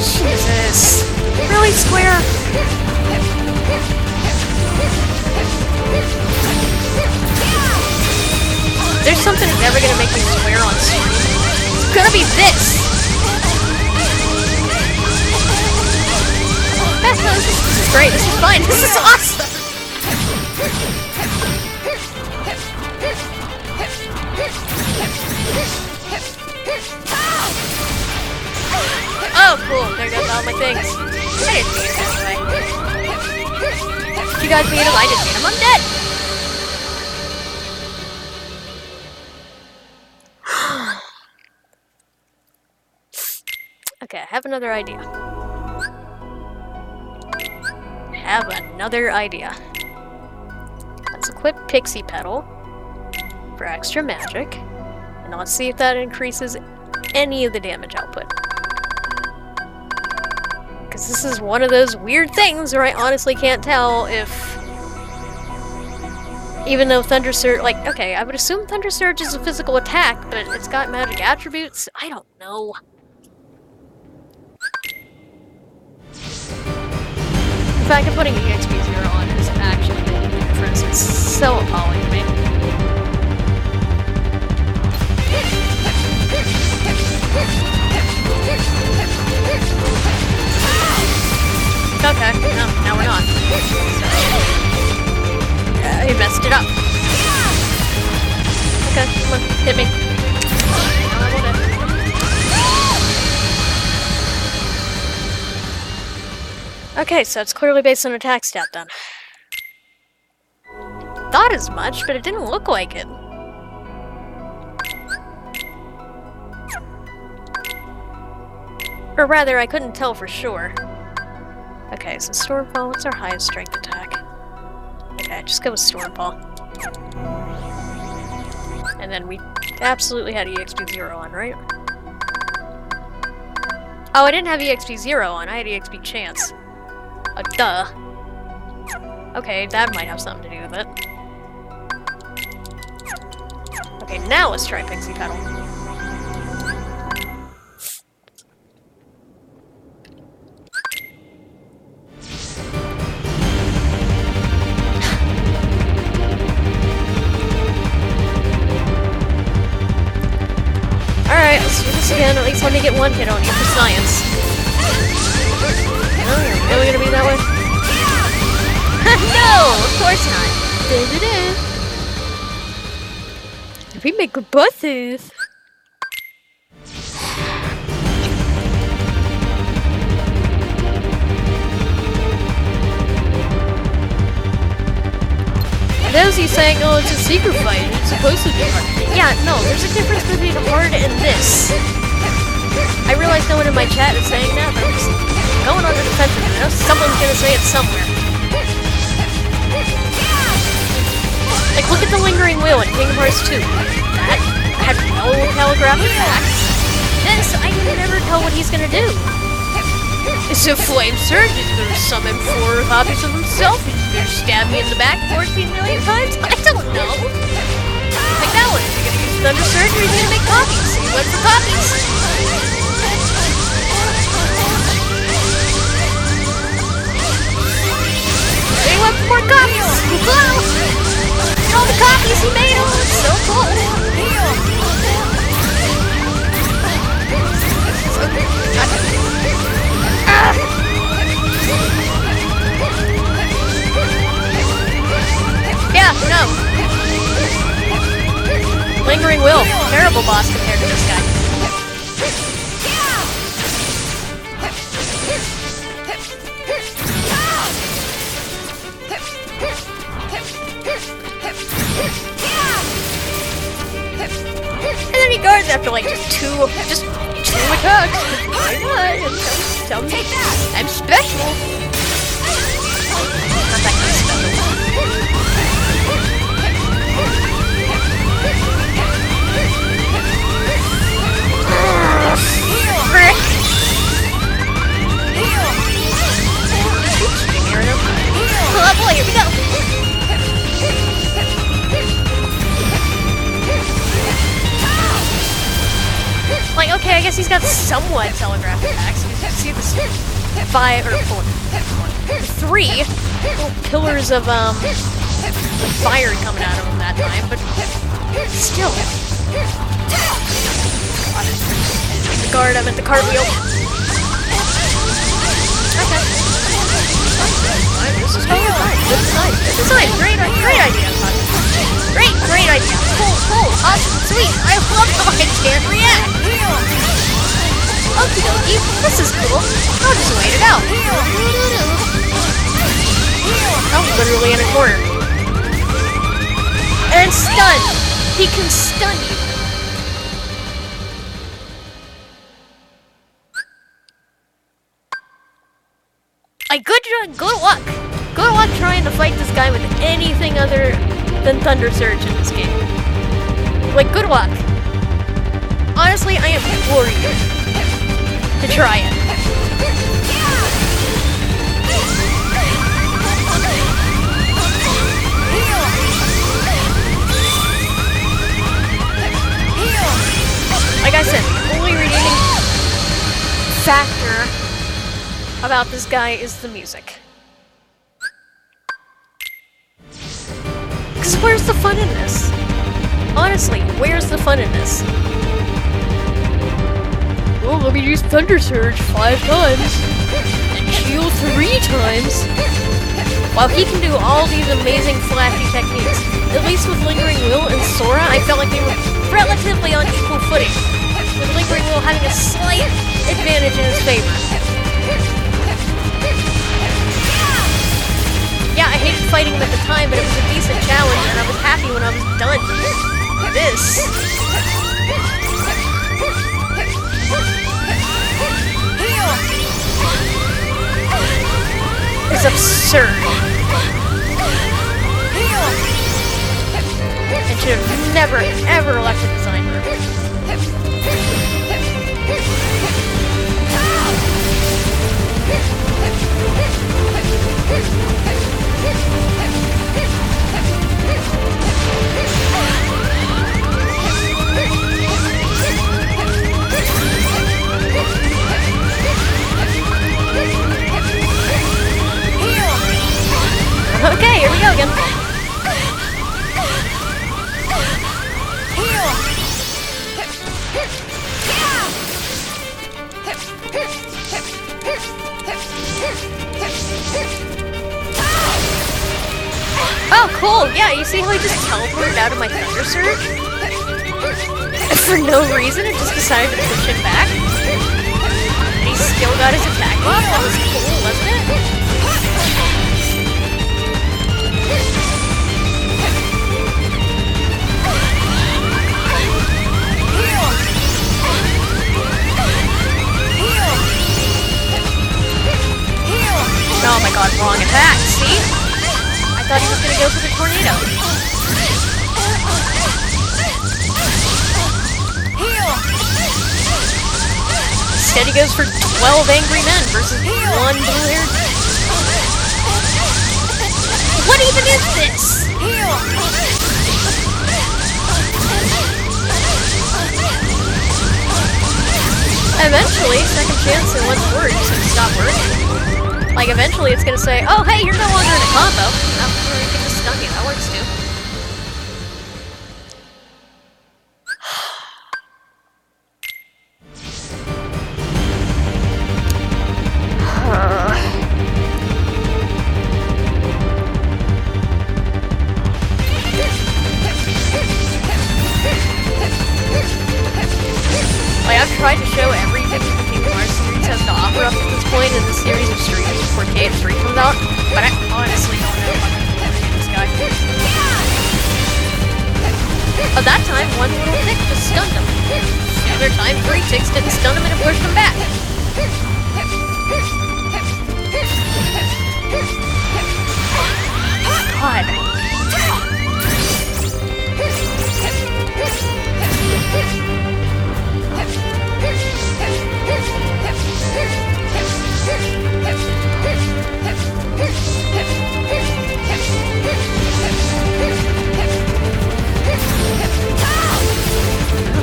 Jesus. Really, Square? There's something that's ever gonna make me swear on stream. It's gonna be this! This is great, this is fine, this is awesome! Oh, cool. There goes all my things. I didn't beat him anyway. Did you guys beat him? I didn't beat him. I'm dead! Okay, I have another idea. Let's equip Pixie Petal for extra magic. And let's see if that increases any of the damage output. Because this is one of those weird things where I honestly can't tell if... Even though Thunder Surge... Like, okay, I would assume Thunder Surge is a physical attack, but it's got magic attributes? I don't know. The fact of putting EXP0 on is actually making a difference. It's so appalling to me. Okay, no, now we're not. He messed it up. Okay, come on, hit me. Okay, so it's clearly based on attack stat then. Thought as much, but it didn't look like it. Or rather, I couldn't tell for sure. Okay, so Stormfall, what's our highest strength attack? Okay, just go with Stormfall. And then we absolutely had EXP0 on, right? Oh, I didn't have EXP0 on, I had EXP Chance. Duh. Okay, that might have something to do with it. Okay, now let's try Pixie Petal. Alright, let's do this again. At least let me get one hit on you for science. Oh, you're really gonna be that way? No! Of course not. We make good bosses. he's saying, oh, it's a secret fight, it's supposed to be hard. Yeah, no, there's a difference between hard and this. I realize no one in my chat is saying that, but I'm just going on the defensive, you know? Someone's gonna say it somewhere. Like, look at the Lingering Wheel in Kingdom Hearts 2. That had no telegraphic facts. This, I can never tell what he's gonna do. Is it Flame Surge? He's gonna summon 4 copies of himself? He's gonna stab me in the back 14 million times? I don't know. Like that one, is he gonna use Thunder Surge or he's gonna make copies? He went for copies. He went for more copies! Wow! And all the copies he made, oh, it's so cool! Yeah, no. Lingering Will, terrible boss compared to this guy. And then he guards after like just two attacks. Why not? And tell me I'm special. Not that kind of special. Frick! Oh boy, here we go! Like, okay, I guess he's got somewhat telegraphic attacks. You can see this 5 or 3 little pillars of fire coming out of him that time, but still. The guard, I'm at the cartwheel. Okay. This is totally fine. This is nice. This is nice. Great idea. Great idea. Cool. Awesome. Sweet. I love how I can't react. Okie dokie. This is cool. I'll just wait it out. Oh, literally in a corner. And stun. He can stun you. Like, good luck. Good luck trying to fight this guy with anything other than Thunder Surge in this game. Like, good luck. Honestly, I implore you to try it. Like I said, the only redeeming factor about this guy is the music. Because where's the fun in this? Honestly, where's the fun in this? Oh, let me use Thunder Surge 5 times and heal 3 times. While he can do all these amazing flashy techniques, at least with Lingering Will and Sora, I felt like they were relatively on equal footing, with Lingering Will having a slight advantage in his favor. Yeah, I hated fighting him at the time, but it was a decent challenge, and I was happy when I was done. This is absurd. And should have never, ever left the design room. Okay, here we go again. Oh, cool! Yeah, you see how he just teleported out of my Thunder Surge? For no reason, it just decided to push him back. And he still got his attack off? That was cool, wasn't it? my god, wrong attack, see? I thought he was gonna go for the tornado. Heal! Instead he goes for 12 angry men versus one blue-haired. What even is this? Heal! Eventually, second chance and once word is gonna stop working. Like, eventually it's gonna say, oh, hey, you're no longer in a combo. Oh, you can just stun you. That works too. Like, I've tried to show everything the Kingdom Hearts series has to offer up to this point in the series of streams before KH3 comes out, but I honestly don't know if I'm going to be this guy. At that time, one little tick just stunned him. The other time, 3 ticks didn't stun him and it pushed him back. God.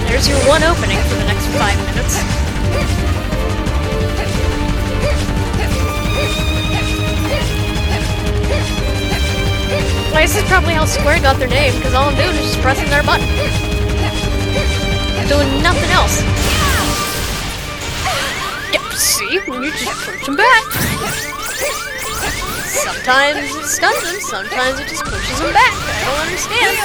There's your one opening for the next 5 minutes. Well, this is probably how Square got their name, because all I'm doing is just pressing their button. Doing nothing else. Yep, see? You just push them back. Sometimes it stuns them, sometimes it just pushes them back. I don't understand.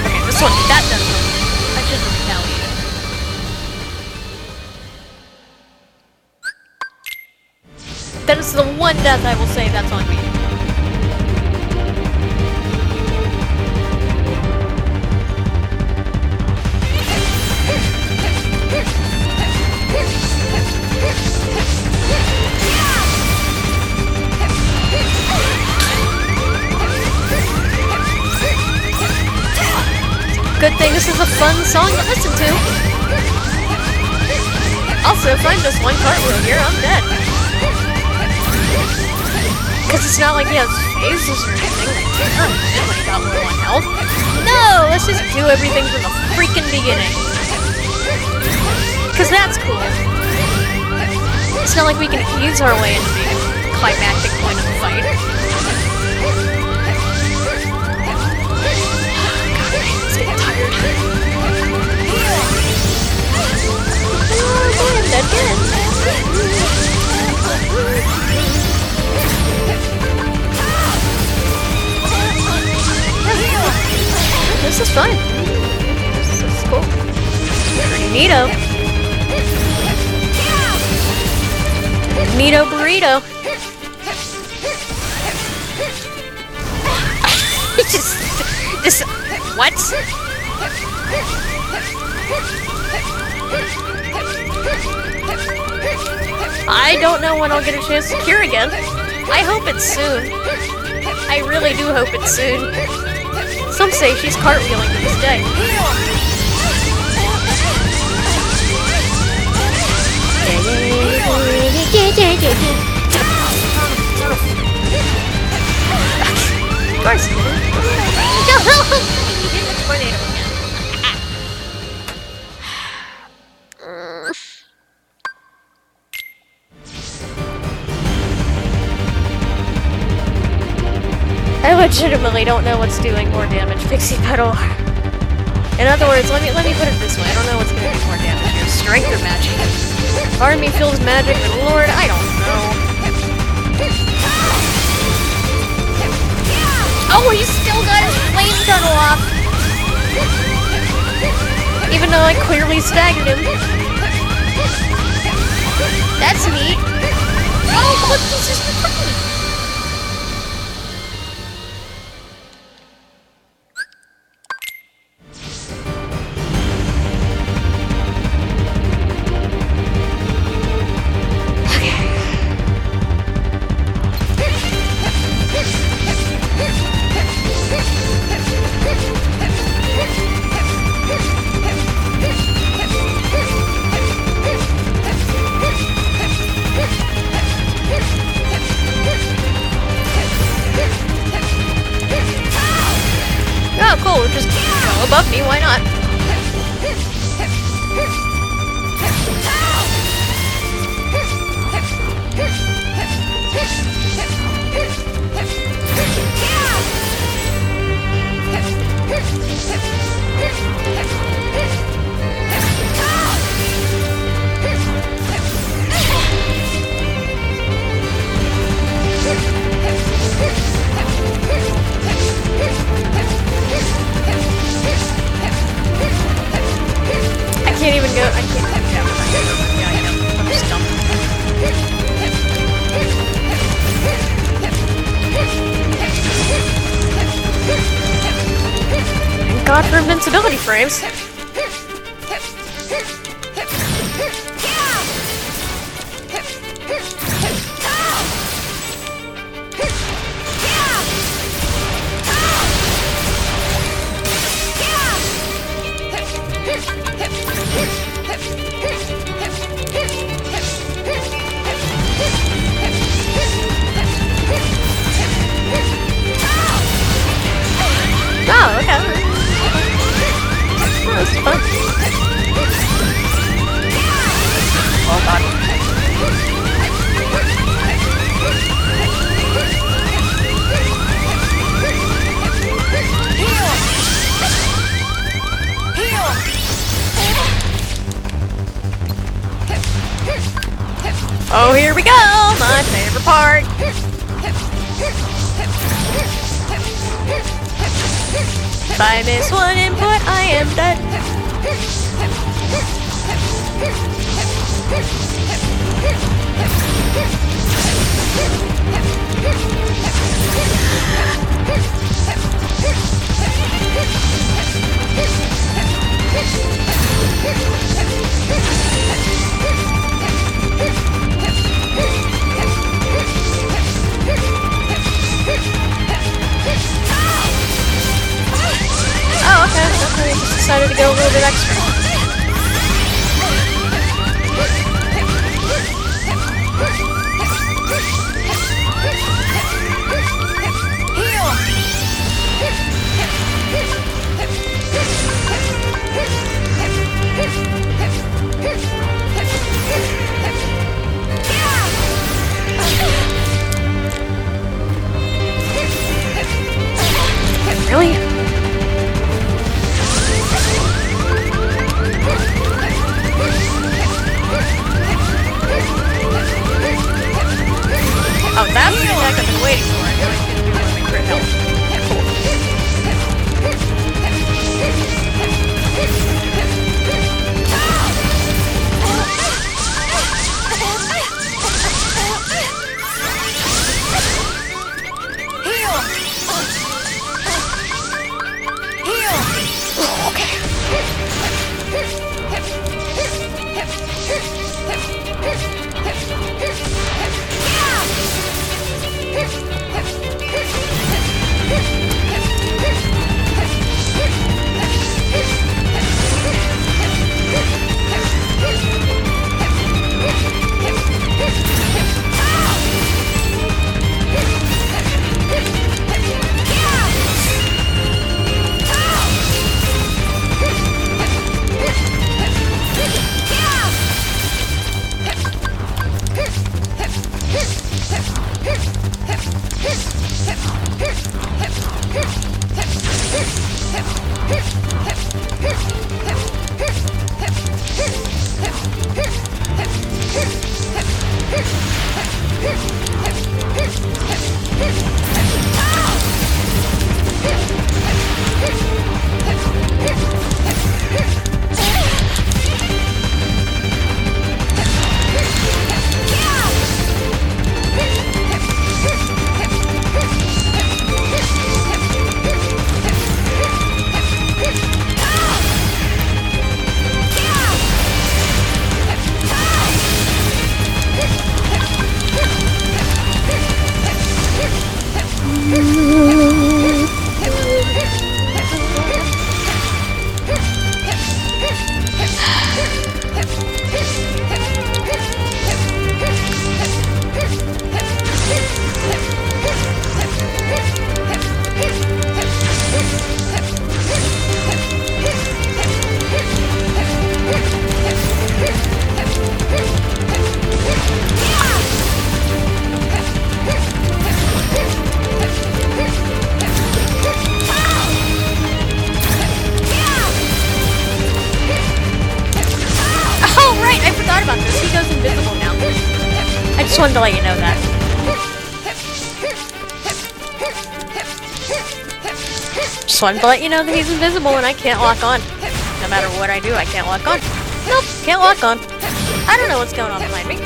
Okay, this one, that does something. I shouldn't retaliate. That is the one death I will say that's on me. Good thing this is a fun song to listen to. Also, if I miss one cartwheel here, I'm dead. Because it's not like he has phases or anything. I'm dead when he got low on health. No, let's just do everything from the freaking beginning. Because that's cool. It's not like we can ease our way into the climactic point of the fight. That good. This is fine. This is cool. Pretty neato. Neato burrito. just what? I don't know when I'll get a chance to cure again. I hope it's soon. I really do hope it's soon. Some say she's cartwheeling to this day. Of course. Tornado again. I legitimately don't know what's doing more damage, Pixie Petal. In other words, let me put it this way. I don't know what's gonna do more damage here. Strength or magic? Part of me feels magic, but Lord, I don't know. Oh, he's still got his flame tunnel off! Even though I clearly staggered him. That's neat. Oh, look, he's just free. Oh, cool, just go above me, why not? I can't even go. I can't. Yeah, I know. I'm just dumb. Thank God for invincibility frames. Oh, okay. Oh, this is fun. Oh god. Oh, here we go! My favorite part! If I miss one input, I am dead. Oh, okay. Okay, just decided to go a little bit extra. Really? Oh, that's the attack I've been waiting for. I know he's gonna do one of my crit health. Just wanted to let you know that. Just wanted to let you know that he's invisible and I can't lock on. No matter what I do, I can't lock on. Nope, can't lock on. I don't know what's going on behind me.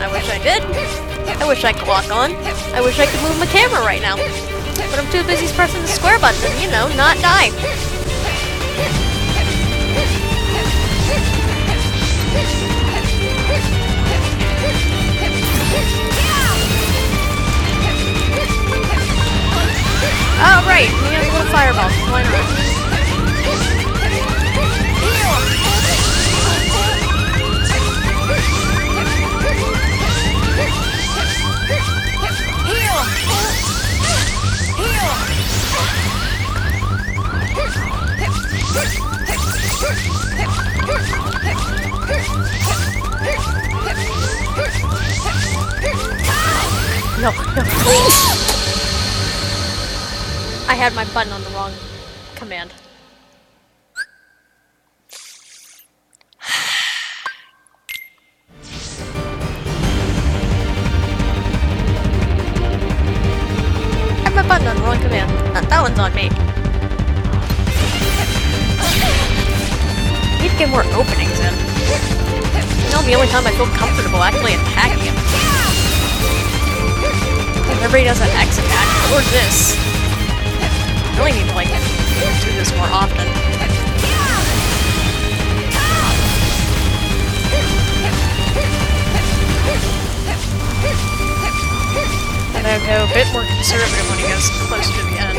I wish I did. I wish I could lock on. I wish I could move my camera right now. But I'm too busy pressing the square button and, you know, not die. Oh, right. He has a little fireball. Why not? No, no. I had my button on the wrong command. I had my button on the wrong command. That one's on me. I need to get more openings in. You know, the only time I feel comfortable actually attacking him. Everybody does an X attack, or this. I really need to, like, do this more often. And I go a bit more conservative when he gets close to the end.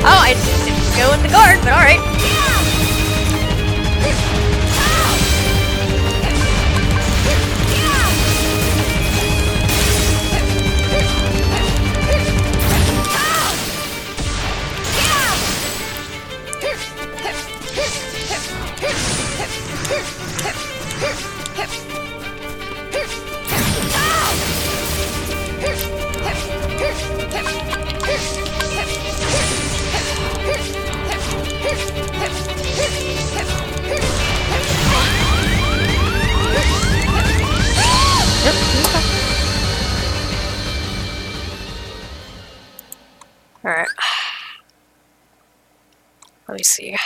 Oh, I didn't go in the guard, but alright. Alright. Let me see.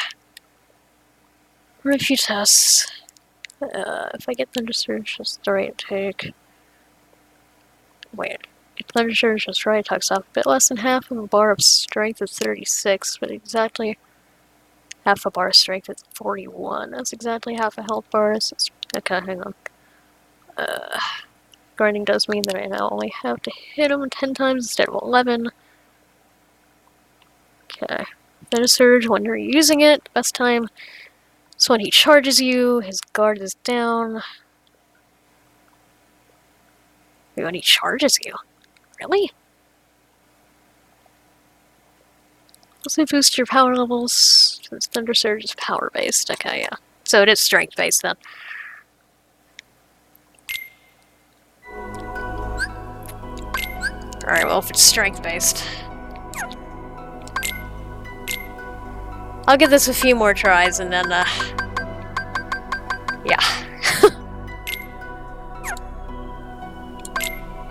Run a few tests. If I get Thunder Surge, just the right take. Wait. If Thunder Surge just right, talks off a bit less than half of a bar of strength at 36, but exactly half a bar of strength at 41. That's exactly half a health bar. So okay, hang on. Grinding does mean that I now only have to hit him 10 times instead of 11. Okay. Then a surge when you're using it. Best time is when he charges you. His guard is down. Wait, when he charges you? Really? Also boost your power levels. Since Thunder Surge is power based. Okay, yeah. So it is strength based then. Alright, well, if it's strength based, I'll give this a few more tries and then, yeah.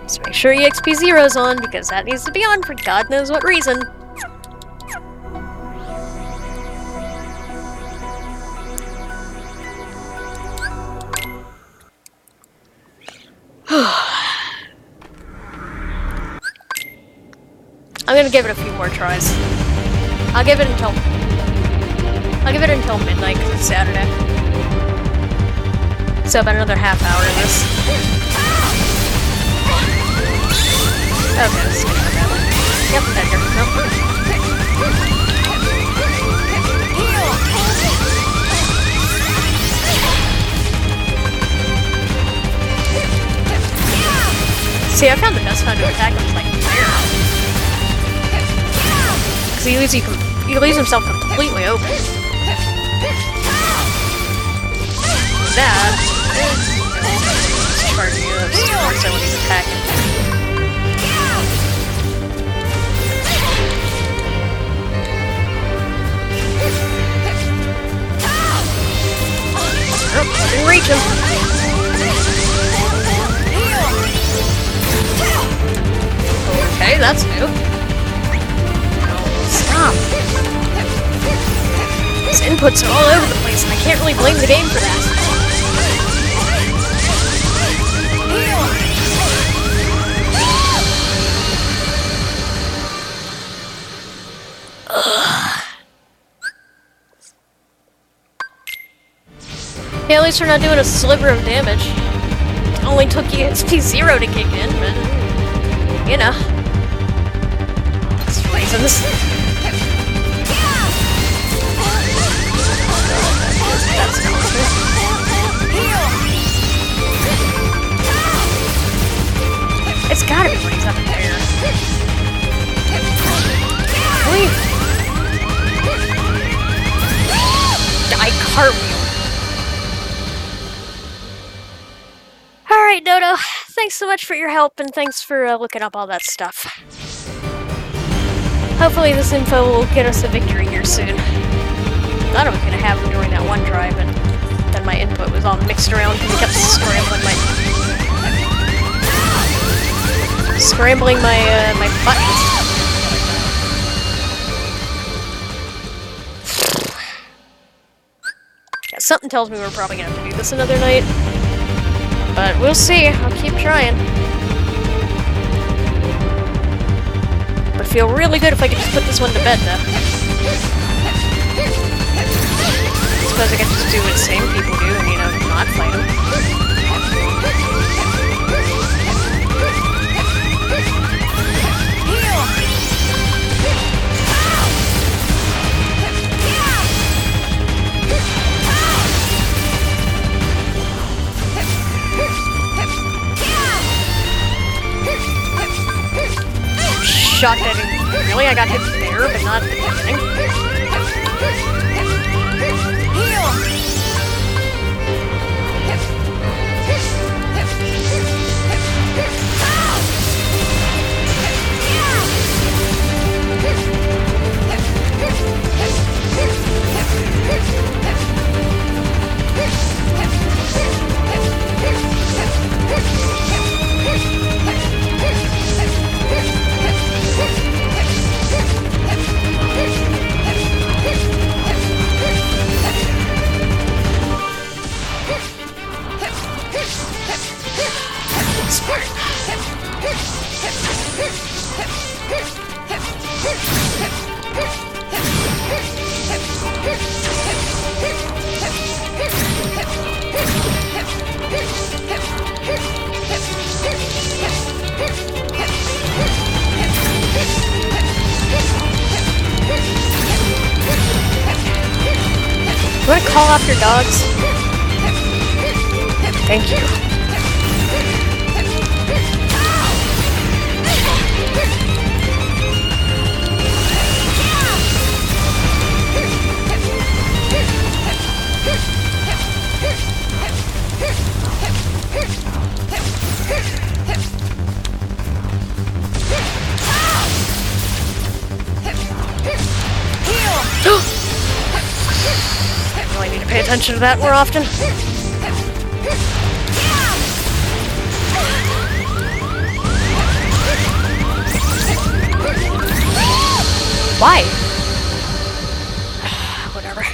Just make sure EXP 0's on, because that needs to be on for God knows what reason. I'm gonna give it a few more tries. I'll give it until midnight, because it's Saturday. So about another half hour of this. Okay, this is gonna go badly. Yep, I'm dead here. Nope. See, I found the best time to attack him was like there. Because he leaves himself completely open. That is charging you up more so when he's attacking. Oh, didn't reach him. Okay, that's new. Stop. His inputs are all over the place, and I can't really blame the game for that. Yeah, at least we're not doing a sliver of damage. It only took you SP0 to kick in, but you know. There's reasons. That's it's gotta be when he's up in the air. Wait. I cartwheel. Alright, Dodo. Thanks so much for your help, and thanks for looking up all that stuff. Hopefully this info will get us a victory here soon. Thought I was gonna have them during that one try, but then my input was all mixed around because I kept scrambling my buttons. Yeah, something tells me we're probably gonna have to do this another night. But we'll see. I'll keep trying. Would feel really good if I could just put this one to bed, though. I suppose I could just do what sane people do and, you know, not fight them. Shocked I didn't. Really? I got hit there, but not at the beginning. You want to call off your dogs? Thank you. I really need to pay attention to that more often. Why? Whatever.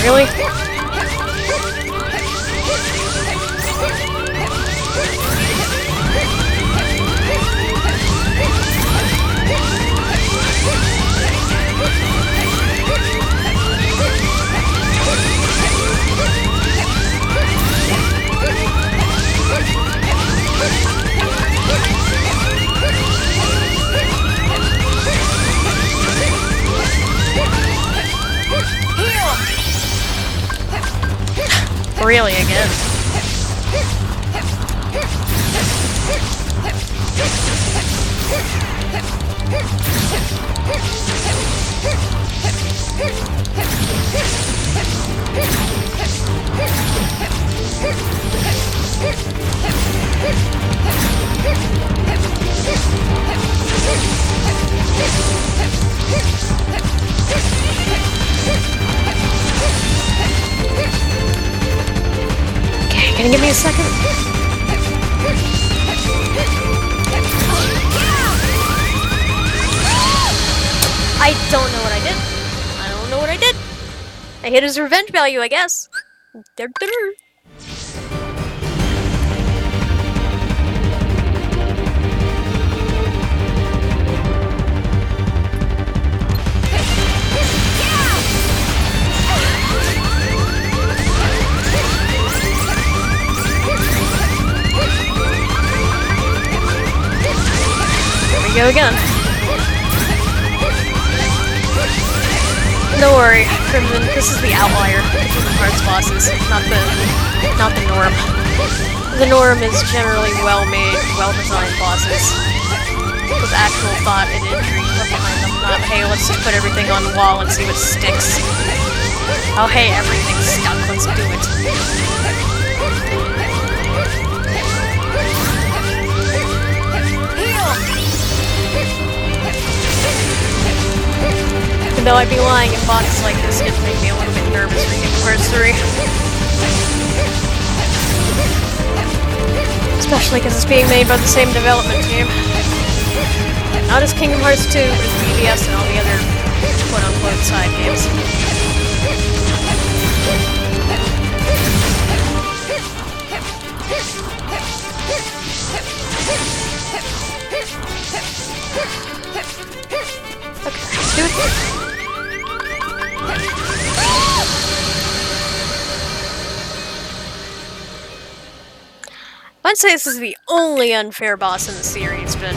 Really? Really, again? Okay, can you give me a second? I don't know what I did. I don't know what I did. I hit his revenge value, I guess. Here we go again. Don't worry, Crimson, this is the outlier. Kingdom Hearts bosses, not the norm. The norm is generally well-made, well-designed bosses with actual thought and intrigue put behind them. Not, hey, let's just put everything on the wall and see what sticks. Oh, hey, everything's stuck, let's do it. Though I'd be lying if bosses like this didn't make me a little bit nervous for Kingdom Hearts 3. Especially because it's being made by the same development team. Not as Kingdom Hearts 2, but as BBS and all the other quote-unquote side games. Okay, do it. I'd say this is the only unfair boss in the series, but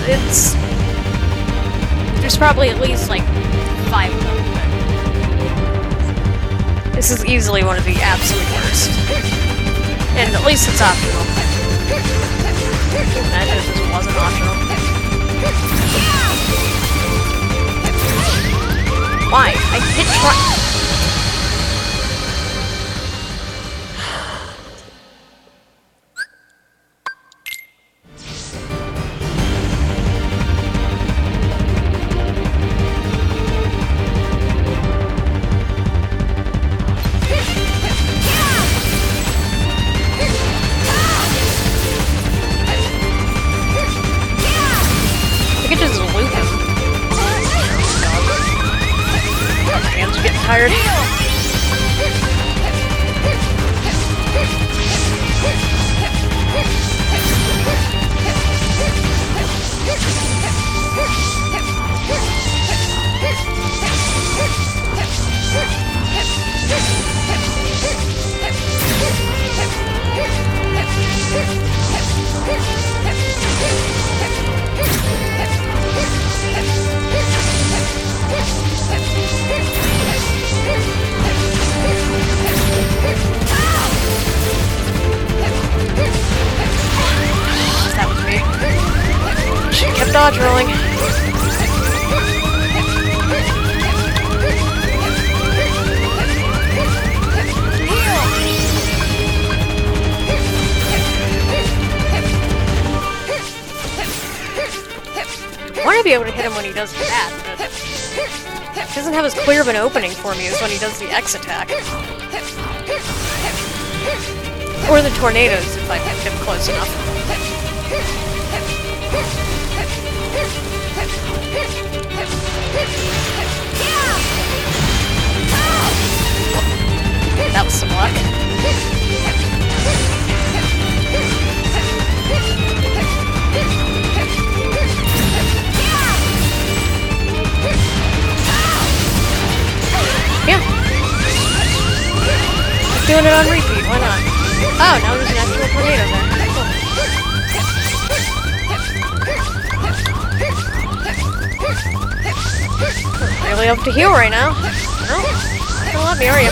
there's probably at least like 5 of them, but this is easily one of the absolute worst. And at least it's optional. Imagine if this wasn't optional. Why? I hit try. Tired. Dodge rolling. I want to be able to hit him when he does that, but he doesn't have as clear of an opening for me as when he does the X attack. Or the tornadoes if I get him close enough. That's some luck. Yeah. Doing it on repeat, why not? Oh, now there's an actual tornado there. Cool. Really up to heal right now. No? Don't let me, are you?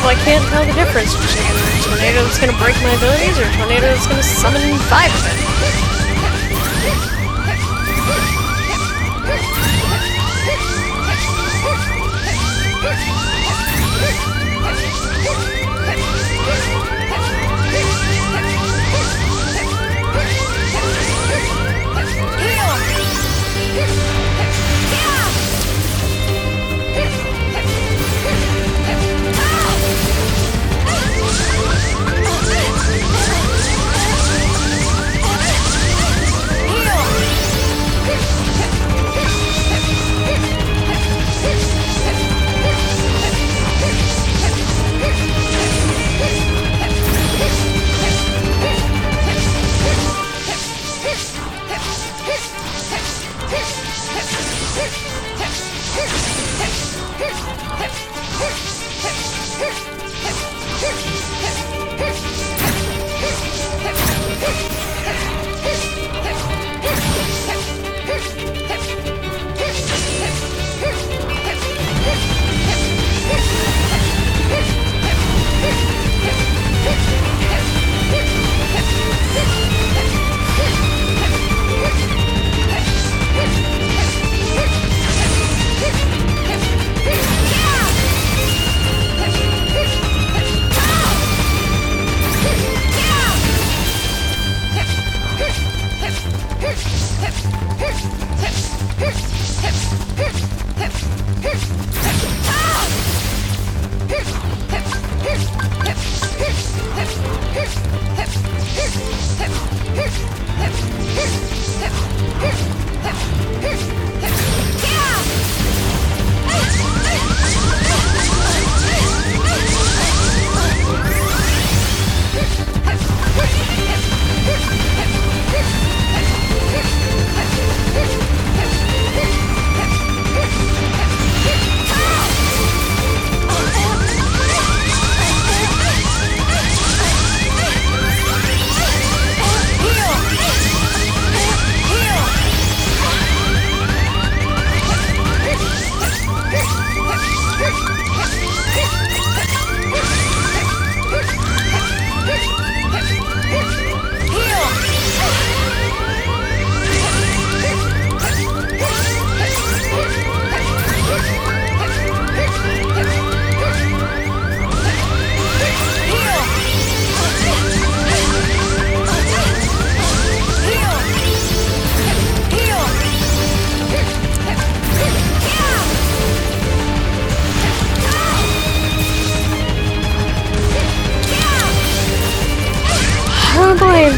I can't tell the difference between a tornado that's gonna break my abilities or a tornado that's gonna summon 5 of it.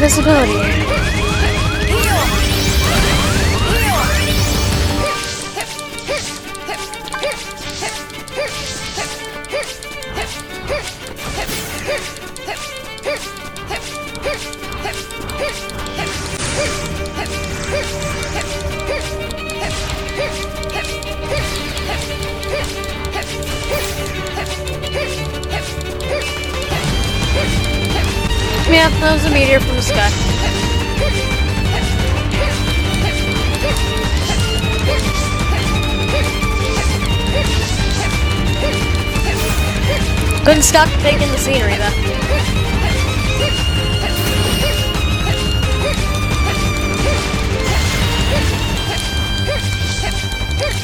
invisibility. Yeah, that was a meteor from the sky. Couldn't stop taking the scenery though.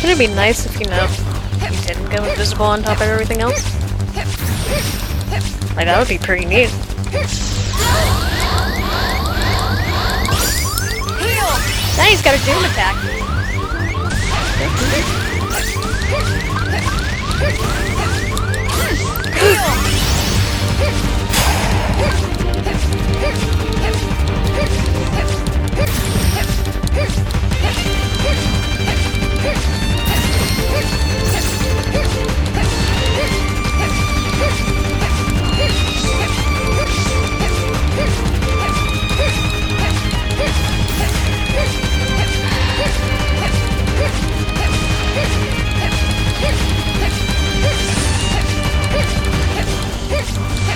Wouldn't it be nice if, you know, you didn't go invisible on top of everything else? Like, that would be pretty neat. Now he's got a Doom attack.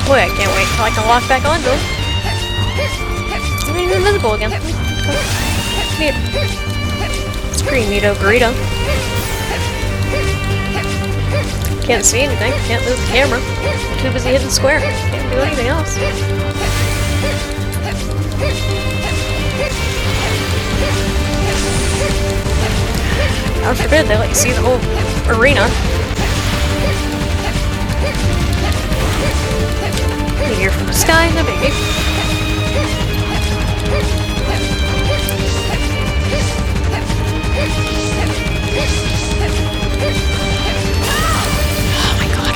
Boy, I can't wait till I can walk back onto him. He's invisible again. Neat. Screamito burrito. Can't see anything. Can't move the camera. Too busy hitting square. Can't do anything else. God forbid they let you see the whole arena. Meteor from the sky, no biggie. Oh my god.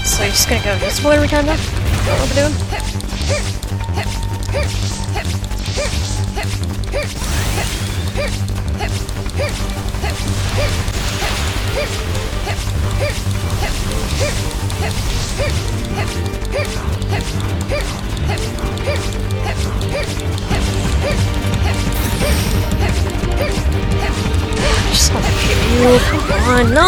So you're just gonna go invisible every time now? Is that what we're doing? I just want to hit you. Come on, no!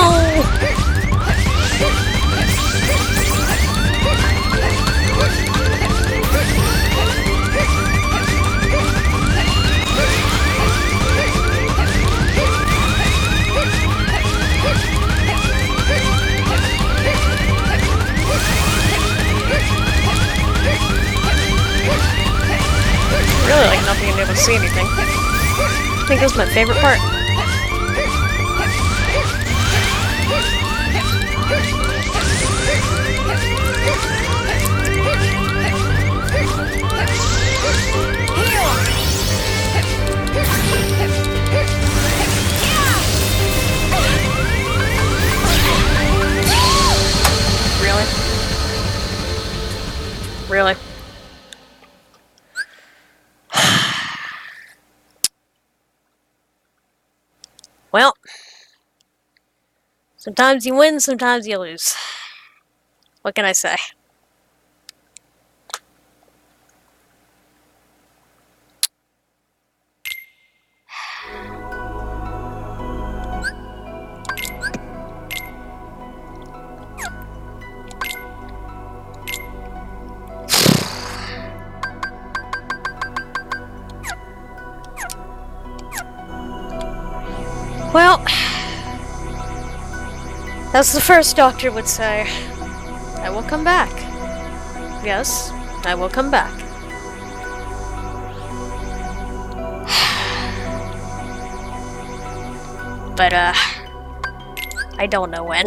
Really like not being able to see anything. I think that's my favorite part. Really? Really? Well, sometimes you win, sometimes you lose. What can I say? Well, as the first doctor would say, I will come back. Yes, I will come back. But, I don't know when.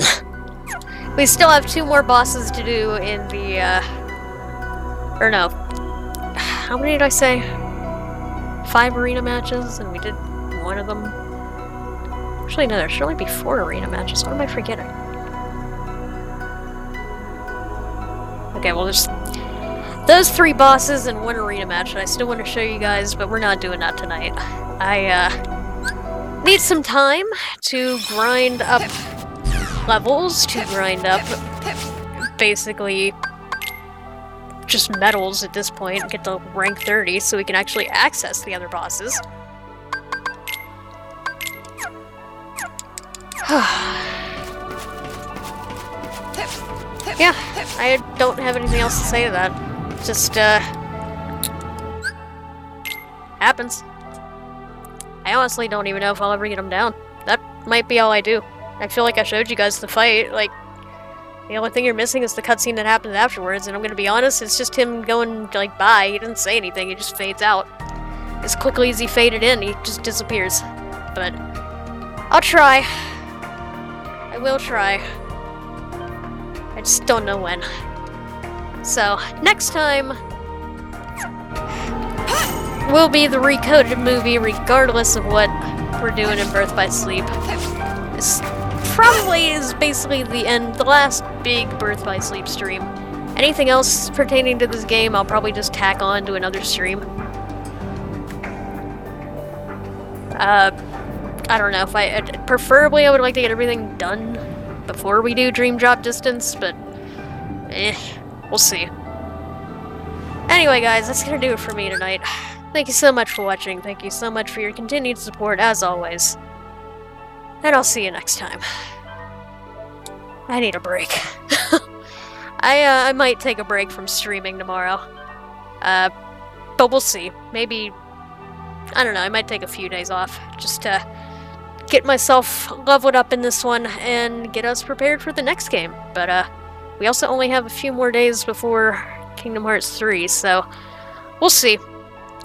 We still have 2 more bosses to do in the, or no. How many did I say? 5 arena matches, and we did 1 of them. Actually, no, there should only be 4 arena matches. What am I forgetting? Okay, well, there's those 3 bosses and 1 arena match that I still want to show you guys, but we're not doing that tonight. I, need some time to grind up levels, to grind up basically just medals at this point, get to rank 30 so we can actually access the other bosses. Yeah, I don't have anything else to say to that. Just, happens. I honestly don't even know if I'll ever get him down. That might be all I do. I feel like I showed you guys the fight, like, the only thing you're missing is the cutscene that happens afterwards, and I'm gonna be honest, it's just him going, like, bye. He doesn't say anything, he just fades out. As quickly as he faded in, he just disappears. But, I'll try. I will try. I just don't know when. So, next time will be the Recoded movie, regardless of what we're doing in Birth by Sleep. This probably is basically the last big Birth by Sleep stream. Anything else pertaining to this game, I'll probably just tack on to another stream. I don't know if preferably I would like to get everything done before we do Dream Drop Distance, but we'll see. Anyway, guys, that's gonna do it for me tonight. Thank you so much for watching. Thank you so much for your continued support, as always. And I'll see you next time. I need a break. I might take a break from streaming tomorrow. But we'll see. Maybe, I don't know, I might take a few days off just to get myself leveled up in this one and get us prepared for the next game. But we also only have a few more days before Kingdom Hearts 3, so we'll see.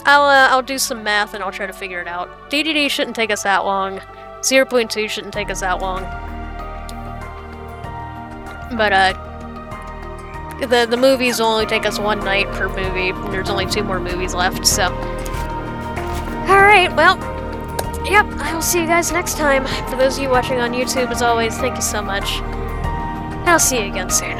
I'll do some math and I'll try to figure it out. DDD shouldn't take us that long. 0.2 shouldn't take us that long. But the movies will only take us 1 night per movie, and there's only 2 more movies left, so. Alright, well, yep, I will see you guys next time. For those of you watching on YouTube, as always, thank you so much. I'll see you again soon.